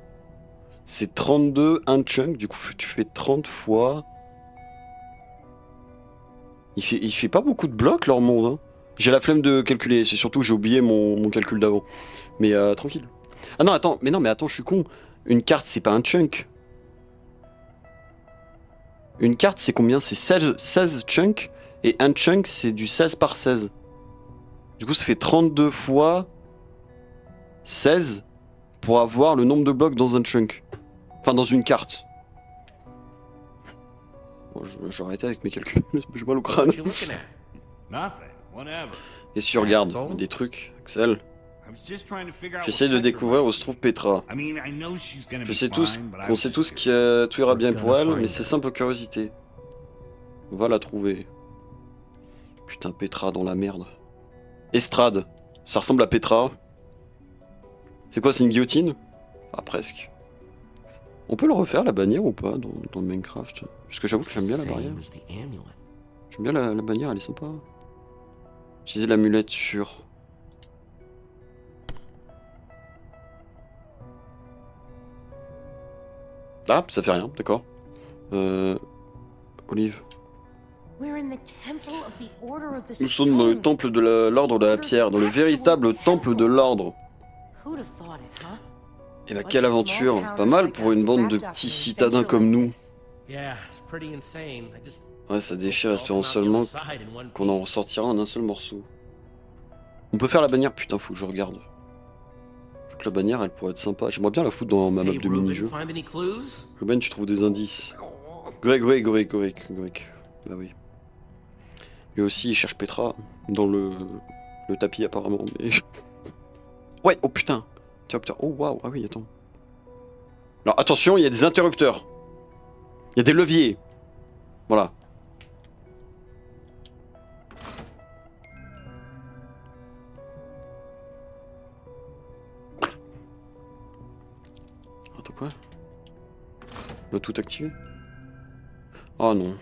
C'est 32, un chunk, du coup tu fais 30 fois... Il fait pas beaucoup de blocs leur monde, hein. J'ai la flemme de calculer, c'est surtout que j'ai oublié mon calcul d'avant. Mais tranquille. Ah non, attends, mais attends, je suis con. Une carte, c'est pas un chunk. Une carte, c'est combien? C'est 16 chunks, et un chunk, c'est du 16 par 16. Du coup, ça fait 32 fois 16 pour avoir le nombre de blocs dans un chunk. Enfin, dans une carte. Bon, je vais arrêter avec mes calculs, j'ai mal au crâne. Et si tu regardes des trucs, Axel, j'essaie de découvrir où se trouve Petra. Je sais qu'on sait tous que tout ira bien pour elle, mais c'est simple curiosité. On va la trouver. Putain, Petra dans la merde. Estrade, ça ressemble à Petra. C'est quoi, c'est une guillotine? Ah, presque. On peut le refaire, la bannière, ou pas, dans le Minecraft? Parce que j'avoue que j'aime bien la barrière. J'aime bien la bannière, elle est sympa. Utiliser l'amulette sur... Ah, ça fait rien, d'accord. Olive. Nous sommes dans le temple de l'ordre de la pierre, dans le véritable temple de l'ordre. Et bah quelle aventure, pas mal pour une bande de petits citadins comme nous. Ouais, ça déchire, espérons seulement qu'on en ressortira en un seul morceau. On peut faire la bannière, putain, faut que je regarde. Je trouve que la bannière, elle pourrait être sympa. J'aimerais bien la foutre dans ma map de mini-jeu. Ruben, tu trouves des indices? Greg. Bah oui. Lui aussi, il cherche Petra dans le tapis, apparemment, mais... Ouais, oh putain. Interrupteur. Oh waouh, ah oui, attends. Alors attention, il y a des interrupteurs. Il y a des leviers. Voilà. Attends quoi? Le tout activé? Oh non.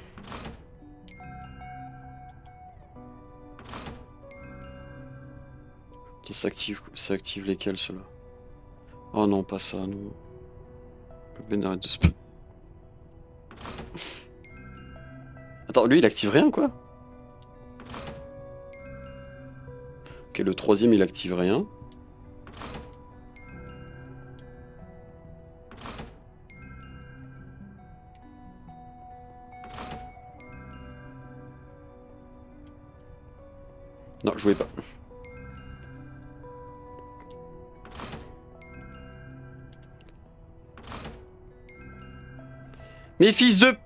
Ça active lesquels ceux-là? Oh non, pas ça, nous. Ben arrête de spawn. Attends, lui il active rien quoi? Ok, le troisième il active rien. Non, je voulais pas. Mes fils de...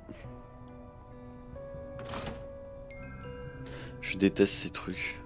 Je déteste ces trucs.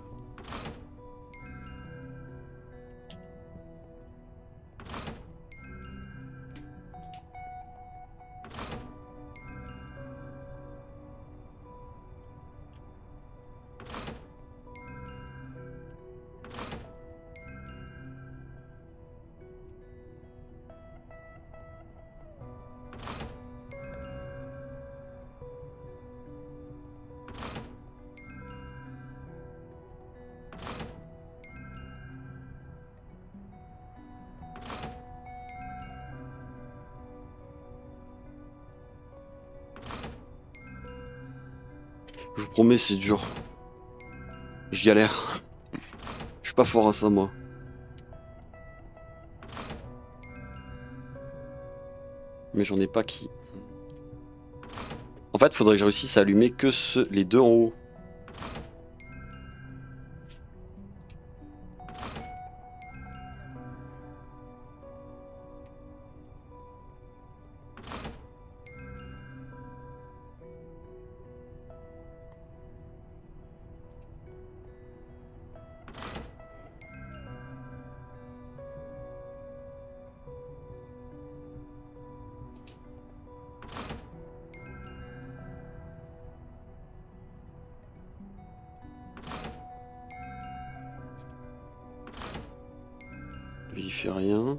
Je vous promets, c'est dur. Je galère. Je suis pas fort à ça, moi. Mais j'en ai pas qui... En fait, faudrait que je réussisse à allumer que les deux en haut. fait rien.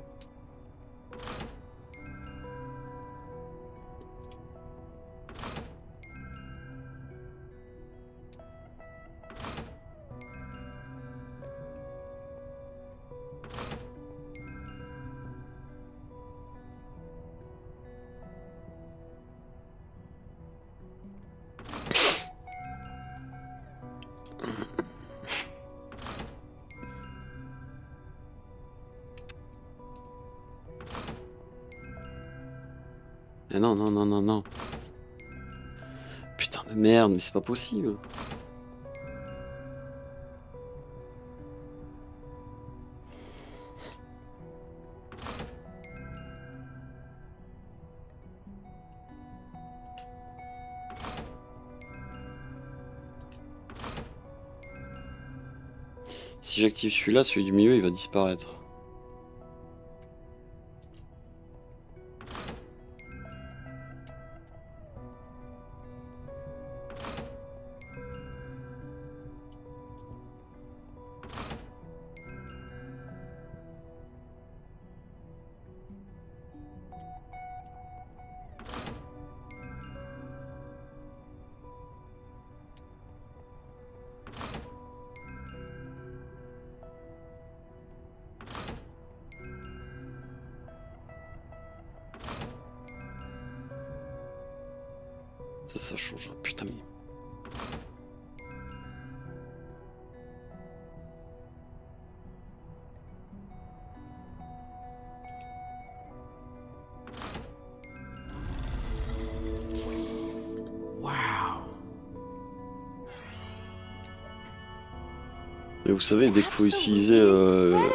Mais non, non, non, non, non. Putain de merde, mais c'est pas possible. Si j'active celui-là, celui du milieu, il va disparaître. Ça change. Putain, mais... Mais vous savez, dès qu'il faut utiliser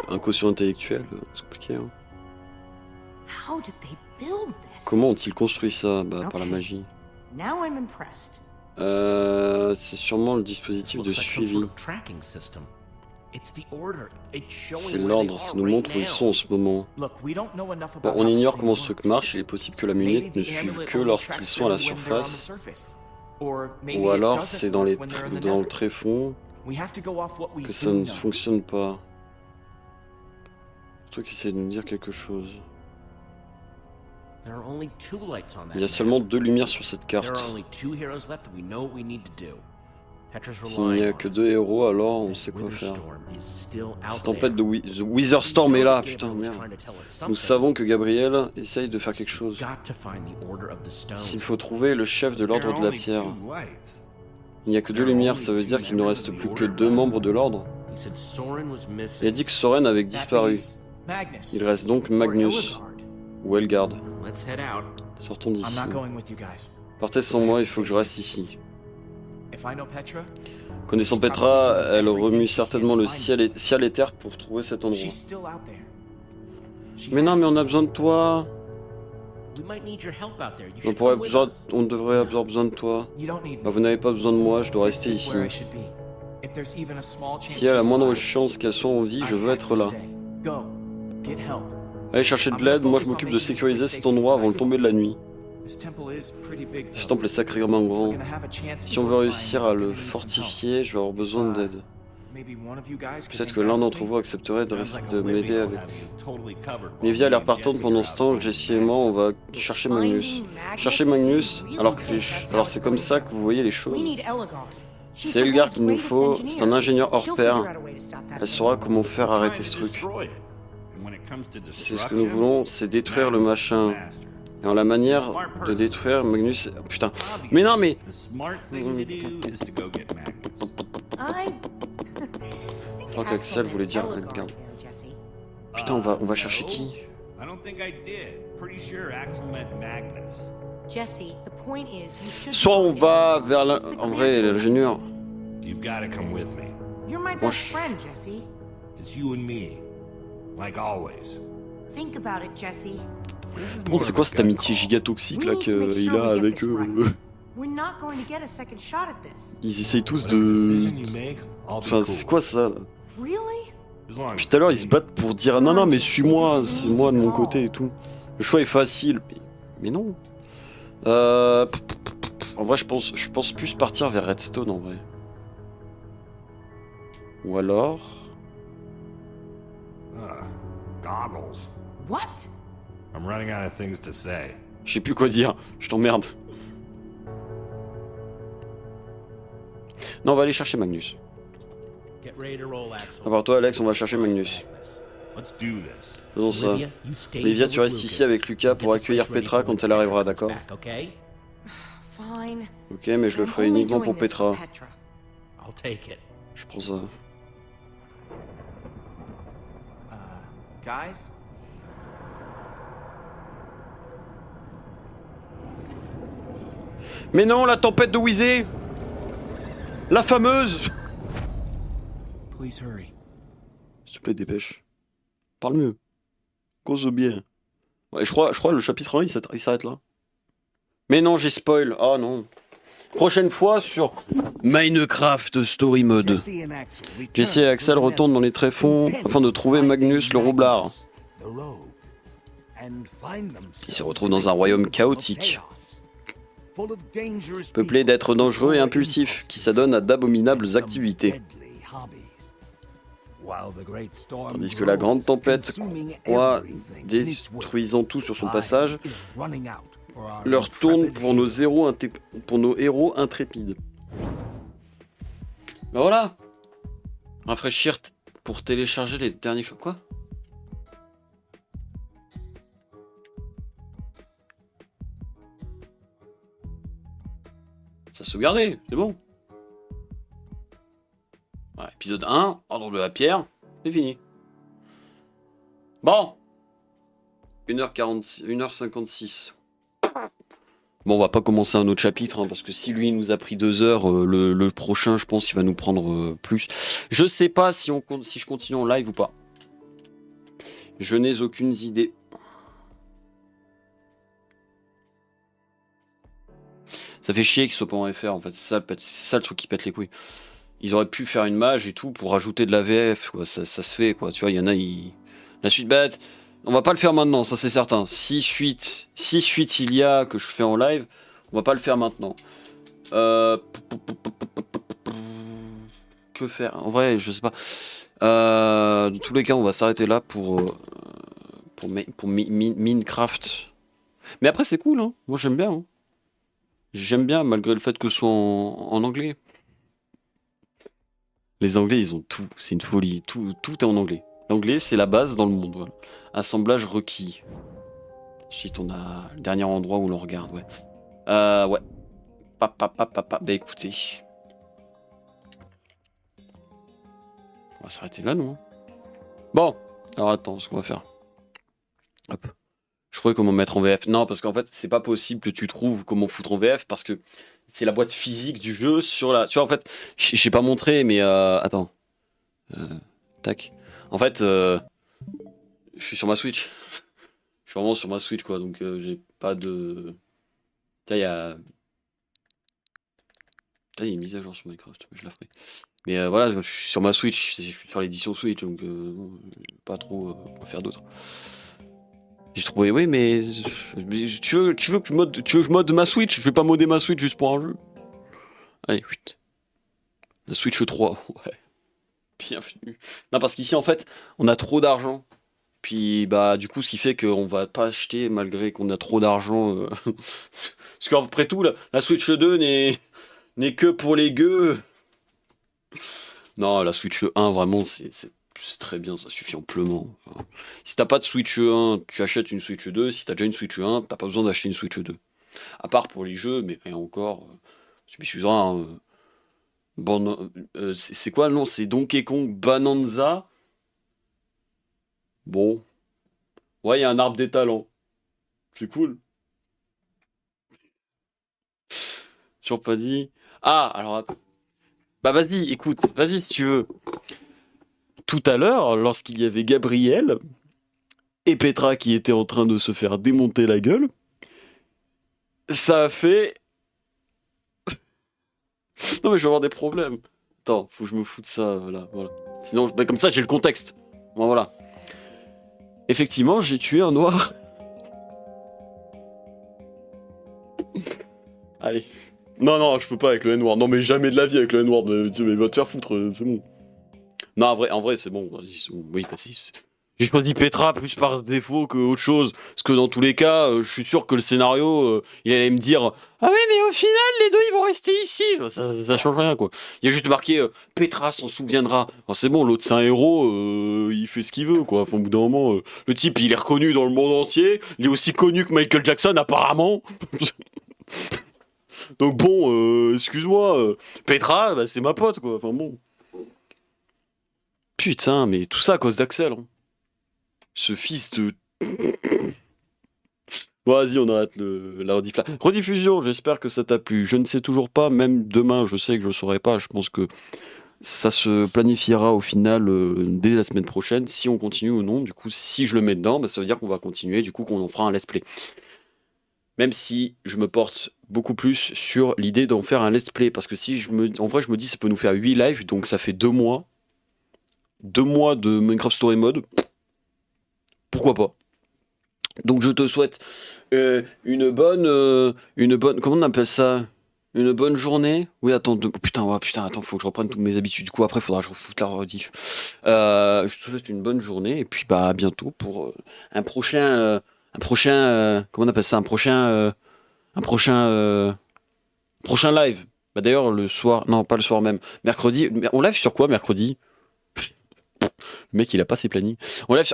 un quotient intellectuel, c'est compliqué. Hein. How did they build this? Comment ont-ils construit ça? Bah, par la magie. Now I'm impressed. C'est sûrement le dispositif de suivi. C'est l'ordre, ça nous montre où ils sont en ce moment. Bon, on ignore comment ce truc marche, il est possible que la lunette ne suive que lorsqu'ils sont à la surface. Ou alors c'est dans le tréfonds que ça ne fonctionne pas. Le truc essaie de nous dire quelque chose. Il y a seulement 2 lumières sur cette carte. S'il n'y a que 2 héros, alors on sait quoi faire. Cette tempête de The Wither Storm est là, putain, merde. Nous savons que Gabriel essaye de faire quelque chose. S'il faut trouver le chef de l'ordre de la pierre. Il n'y a que 2 lumières, ça veut dire qu'il ne reste plus que 2 membres de l'ordre. Il a dit que Soren avait disparu. Il reste donc Magnus. Ou Elgard. Sortons d'ici. Partez sans moi, il faut que je reste ici. Connaissant Petra, elle remue certainement le ciel et terre pour trouver cet endroit. Mais non, mais on a besoin de toi. On devrait avoir besoin de toi. Bah, vous n'avez pas besoin de moi, je dois rester ici. S'il y a la moindre chance qu'elle soit en vie, je veux être là. Allez chercher de l'aide, moi je m'occupe de sécuriser cet endroit avant le tomber de la nuit. Ce temple est sacrément grand. Si on veut réussir à le fortifier, je vais avoir besoin d'aide. Peut-être que l'un d'entre vous accepterait de m'aider avec. Livia a l'air partante pendant ce temps, Jessie et moi on va chercher Magnus. Chercher Magnus, alors c'est comme ça que vous voyez les choses. C'est Elgard qu'il nous faut, c'est un ingénieur hors pair. Elle saura comment faire arrêter ce truc. C'est ce que nous voulons, c'est détruire le machin. Et en la manière de détruire Magnus... Putain. Mais non, mais... Je crois qu'Axel voulait dire Elgard. Putain, on va chercher qui? Soit on va vers la... En vrai, l'ingénieur. Moi, Think about it, Jesse. Par contre, c'est quoi cette amitié giga toxique là qu'il a avec eux? Ils essayent tous de... Enfin, c'est quoi ça là? Puis tout à l'heure, ils se battent pour dire non, non, mais suis-moi, c'est moi de mon côté et tout. Le choix est facile. Mais non. En vrai, je pense plus partir vers Redstone en vrai. Ou alors... goggles. What? I'm running out of things to say. Je sais plus quoi dire, je t'emmerde. Non, on va aller chercher Magnus. Get ready to roll, Axel. À part toi, Alex, on va chercher Magnus. Let's do this. Faisons ça. Olivia, you stay Olivia, here tu with restes ici Lucas. avec Lucas pour Get the accueillir place ready Petra for when quand elle arrivera, Petra d'accord? comes back, okay? Fine. Ok, mais je le I'm ferai only uniquement doing pour this for Petra. Petra. I'll take it. Je prends ça. Guys? Mais non, la tempête de Wheezy! La fameuse! Please hurry. S'il te plaît, dépêche. Parle mieux. Cause bien. Ouais, je crois le chapitre 1, il s'arrête là. Mais non, j'ai spoil. Oh non. Prochaine fois sur Minecraft Story Mode. Jesse et Axel retournent dans les tréfonds afin de trouver Magnus le roublard. Ils se retrouvent dans un royaume chaotique, peuplé d'êtres dangereux et impulsifs, qui s'adonnent à d'abominables activités. Tandis que la grande tempête croît, détruisant tout sur son passage, leur tourne pour nos héros intrépides. Ben voilà. Rafraîchir pour télécharger les derniers chocs. Quoi? Ça a sauvegardé, c'est bon. Ouais, épisode 1, ordre de la pierre, c'est fini. Bon. 1h46, 1h56. Bon, on va pas commencer un autre chapitre, hein, parce que si lui nous a pris 2 heures, le prochain, je pense, il va nous prendre plus. Je sais pas si je continue en live ou pas. Je n'ai aucune idée. Ça fait chier qu'ils soient pas en FR, en fait. C'est ça le truc qui pète les couilles. Ils auraient pu faire une mage et tout pour rajouter de la VF, quoi. Ça se fait, quoi. Tu vois, il y en a, la suite bête. On va pas le faire maintenant, ça c'est certain. Si suite il y a que je fais en live, on va pas le faire maintenant. Que faire? En vrai, je sais pas. Dans tous les cas, on va s'arrêter là pour Minecraft. Mais après, c'est cool, hein. Moi, j'aime bien. Hein. J'aime bien, malgré le fait que ce soit en anglais. Les Anglais, ils ont tout. C'est une folie. Tout est en anglais. L'anglais, c'est la base dans le monde. Voilà. Assemblage requis. Ensuite, on a le dernier endroit où l'on regarde, ouais. Ouais. Bah écoutez. On va s'arrêter là, non? Bon. Alors attends, ce qu'on va faire. Hop. Je croyais comment mettre en VF. Non, parce qu'en fait, c'est pas possible que tu trouves comment foutre en VF, parce que c'est la boîte physique du jeu sur la... Tu vois, en fait, j'ai pas montré, mais... Attends. Tac. En fait... Je suis sur ma Switch. Je suis vraiment sur ma Switch, quoi. Donc, j'ai pas de... Là, il y a... Là, il y a une mise à jour sur Minecraft. Je la ferai. Mais voilà, je suis sur ma Switch. Je suis sur l'édition Switch. Donc, pas trop faire d'autre. J'ai trouvé... Oui, mais... Tu veux que je mode ma Switch? Je vais pas modder ma Switch juste pour un jeu. Allez, 8. La Switch 3. Ouais. Bienvenue. Non, parce qu'ici, en fait, on a trop d'argent. Puis bah du coup ce qui fait qu'on va pas acheter malgré qu'on a trop d'argent. Parce qu'après tout la Switch 2 n'est que pour les gueux. Non, la Switch 1 vraiment c'est très bien, ça suffit amplement. Si t'as pas de Switch 1, tu achètes une Switch 2. Si t'as déjà une Switch 1, t'as pas besoin d'acheter une Switch 2. À part pour les jeux, mais et encore, tu m'excuseras. Hein, bon, c'est quoi le nom? C'est Donkey Kong Bonanza. Bon. Ouais, il y a un arbre des talents. C'est cool. Toujours pas dit. Ah, alors attends. Bah vas-y, écoute. Vas-y si tu veux. Tout à l'heure, lorsqu'il y avait Gabriel et Petra qui étaient en train de se faire démonter la gueule, ça a fait... Non mais je vais avoir des problèmes. Attends, faut que je me foute ça, voilà. Sinon, bah, comme ça j'ai le contexte. Bon, voilà. Effectivement, j'ai tué un noir. Allez. Non, je peux pas avec le noir. Non, mais jamais de la vie avec le noir. Mais va te faire foutre, c'est bon. Non, en vrai, c'est bon. Vas-y, c'est bon. Oui, vas-y. J'ai choisi Petra plus par défaut que autre chose. Parce que dans tous les cas, je suis sûr que le scénario, il allait me dire ah ouais, mais au final, les deux, ils vont rester ici. Ça change rien, quoi. Il y a juste marqué Petra s'en souviendra. Alors, c'est bon, l'autre, c'est un héros, il fait ce qu'il veut, quoi. Enfin, au bout d'un moment, le type, il est reconnu dans le monde entier. Il est aussi connu que Michael Jackson, apparemment. Donc, bon, excuse-moi, Petra, bah, c'est ma pote, quoi. Enfin, bon. Putain, mais tout ça à cause d'Axel, hein. Ce fils de... Bon, vas-y, on arrête la rediff là. Rediffusion, j'espère que ça t'a plu. Je ne sais toujours pas, même demain, je sais que je ne saurai pas. Je pense que ça se planifiera au final dès la semaine prochaine, si on continue ou non. Du coup, si je le mets dedans, bah, ça veut dire qu'on va continuer, du coup qu'on en fera un let's play. Même si je me porte beaucoup plus sur l'idée d'en faire un let's play, parce que si en vrai, je me dis, ça peut nous faire 8 lives, donc ça fait 2 mois. 2 mois de Minecraft Story Mode. Pourquoi pas? Donc je te souhaite une bonne, comment on appelle ça? Une bonne journée. Oui, attends, putain, attends, faut que je reprenne toutes mes habitudes. Du coup, après, faudra que je refoute la rediff. Je te souhaite une bonne journée et puis bah à bientôt pour un prochain, comment on appelle ça? Un prochain live. Bah d'ailleurs le soir, non pas le soir même, mercredi. On live sur quoi mercredi? Le mec, il a pas ses plannings.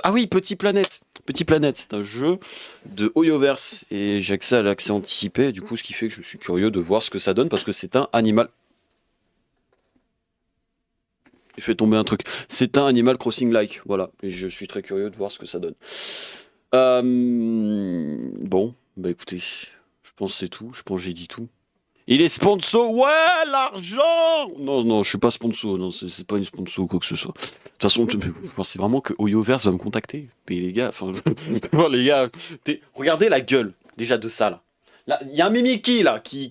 Ah oui, Petit Planète. Petit Planète, c'est un jeu de Hoyoverse et j'ai accès à l'accès anticipé. Du coup, ce qui fait que je suis curieux de voir ce que ça donne parce que c'est un animal. Il fait tomber un truc. C'est un Animal Crossing-like, voilà. Et je suis très curieux de voir ce que ça donne. Bon, bah écoutez, je pense que c'est tout. Je pense que j'ai dit tout. Il est sponsor, ouais, l'argent. Non, je suis pas sponsor, non, c'est pas une sponsor ou quoi que ce soit. De toute façon, je pensais vraiment que Hoyoverse va me contacter. Mais les gars, enfin, les gars, regardez la gueule déjà de ça là. Il y a un Mimiki là qui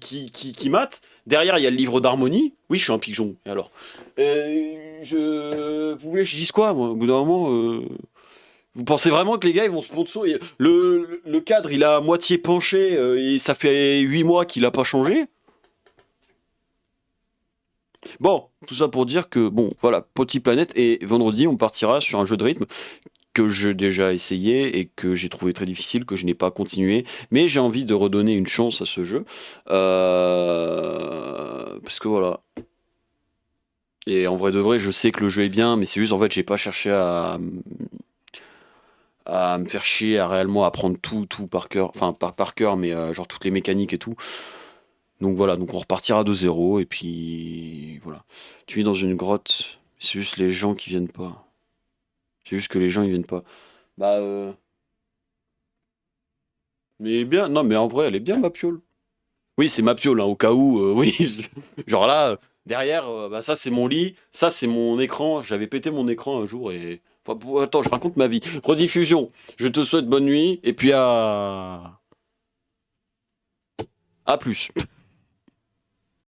mate. Derrière, il y a le livre d'harmonie. Oui, je suis un pigeon. Et alors, vous voulez que je dise quoi, moi, au bout d'un moment. Vous pensez vraiment que les gars ils vont sponsor le cadre il a à moitié penché et ça fait 8 mois qu'il a pas changé. Bon, tout ça pour dire que, bon, voilà, Petit Planète, et vendredi, on partira sur un jeu de rythme que j'ai déjà essayé et que j'ai trouvé très difficile, que je n'ai pas continué, mais j'ai envie de redonner une chance à ce jeu, parce que voilà. Et en vrai de vrai, je sais que le jeu est bien, mais c'est juste, en fait, j'ai pas cherché à me faire chier, à réellement apprendre tout par cœur, enfin, pas par cœur, mais genre toutes les mécaniques et tout. Donc voilà, donc on repartira de zéro et puis voilà. Tu es dans une grotte, c'est juste les gens qui viennent pas. C'est juste que les gens ils viennent pas. Bah mais bien, non mais en vrai elle est bien ma piole. Oui c'est ma piole hein, au cas où, oui. Genre là, derrière, bah ça c'est mon lit, ça c'est mon écran. J'avais pété mon écran un jour et... Enfin, attends, je raconte ma vie. Rediffusion, je te souhaite bonne nuit et puis à plus.